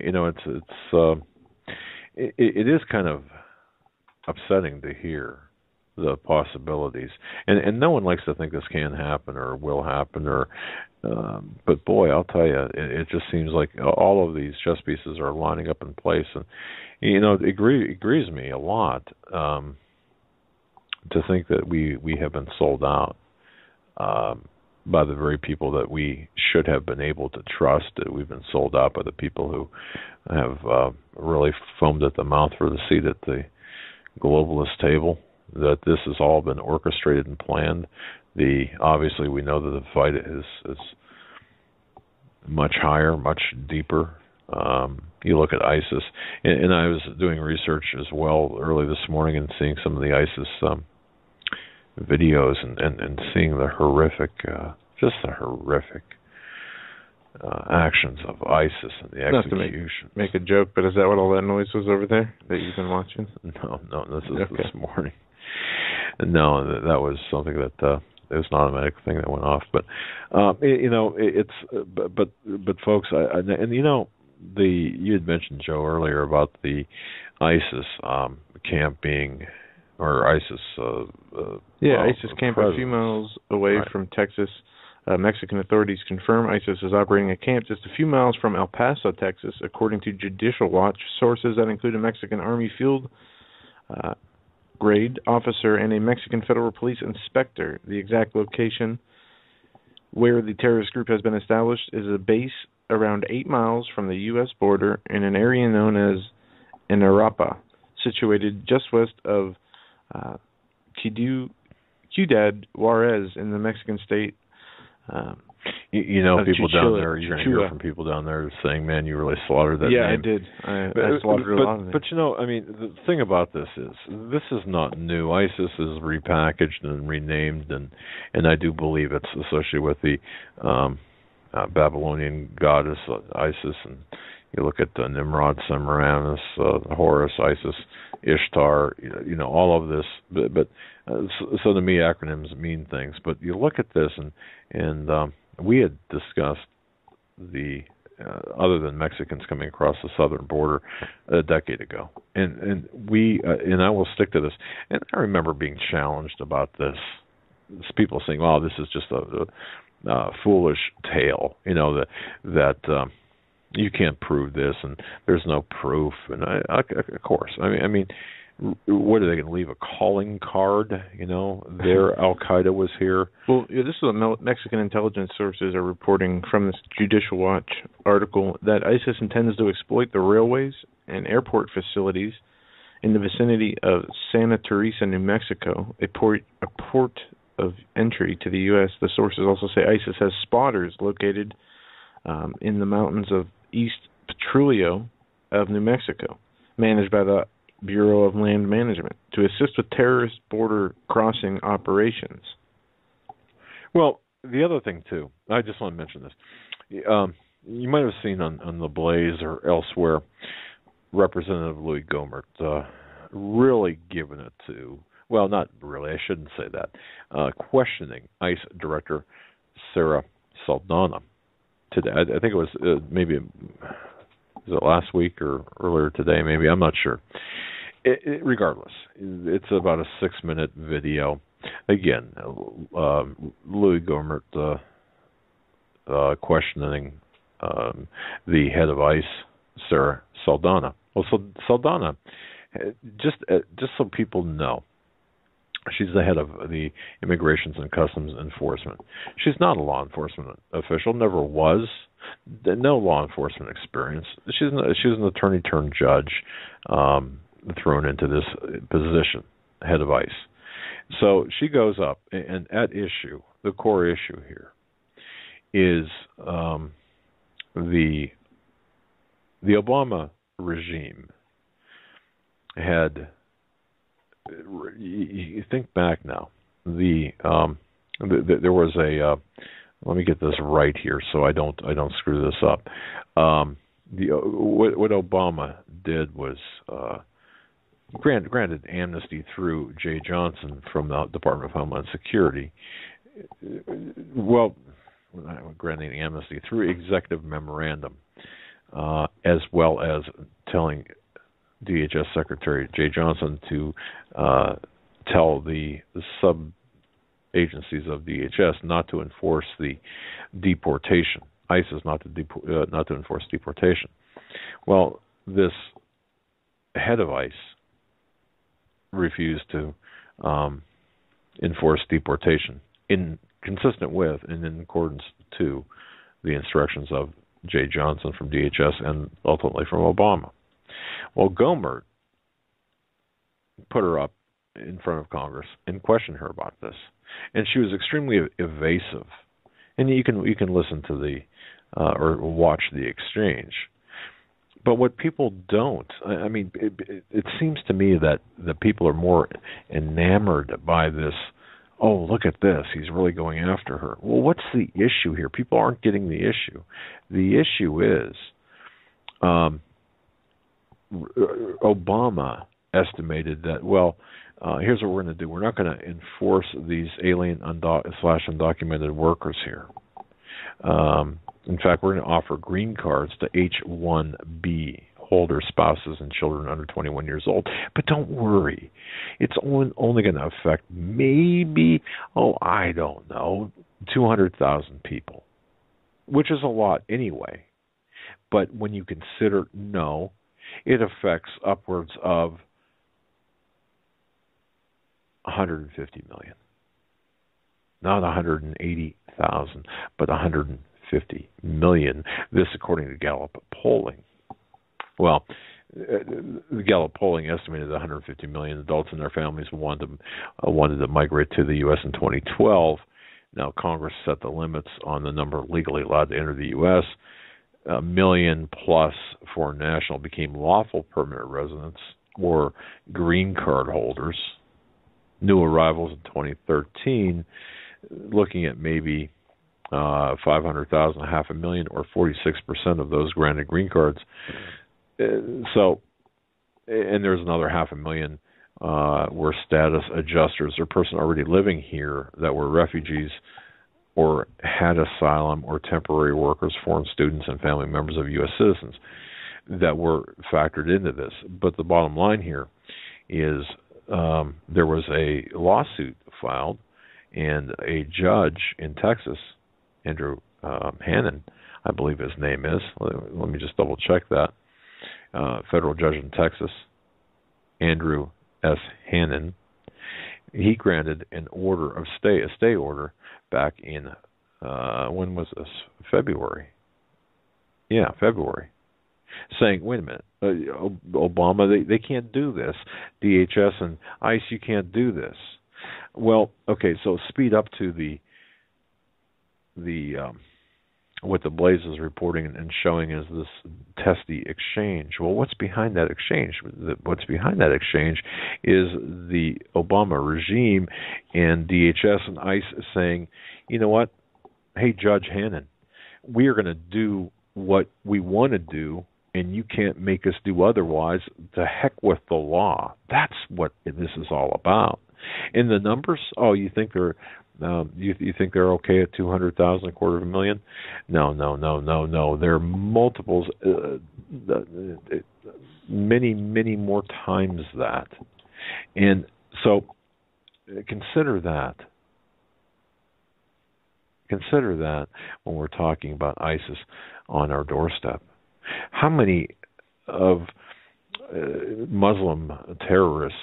S1: it is kind of upsetting to hear the possibilities, and no one likes to think this can happen or will happen, but boy, I'll tell you, it just seems like all of these chess pieces are lining up in place, and it grieves me a lot to think that we have been sold out by the very people that we should have been able to trust. That we've been sold out by the people who have really foamed at the mouth for the seat at the globalist table. That this has all been orchestrated and planned. Obviously we know that the fight is much higher, much deeper. You look at ISIS, and I was doing research as well early this morning and seeing some of the ISIS videos and seeing the horrific, actions of ISIS and the executions.
S2: Not to make a joke, but is that what all that noise was over there that you've been watching?
S1: No, this is this morning. No, that was something that it was an automatic thing that went off. But but folks, you had mentioned, Joe, earlier about the ISIS camp being, or ISIS.
S2: ISIS camp a few miles away from Texas. Mexican authorities confirm ISIS is operating a camp just a few miles from El Paso, Texas, according to Judicial Watch. Sources that include a Mexican Army field grade officer and a Mexican federal police inspector. The exact location where the terrorist group has been established is a base around 8 miles from the U.S. border in an area known as Inarapa, situated just west of Ciudad Juarez in the Mexican state.
S1: You know, people down there, you're going to hear from people down there saying, man, you really slaughtered that name.
S2: Yeah, I did. I slaughtered a lot of it.
S1: But, you know, I mean, the thing about this is not new. ISIS is repackaged and renamed, and I do believe it's associated with the Babylonian goddess Isis, and you look at Nimrod, Semiramis, Horus, Isis, Ishtar, you know, all of this. But so to me, acronyms mean things. But you look at this, and we had discussed the other than Mexicans coming across the southern border a decade ago, and we and I will stick to this. And I remember being challenged about this. People saying, "Well, this is just a foolish tale," you know, that you can't prove this, and there's no proof. And of course, I mean, what are they going to leave a calling card? You know, Al Qaeda was here.
S2: Well, this is what Mexican intelligence sources are reporting from this Judicial Watch article, that ISIS intends to exploit the railways and airport facilities in the vicinity of Santa Teresa, New Mexico, a port of entry to the U.S. The sources also say ISIS has spotters located in the mountains of East Petrolio of New Mexico, managed by the Bureau of Land Management, to assist with terrorist border crossing operations.
S1: Well, the other thing, too, I just want to mention this. You might have seen on The Blaze or elsewhere, Representative Louis Gohmert really giving it to, well, not really, I shouldn't say that, questioning ICE Director Sarah Saldana today. I think it was maybe, was it last week or earlier today, maybe, I'm not sure. Regardless, it's about a 6-minute video. Again, Louis Gohmert questioning the head of ICE, Sarah Saldana. Well, so Saldana, just so people know, she's the head of the Immigrations and Customs Enforcement. She's not a law enforcement official, never was. No law enforcement experience. She's an attorney turned judge, thrown into this position, head of ICE. So she goes up, and at issue, the core issue here is the Obama regime had. You think back now. There was a. Let me get this right here, so I don't screw this up. What Obama did was granted amnesty through Jay Johnson from the Department of Homeland Security. Well, granting amnesty through executive memorandum, as well as telling DHS Secretary Jay Johnson to tell the sub-agencies of DHS not to enforce the deportation. ISIS not to enforce deportation. Well, this head of ICE refused to enforce deportation, consistent with and in accordance to the instructions of Jay Johnson from DHS and ultimately from Obama. Well, Gohmert put her up in front of Congress and questioned her about this, and she was extremely evasive. And you can listen to the or watch the exchange. But what people don't, I mean, it seems to me that the people are more enamored by this. Oh, look at this. He's really going after her. Well, what's the issue here? People aren't getting the issue. The issue is Obama estimated that, well, here's what we're going to do. We're not going to enforce these alien /undocumented workers here. In fact, we're going to offer green cards to H-1B holder spouses and children under 21 years old. But don't worry. It's only going to affect maybe, I don't know, 200,000 people, which is a lot anyway. But when you consider, no, it affects upwards of 150 million. Not 180,000, but 150 million. This according to Gallup polling. Well, the Gallup polling estimated that 150 million adults and their families wanted to migrate to the U.S. in 2012. Now, Congress set the limits on the number legally allowed to enter the U.S. 1 million plus foreign national became lawful permanent residents or green card holders. New arrivals in 2013, looking at maybe 500,000, 500,000, or 46% of those granted green cards. So, and there's another 500,000 were status adjusters or person already living here that were refugees or had asylum or temporary workers, foreign students, and family members of U.S. citizens that were factored into this. But the bottom line here is there was a lawsuit filed, and a judge in Texas, Andrew Hannon, I believe his name is. Let me just double check that. Federal judge in Texas, Andrew S. Hannon, he granted an order of a stay order back in, when was this? February. Yeah, February. Saying, wait a minute, Obama, they can't do this. DHS and ICE, you can't do this. Well, okay, so speed up to the what the Blaze is reporting and showing is this testy exchange. Well, what's behind that exchange? What's behind that exchange is the Obama regime and DHS and ICE saying, you know what? Hey, Judge Hannon, we are going to do what we want to do, and you can't make us do otherwise. To heck with the law. That's what this is all about. And the numbers, you think they're you think they're okay at 200,000, 250,000? No. There are multiples, many more times that. And so consider that. Consider that when we're talking about ISIS on our doorstep. How many of Muslim terrorists,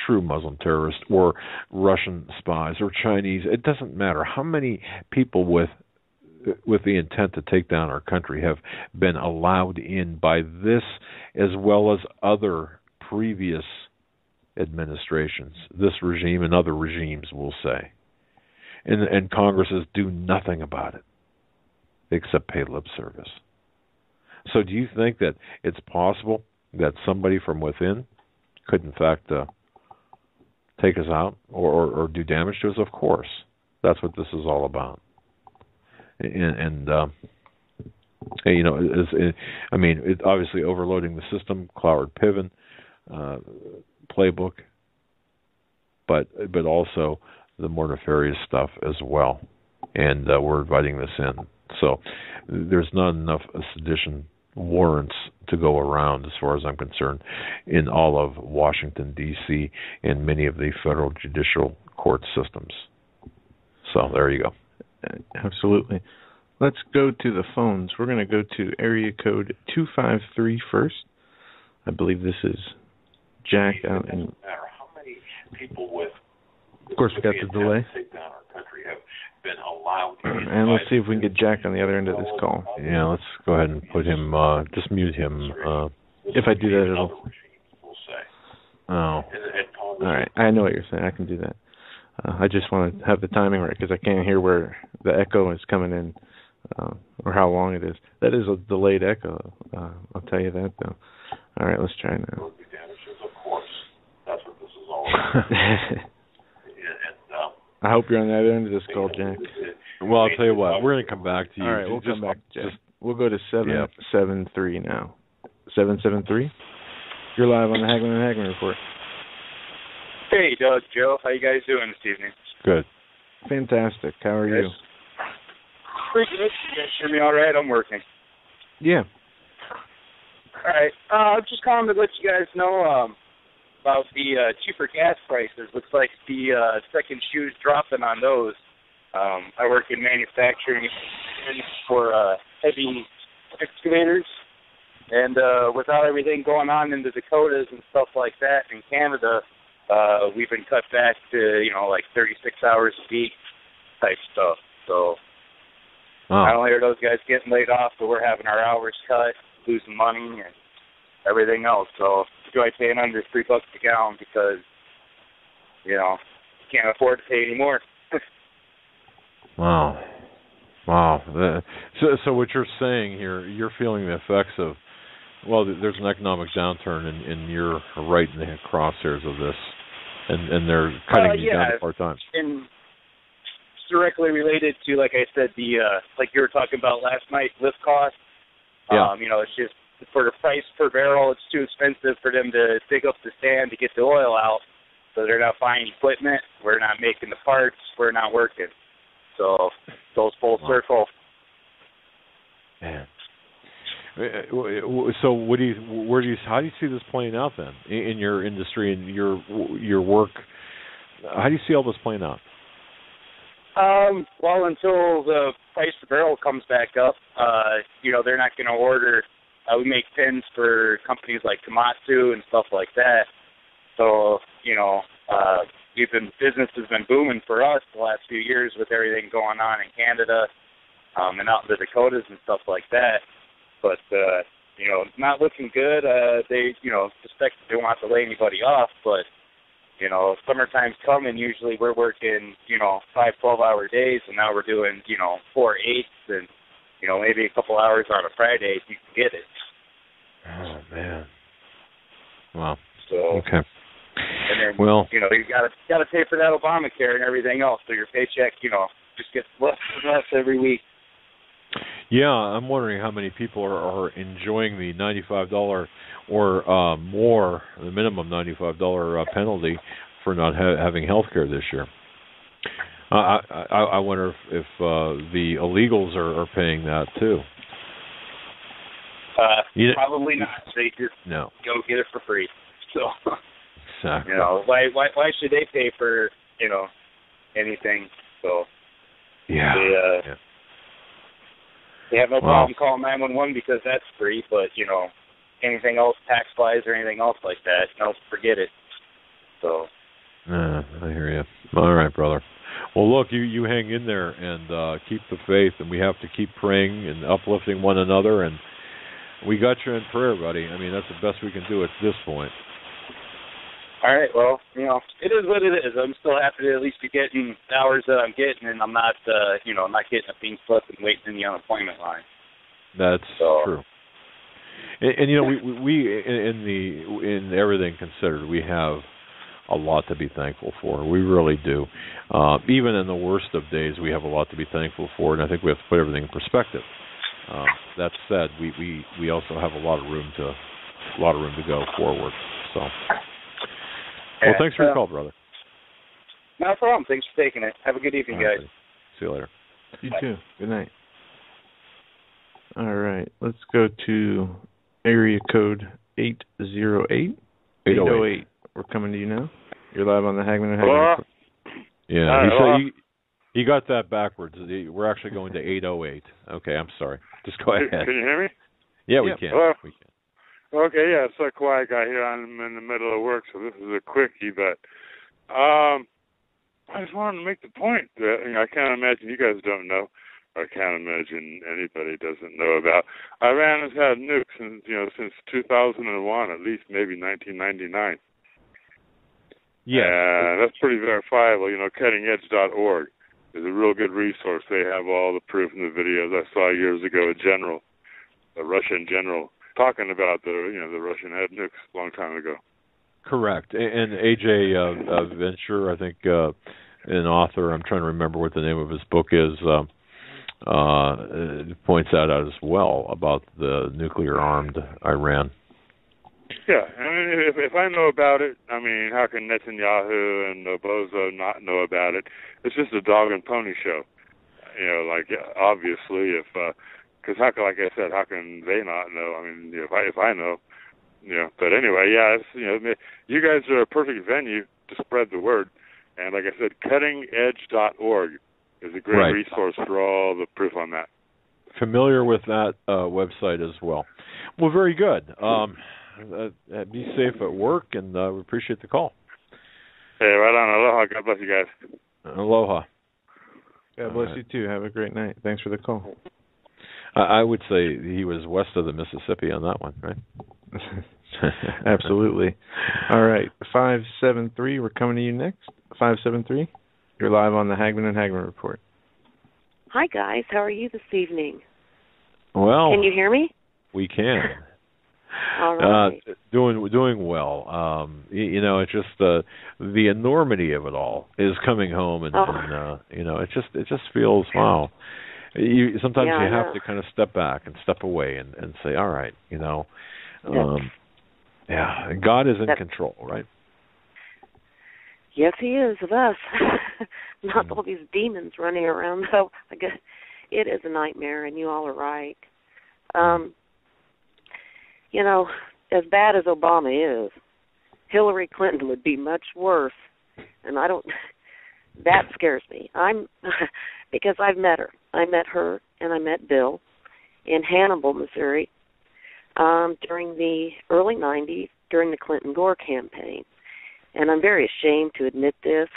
S1: true Muslim terrorists, or Russian spies, or Chinese, it doesn't matter, how many people with the intent to take down our country have been allowed in by this as well as other previous administrations, this regime and other regimes, we'll say. And Congresses do nothing about it except pay lip service. So do you think that it's possible that somebody from within could, in fact, take us out or do damage to us? Of course. That's what this is all about. And you know, it's obviously overloading the system, Cloward Piven playbook, but also the more nefarious stuff as well. And we're inviting this in. So there's not enough sedition warrants to go around, as far as I'm concerned, in all of Washington, D.C., and many of the federal judicial court systems. So there you go.
S2: Absolutely. Let's go to the phones. We're going to go to area code 253 first. I believe this is Jack out in...
S1: How many people with...
S2: Of course, we got the delay.
S1: Been allowed
S2: and let's see if we can get Jack on the other end of this call.
S1: Yeah, let's go ahead and put him, just mute him.
S2: If I do that, it'll... Oh. All right, I know what you're saying. I can do that. I just want to have the timing right, because I can't hear where the echo is coming in, or how long it is. That is a delayed echo, I'll tell you that, though. All right, let's try now.
S1: Of course. That's what this is all about.
S2: I hope you're on the other end of this call, Jack.
S1: Well, I'll tell you what. We're going to come back to you.
S2: All right, we'll come back, Jack. We'll go to 773 now. 773? You're live on the Hagmann Hagmann Report.
S4: Hey, Doug, Joe. How you guys doing this evening?
S1: Good.
S2: Fantastic. How are you?
S4: Pretty good. You guys hear me all right? I'm working.
S2: Yeah.
S4: All right. I'm just calling to let you guys know about the cheaper gas prices. Looks like the second shoe's dropping on those. I work in manufacturing for heavy excavators, and without everything going on in the Dakotas and stuff like that in Canada, we've been cut back to, like 36 hours a week type stuff. So not only are those guys getting laid off, but we're having our hours cut, losing money, and everything else. So I paying under $3 a gallon because, can't afford to pay anymore.
S1: Wow. So what you're saying here, you're feeling the effects of, well, there's an economic downturn, and you're right in the crosshairs of this, and they're cutting you down to part-time.
S4: And it's directly related to, like I said, the like you were talking about last night, lift costs.
S1: Yeah.
S4: It's just for the price per barrel, it's too expensive for them to dig up the sand to get the oil out, so they're not buying equipment. We're not making the parts. We're not working. So it goes full circle.
S1: Man. So how do you see this playing out then in your industry and your work? How do you see all this playing out?
S4: Well, until the price per barrel comes back up, they're not going to order. We make pins for companies like Komatsu and stuff like that. So, business has been booming for us the last few years with everything going on in Canada and out in the Dakotas and stuff like that. But, not looking good. They, suspect they don't have to lay anybody off, but, summertime's coming. Usually we're working, 5 12-hour days, and now we're doing, 4 8s and, maybe a couple hours on a Friday if you can get it.
S1: Oh, man. Wow.
S4: So,
S1: okay.
S4: And then, you got to pay for that Obamacare and everything else, so your paycheck, just gets less and less every week.
S1: Yeah, I'm wondering how many people are enjoying the $95 or more, the minimum $95 penalty for not having health care this year. I wonder if the illegals are paying that too.
S4: Probably not. They just go get it for free. So,
S1: exactly.
S4: Why should they pay for anything? So, they have no problem calling 911 because that's free. But anything else, tax-wise or anything else like that, forget it. So.
S1: I hear you. All right, brother. Well, look, you hang in there and keep the faith, and we have to keep praying and uplifting one another, and we got you in prayer, buddy. I mean, that's the best we can do at this point.
S4: All right, well, it is what it is. I'm still happy to at least be getting the hours that I'm getting, and I'm not, not getting a pink slip and waiting in the unemployment line.
S1: That's true. And we in everything considered, we have a lot to be thankful for. We really do. Even in the worst of days, we have a lot to be thankful for, and I think we have to put everything in perspective. That said, we also have a lot of room to go forward. So, well, thanks for your call, brother.
S4: No problem. Thanks for taking it. Have a good evening, guys.
S1: See you later.
S2: You too. Good night. All right, let's go to area code 808. 808. We're coming to you now. You're live on the Hagmann Hagmann.
S1: Yeah, he got that backwards. We're actually going to 808. Okay, I'm sorry. Just go ahead.
S5: Can you hear me?
S1: Yeah, we can.
S5: We can. Okay, yeah, it's a quiet guy here. I'm in the middle of work, so this is a quickie, but I just wanted to make the point that I can't imagine you guys don't know. I can't imagine anybody doesn't know about. Iran has had nukes since 2001, at least maybe 1999. Yeah, that's pretty verifiable. CuttingEdge.org is a real good resource. They have all the proof in the videos I saw years ago. A Russian general, talking about the Russian had nukes a long time ago.
S1: Correct. And A.J. Venture, I think, an author, I'm trying to remember what the name of his book is, points that out as well about the nuclear-armed Iran.
S5: Yeah, I mean, if I know about it, I mean, how can Netanyahu and Bozo not know about it? It's just a dog and pony show. Obviously, because like I said, how can they not know? I mean, if I know, But anyway, it's, you guys are a perfect venue to spread the word. And like I said, cuttingedge.org is a great resource for all the proof on that.
S1: Familiar with that website as well. Well, very good. Be safe at work, and we appreciate the call.
S5: Hey, right on. Aloha. God bless you guys.
S1: Aloha.
S2: God bless you too. Have a great night. Thanks for the call.
S1: I would say he was west of the Mississippi on that one, right?
S2: Absolutely. All right. 573. We're coming to you next. 573. You're live on the Hagmann and Hagmann Report.
S6: Hi, guys. How are you this evening?
S1: Well,
S6: can you hear me?
S1: We can.
S6: All right.
S1: Doing well. It's just the enormity of it all is coming home, and it just feels wow. Sometimes you have to kind of step back and step away and say, all right, God is in control, right?
S6: Yes, He is of us. Not all these demons running around, though. I guess it is a nightmare, and you all are right. As bad as Obama is, Hillary Clinton would be much worse, and that scares me. Because I've met her. I met her, and I met Bill in Hannibal, Missouri, during the early 90s, during the Clinton-Gore campaign. And I'm very ashamed to admit this,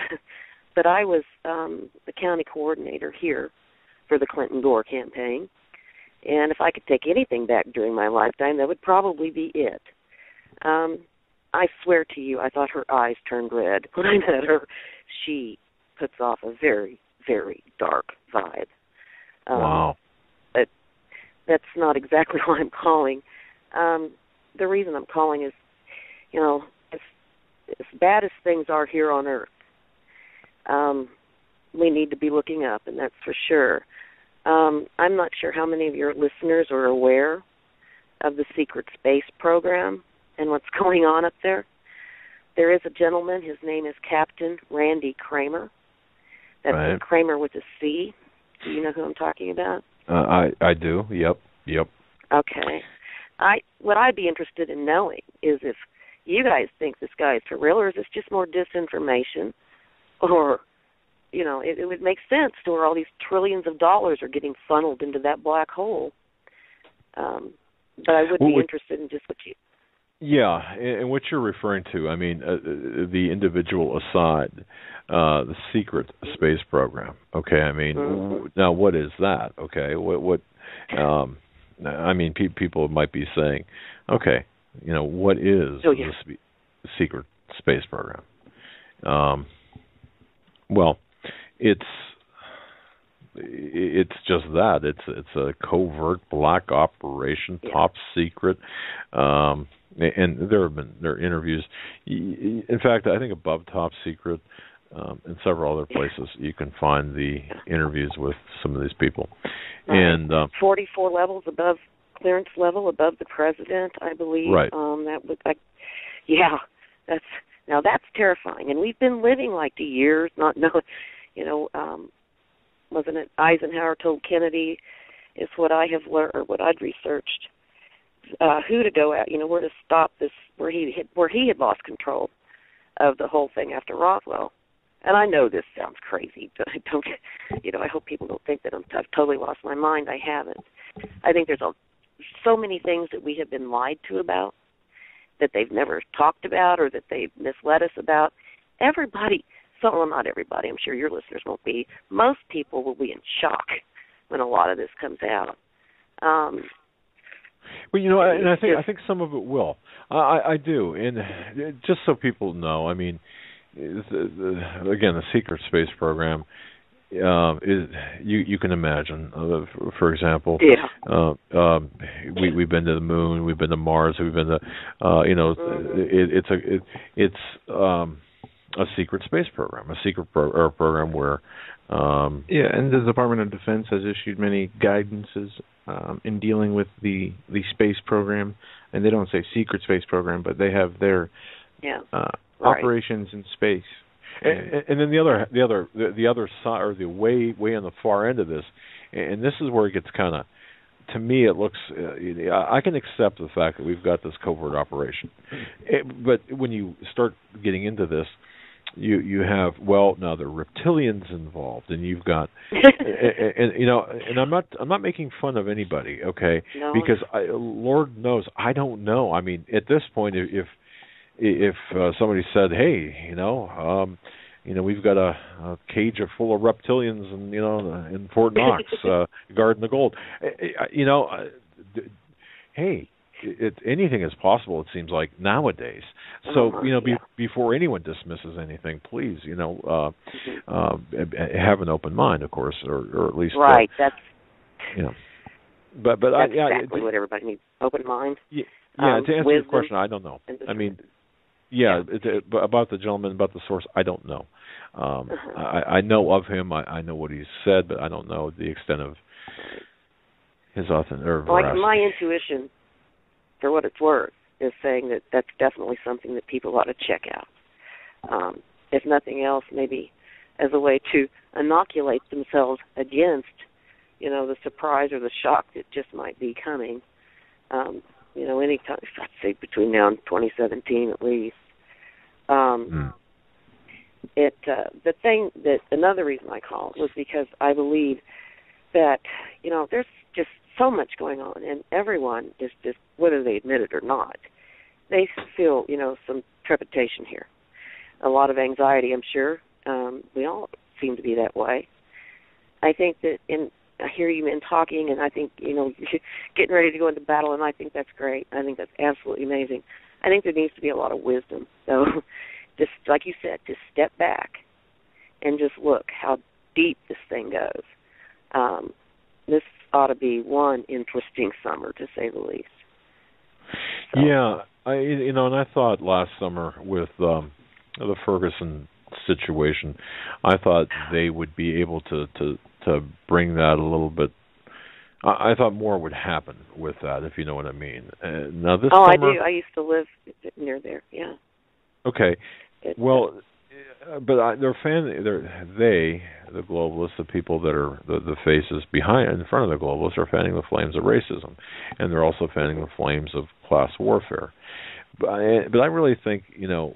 S6: but I was the county coordinator here for the Clinton-Gore campaign. And if I could take anything back during my lifetime, that would probably be it. I swear to you, I thought her eyes turned red when I met her. She puts off a very, very dark vibe.
S1: Wow.
S6: But that's not exactly why I'm calling. The reason I'm calling is, as bad as things are here on Earth, we need to be looking up, and that's for sure. I'm not sure how many of your listeners are aware of the secret space program and what's going on up there. There is a gentleman, his name is Captain Randy Kramer. That's right. Kramer with a C. Do you know who I'm talking about?
S1: I do, yep.
S6: Okay. What I'd be interested in knowing is if you guys think this guy is for real, or is this just more disinformation, or it would make sense to where all these trillions of dollars are getting funneled into that black hole. But I would be interested in just what you...
S1: Yeah, and what you're referring to, I mean, the individual aside, the secret space program. Okay, I mean, now what is that? Okay, what I mean, people might be saying, okay, what is the secret space program? Well, it's just that it's a covert black operation, top secret, and there are interviews. In fact, I think above top secret, in several other places, you can find the interviews with some of these people. And
S6: 44 levels above clearance level, above the president, I believe.
S1: Right.
S6: That would, that's terrifying. And we've been living like the years, not knowing. Wasn't it Eisenhower told Kennedy, is what I have learned, or what I'd researched, who to go at, where to stop this, where he had lost control of the whole thing after Roswell. And I know this sounds crazy, but I hope people don't think that I've totally lost my mind. I haven't. I think there's so many things that we have been lied to about, that they've never talked about, or that they've misled us about. Everybody, not everybody, I'm sure your listeners won't be, most people will be in shock when a lot of this comes out.
S1: Well, and I think some of it will. I do, and just so people know, I mean, again, the secret space program is you can imagine. For example, we've been to the moon, we've been to Mars, we've been to it's a secret space program, a secret program where
S2: and the Department of Defense has issued many guidances in dealing with the space program, and they don't say secret space program, but they have their operations in space.
S1: And then the other side, or the way on the far end of this, and this is where it gets kind of, to me, it looks. I can accept the fact that we've got this covert operation, but when you start getting into this, you have now there are reptilians involved, and you've got, and I'm not making fun of anybody, okay?
S6: No.
S1: Because Lord knows I don't know. I mean, at this point, if somebody said, hey, we've got a cage full of reptilians, and in Fort Knox, guarding the gold, hey, anything is possible. It seems like nowadays. So before anyone dismisses anything, please have an open mind, of course, or at least
S6: right. That's
S1: But
S6: that's exactly what everybody needs: open mind.
S1: Yeah. To answer your question, I don't know. I mean, about the gentleman, about the source, I don't know. I know of him. I know what he's said, but I don't know the extent of his veracity.
S6: Like my intuition, for what it's worth, is saying that that's definitely something that people ought to check out. If nothing else, maybe as a way to inoculate themselves against, the surprise or the shock that just might be coming. Anytime, I'd say between now and 2017 at least. The thing that another reason I called was because I believe that there's just so much going on, and everyone is just, whether they admit it or not, they feel some trepidation here, a lot of anxiety. I'm sure we all seem to be that way. I think that I hear you men talking, and I think getting ready to go into battle, and I think that's great. I think that's absolutely amazing. I think there needs to be a lot of wisdom, though. Just like you said, just step back and just look how deep this thing goes. This ought to be one interesting summer, to say the least. So.
S1: Yeah, and I thought last summer with the Ferguson situation, I thought they would be able to bring that a little bit. I thought more would happen with that, if you know what I mean. Now this summer,
S6: I do. I used to live near there. Yeah.
S1: Okay. Well, but the globalists, the people that are the faces behind, in front of the globalists, are fanning the flames of racism, and they're also fanning the flames of class warfare. But I really think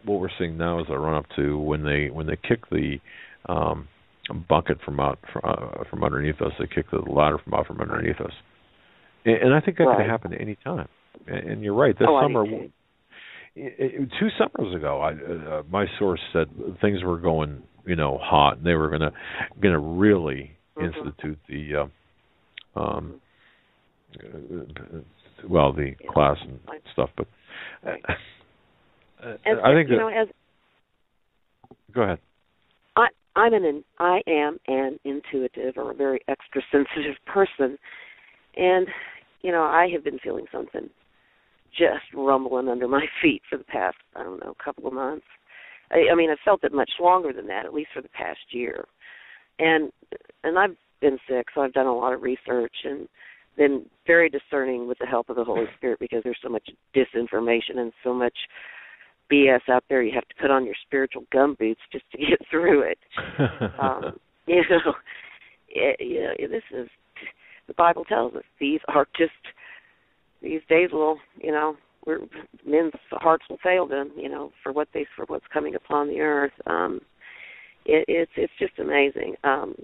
S1: what we're seeing now is a run up to when they kick the bucket from underneath us, they kick the ladder from underneath us, and I think that could happen at any time. And you're right. This summer. 2 summers ago, my source said things were going, hot, and they were going to really institute the, the class and stuff. But I think that. Go ahead.
S6: I am an intuitive or a very extra sensitive person, and I have been feeling something just rumbling under my feet for the past, couple of months. I mean, I've felt it much longer than that, at least for the past year. And I've been sick, so I've done a lot of research and been very discerning with the help of the Holy Spirit, because there's so much disinformation and so much BS out there. You have to put on your spiritual gumboots just to get through it. This is, the Bible tells us these days will, men's hearts will fail them, for what's coming upon the earth. It's just amazing, from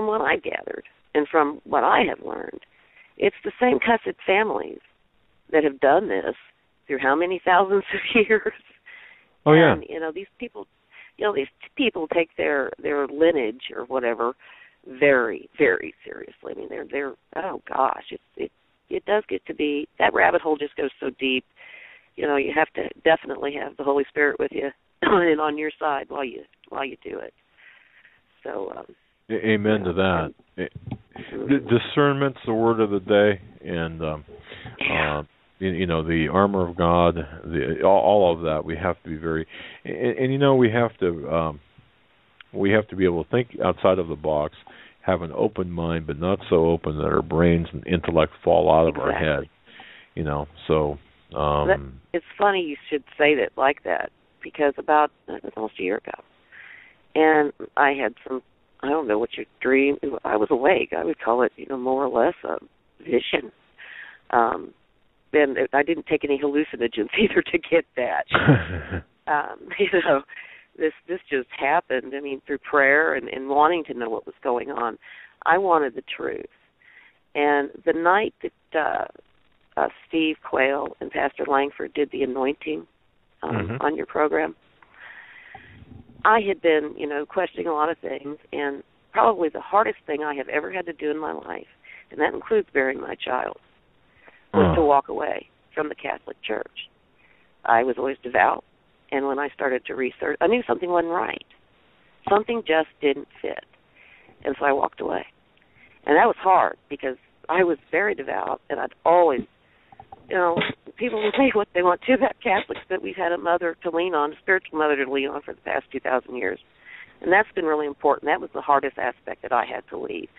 S6: what I've gathered and from what I have learned, it's the same cussed families that have done this through how many thousands of years.
S1: Oh yeah.
S6: And these people take their lineage or whatever very, very seriously. I mean, they're oh gosh, it does get to be, that rabbit hole just goes so deep. You have to definitely have the Holy Spirit with you and on your side while you do it. So
S1: amen to that. Discernment's the word of the day, and the armor of God, all of that. We have to be very, and we have to be able to think outside of the box, have an open mind, but not so open that our brains and intellect fall out of our head. So
S6: it's funny you should say that like that, because about almost a year ago, and I had some, I don't know what your dream, I was awake. I would call it, more or less a vision. And I didn't take any hallucinogens either to get that. This just happened. I mean, through prayer and wanting to know what was going on. I wanted the truth. And the night that Steve Quayle and Pastor Langford did the anointing on your program, I had been, questioning a lot of things, and probably the hardest thing I have ever had to do in my life, and that includes burying my child, was to walk away from the Catholic Church. I was always devout, and when I started to research, I knew something wasn't right. Something just didn't fit, and so I walked away. And that was hard because I was very devout, and I'd always, people will say what they want to about Catholics, but we've had a mother to lean on, a spiritual mother to lean on for the past 2,000 years. And that's been really important. That was the hardest aspect that I had to leave.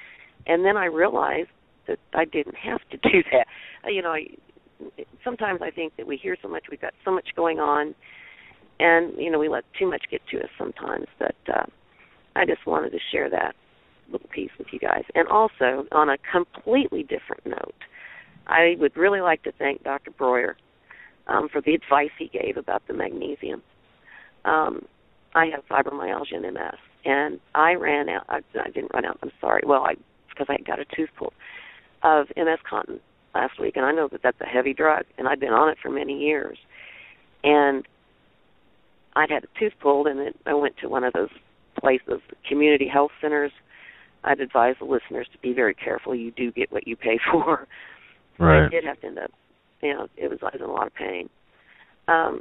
S6: And then I realized that I didn't have to do that. Sometimes I think that we hear so much, we've got so much going on, and, we let too much get to us sometimes. But I just wanted to share that little piece with you guys. And also, on a completely different note, I would really like to thank Dr. Breuer for the advice he gave about the magnesium. I have fibromyalgia and MS, and I ran out. I didn't run out. I'm sorry. Well, because I got a tooth pulled of MS Contin last week, and I know that that's a heavy drug, and I've been on it for many years. And I'd had a tooth pulled, and then I went to one of those places, community health centers. I'd advise the listeners to be very careful. You do get what you pay for.
S1: Right.
S6: I did have to end up, I was in a lot of pain. I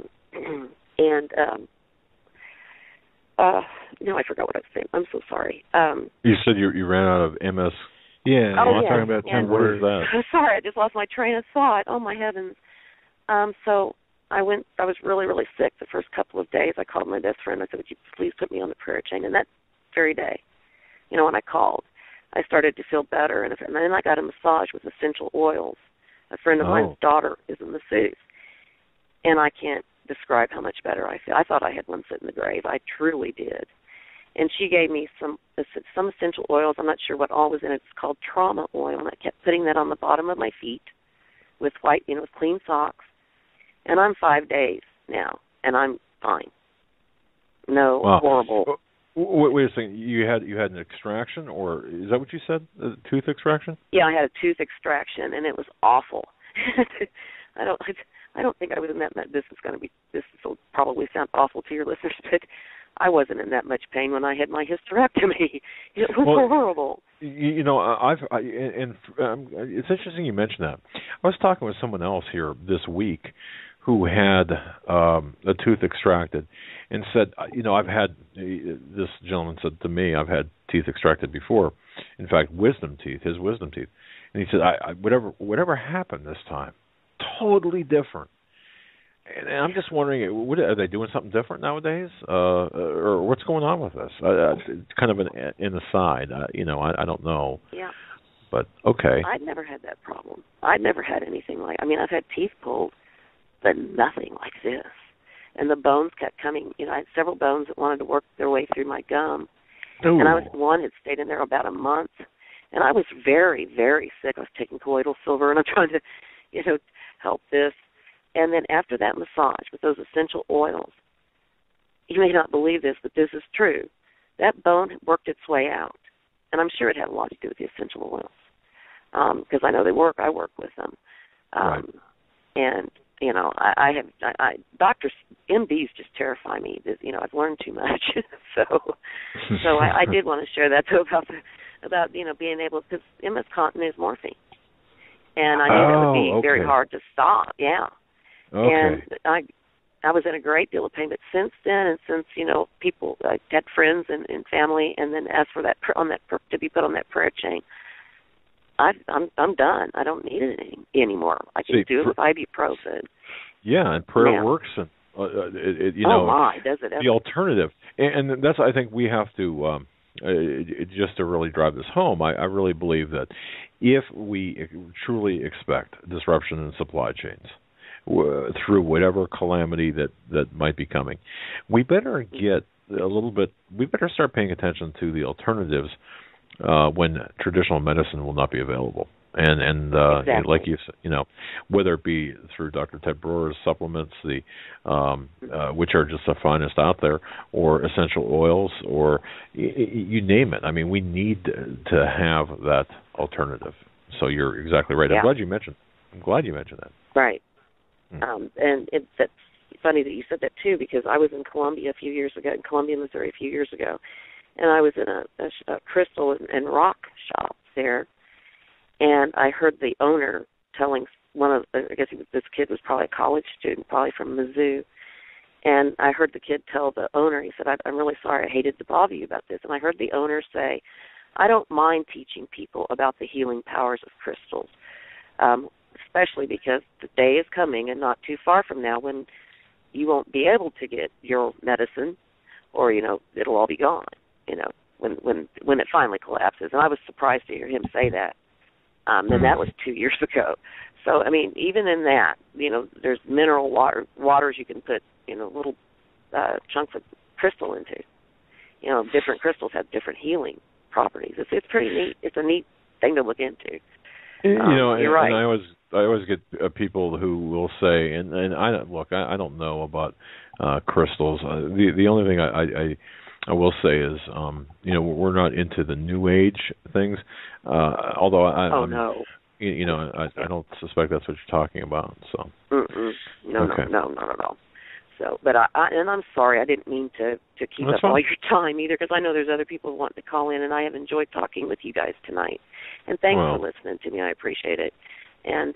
S6: forgot what I was saying. I'm so sorry.
S1: You said you ran out of MS.
S2: Yeah,
S1: talking about what is that?
S6: I'm sorry, I just lost my train of thought. Oh, my heavens. So I was really, really sick the first couple of days. I called my best friend. I said, would you please put me on the prayer chain? And that very day, when I called, I started to feel better. And then I got a massage with essential oils. A friend of mine's daughter is a masseuse. And I can't describe how much better I feel. I thought I had one foot in the grave. I truly did. And she gave me some essential oils. I'm not sure what all was in it. It's called trauma oil. And I kept putting that on the bottom of my feet with white, with clean socks. And I'm 5 days now, and I'm fine. No horrible.
S1: Wait a second. You had an extraction, or is that what you said? A tooth extraction?
S6: Yeah, I had a tooth extraction, and it was awful. I don't think I was in that much. This will probably sound awful to your listeners, but I wasn't in that much pain when I had my hysterectomy. It was horrible.
S1: It's interesting you mentioned that. I was talking with someone else here this week who had a tooth extracted, and said, I've had, this gentleman said to me, I've had teeth extracted before. In fact, his wisdom teeth. And he said, whatever happened this time, totally different. And I'm just wondering, are they doing something different nowadays, or what's going on with this? Kind of an aside, I don't know.
S6: Yeah.
S1: But okay.
S6: I'd never had that problem. I'd never had anything I've had teeth pulled, but nothing like this. And the bones kept coming. I had several bones that wanted to work their way through my gum. Ooh. And one had stayed in there about a month. And I was very, very sick. I was taking colloidal silver, and I'm trying to, help this. And then after that massage with those essential oils, you may not believe this, but this is true. That bone worked its way out. And I'm sure it had a lot to do with the essential oils, because I know they work. I work with them.
S1: Right.
S6: And, doctors, MDs just terrify me. I've learned too much. so I did want to share that, too, about being able, because MS Contin is morphine. And I knew that would be very hard to stop, yeah.
S1: Okay.
S6: And I was in a great deal of pain, but since then, and since, people, I had friends and family, and then asked for that, to be put on that prayer chain, I'm done. I don't need it anymore. I can do it with ibuprofen.
S1: Yeah, and prayer works, and
S6: does it ever.
S1: The alternative, and that's, I think we have to just to really drive this home. I really believe that if we truly expect disruption in supply chains through whatever calamity that might be coming, we better get a little bit. We better start paying attention to the alternatives when traditional medicine will not be available. And
S6: exactly.
S1: Like you said, whether it be through Dr. Ted Brewer's supplements, which are just the finest out there, or essential oils, or you name it. I mean, we need to have that alternative. So you're exactly right.
S6: Yeah.
S1: I'm glad you mentioned that.
S6: Right. And that's funny that you said that too, because I was in Columbia, Missouri a few years ago, and I was in a crystal and rock shop there. And I heard the owner telling this kid was probably a college student, probably from Mizzou. And I heard the kid tell the owner, he said, I'm really sorry, I hated to bother you about this. And I heard the owner say, I don't mind teaching people about the healing powers of crystals, especially because the day is coming and not too far from now when you won't be able to get your medicine, or, it'll all be gone, when it finally collapses. And I was surprised to hear him say that. And that was 2 years ago. So, even in that, there's mineral waters you can put, little chunks of crystal into. Different crystals have different healing properties. It's pretty neat. It's a neat thing to look into. You're right.
S1: And I always get people who will say, and I don't know about crystals. The only thing I will say is, we're not into the New Age things. Although
S6: no.
S1: I don't suspect that's what you're talking about. So.
S6: No,
S1: okay.
S6: No, not at all. So, but I'm sorry, I didn't mean to keep up all your time either, because I know there's other people wanting to call in, and I have enjoyed talking with you guys tonight. And thanks for listening to me. I appreciate it. And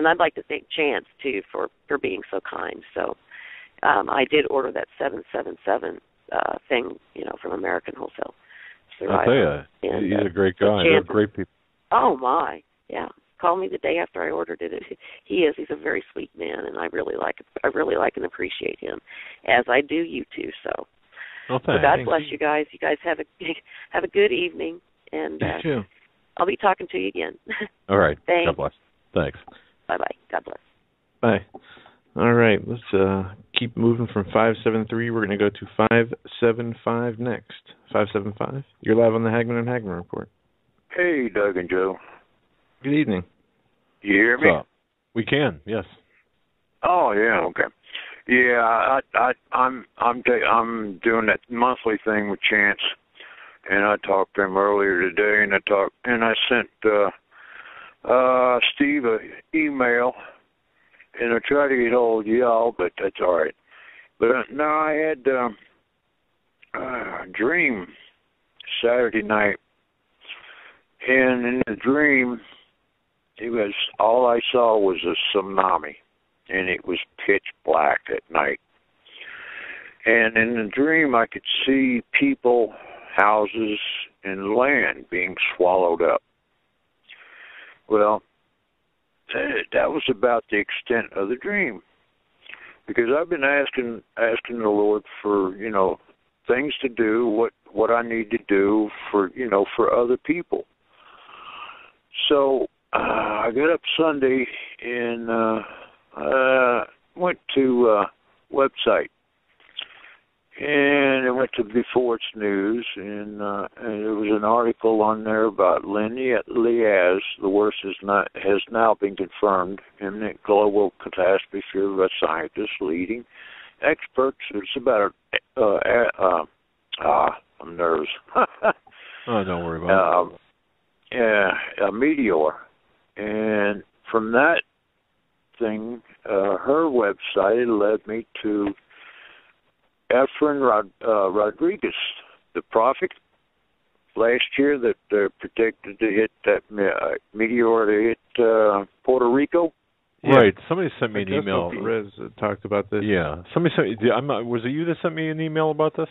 S6: I'd like to thank Chance too for being so kind. So, I did order that 777 thing, from American Wholesale.
S1: I'll tell you, he's a great guy. They're great people.
S6: Oh my, yeah. Called me the day after I ordered it. He's a very sweet man, and I really like and appreciate him, as I do you too. So, God bless you guys. You guys have a good evening, and I'll be talking to you again.
S1: All right.
S6: Thanks.
S1: God bless. Thanks.
S6: Bye. God bless.
S2: Bye. All right. Let's keep moving from 573. We're going to go to 575 next. 575. You're live on the Hagmann and Hagmann Report.
S7: Hey, Doug and Joe.
S2: Good evening.
S7: You hear me?
S1: We can, yes.
S7: Oh yeah, okay. Yeah, I'm doing that monthly thing with Chance, and I talked to him earlier today, and I sent Steve an email, and I tried to get hold of y'all, but that's all right. But now I had a dream Saturday night, and in the dream, all I saw was a tsunami, and it was pitch black at night. And in the dream, I could see people, houses, and land being swallowed up. Well, that was about the extent of the dream, because I've been asking the Lord for things to do, what I need to do for other people. So I got up Sunday and went to website, and I went to Before It's News, and there was an article on there about Lynn Liaz. The worst has now been confirmed. Imminent global catastrophe feared by scientists leading experts. It's about I'm nervous.
S1: Oh, don't worry about it.
S7: A meteor. And from that thing, her website led me to Efren Rodriguez, the prophet, last year that predicted to hit that meteor to hit Puerto Rico.
S1: Right. Somebody sent me an email.
S2: Riz talked about this.
S1: Yeah. Somebody sent. Was it you that sent me an email about this,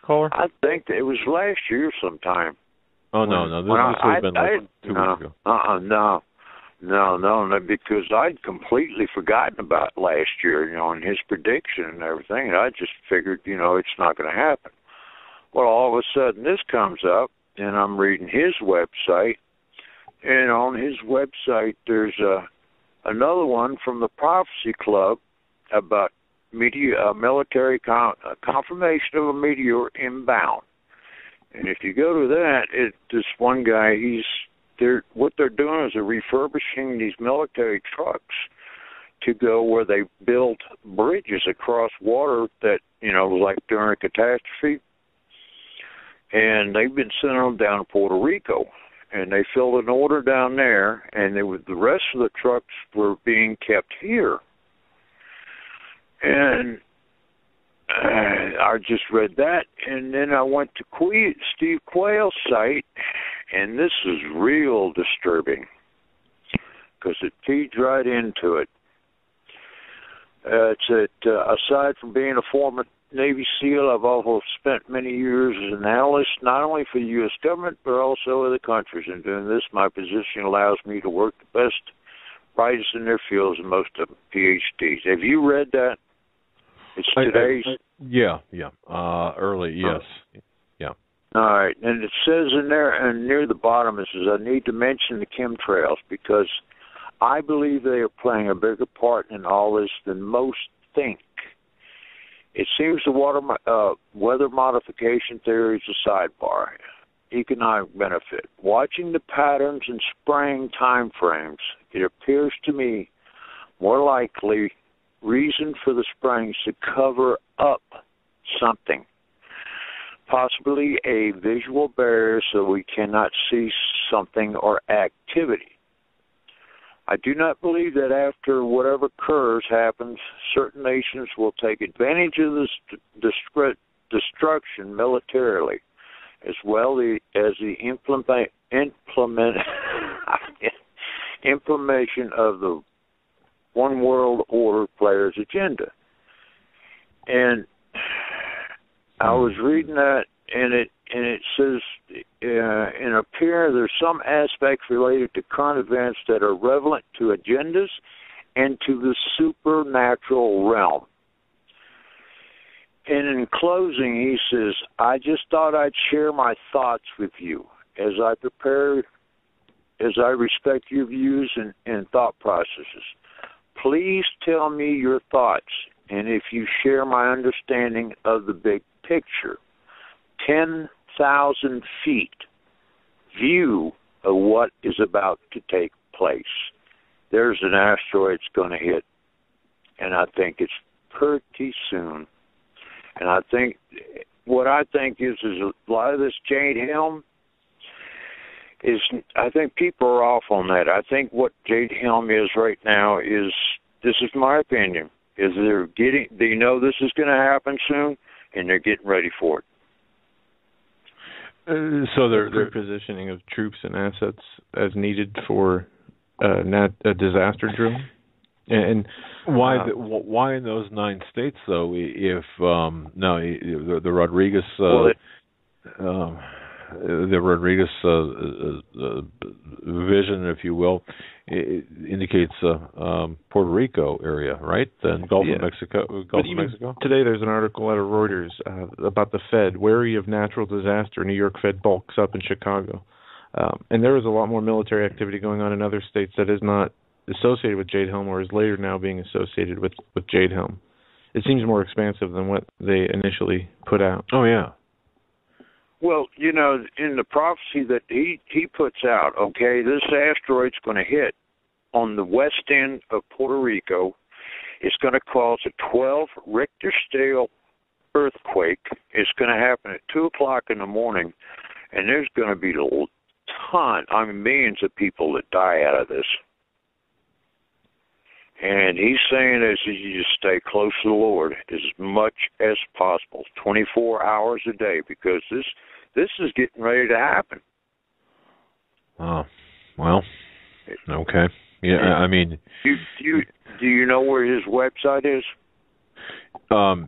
S1: caller?
S7: I think it was last year sometime.
S1: Oh, no. This would have been like 2 weeks ago. No, because I'd completely forgotten about last year, and his prediction and everything, and I just figured, it's not going to happen. Well, all of a sudden this comes up, and I'm reading his website, and on his website there's another one from the Prophecy Club about military confirmation of a meteor inbound. And if you go to that, this one guy, what they're doing is they're refurbishing these military trucks to go where they build bridges across water that, like during a catastrophe. And they've been sending them down to Puerto Rico. And they filled an order down there, and the rest of the trucks were being kept here. And I just read that, and then I went to Steve Quayle's site, and this is real disturbing.
S7: because it feeds right into it. Aside from being a former Navy SEAL, I've also spent many years as an analyst, not only for the U.S. government, but also other countries. In doing this, my position allows me to work the best, brightest in their fields, and most of them PhDs. Have you read that? It's today's.
S1: Yeah. Early, yes. Yeah.
S7: All right, and it says in there, and near the bottom, it says, I need to mention the chemtrails because I believe they are playing a bigger part in all this than most think. It seems the weather modification theory is a sidebar. Economic benefit. Watching the patterns and spraying time frames, it appears to me more likely reason for the spraying to cover up something, possibly a visual barrier so we cannot see something or activity. I do not believe that after whatever occurs happens, certain nations will take advantage of this destruction militarily, as well as the implementation of the one world order player's agenda. And I was reading that, and it says, in appearance, there's some aspects related to current events that are relevant to agendas and to the supernatural realm. And in closing, he says, I just thought I'd share my thoughts with you as I respect your views and thought processes. Please tell me your thoughts, and if you share my understanding of the big picture. 10,000 feet view of what is about to take place. There's an asteroid that's going to hit, and I think it's pretty soon. And I think what I think is a lot of this Jade Helm is, I think people are off on that. I think what Jade Helm is right now is, this is my opinion, is they know this is going to happen soon, and they're getting ready for it.
S2: So they're repositioning of troops and assets as needed for a disaster drill. And
S1: why in those 9 states though? If the Rodriguez vision, if you will, it indicates Puerto Rico area, right? Then Gulf of Mexico.
S2: Today there's an article out of Reuters about the Fed, wary of natural disaster. New York Fed bulks up in Chicago. And there is a lot more military activity going on in other states that is not associated with Jade Helm or is later now being associated with Jade Helm. It seems more expansive than what they initially put out.
S1: Oh, yeah.
S7: Well, you know, in the prophecy that he puts out, okay, this asteroid's going to hit on the west end of Puerto Rico. It's going to cause a 12 Richter scale earthquake. It's going to happen at 2 o'clock in the morning, and there's going to be millions of people that die out of this. And he's saying as you just stay close to the Lord as much as possible, 24 hours a day, because this is getting ready to happen.
S1: Oh, well, okay. Yeah, I mean,
S7: do you know where his website is?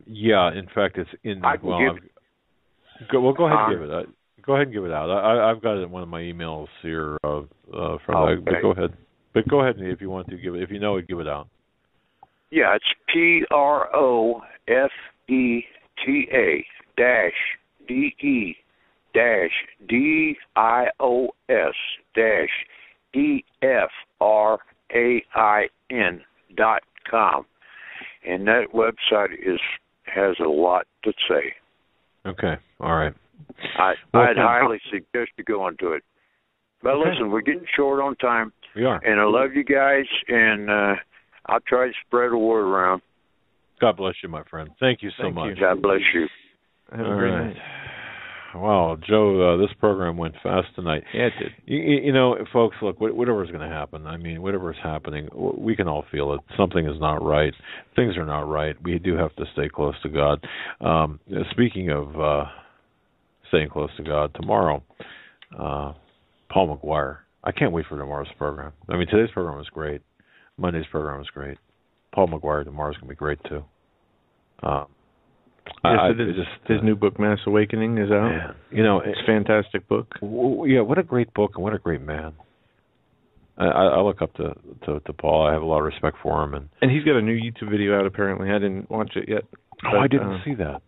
S1: Yeah, in fact, it's in. Go ahead and give it. Go ahead and give it out. I've got it in one of my emails here from.
S7: Okay.
S1: But go ahead. But go ahead if you want to give it. If you know it, give it out.
S7: Yeah, it's PROFEDEFRAIN.com, and that website has a lot to say.
S1: Okay, all right.
S7: I'd highly suggest you go onto it. But listen, we're getting short on time.
S1: We are.
S7: And I love you guys, and I'll try to spread the word around.
S1: God bless you, my friend. Thank you so much.
S7: God bless you.
S2: Have a great night.
S1: Wow, Joe, this program went fast tonight.
S2: Yeah, it did.
S1: You know, folks, look, whatever's going to happen, I mean, whatever's happening, we can all feel it. Something is not right. Things are not right. We do have to stay close to God. Speaking of staying close to God, tomorrow, Paul McGuire I can't wait for tomorrow's program. I mean, today's program was great. Monday's program was great. Paul McGuire tomorrow's going to be great, too.
S2: Yes, it is. His new book, Mass Awakening, is out.
S1: Man, you know,
S2: it's a fantastic book.
S1: Yeah, what a great book and what a great man. I look up to Paul. I have a lot of respect for him,
S2: and he's got a new YouTube video out. Apparently, I didn't watch it yet.
S1: Oh, I didn't see that.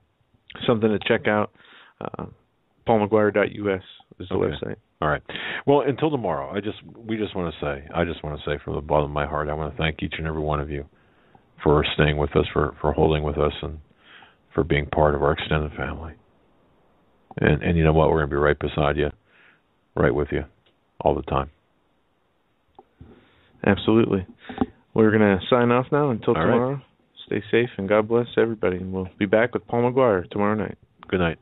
S2: Something to check out. PaulMcGuire.us is the website.
S1: All right. Well, until tomorrow, I just want to say from the bottom of my heart, I want to thank each and every one of you for staying with us, for holding with us, and for being part of our extended family. And you know what? We're going to be right beside you, right with you, all the time.
S2: Absolutely. We're going to sign off now until tomorrow.
S1: Right.
S2: Stay safe and God bless everybody. And we'll be back with Paul McGuire tomorrow night.
S1: Good night.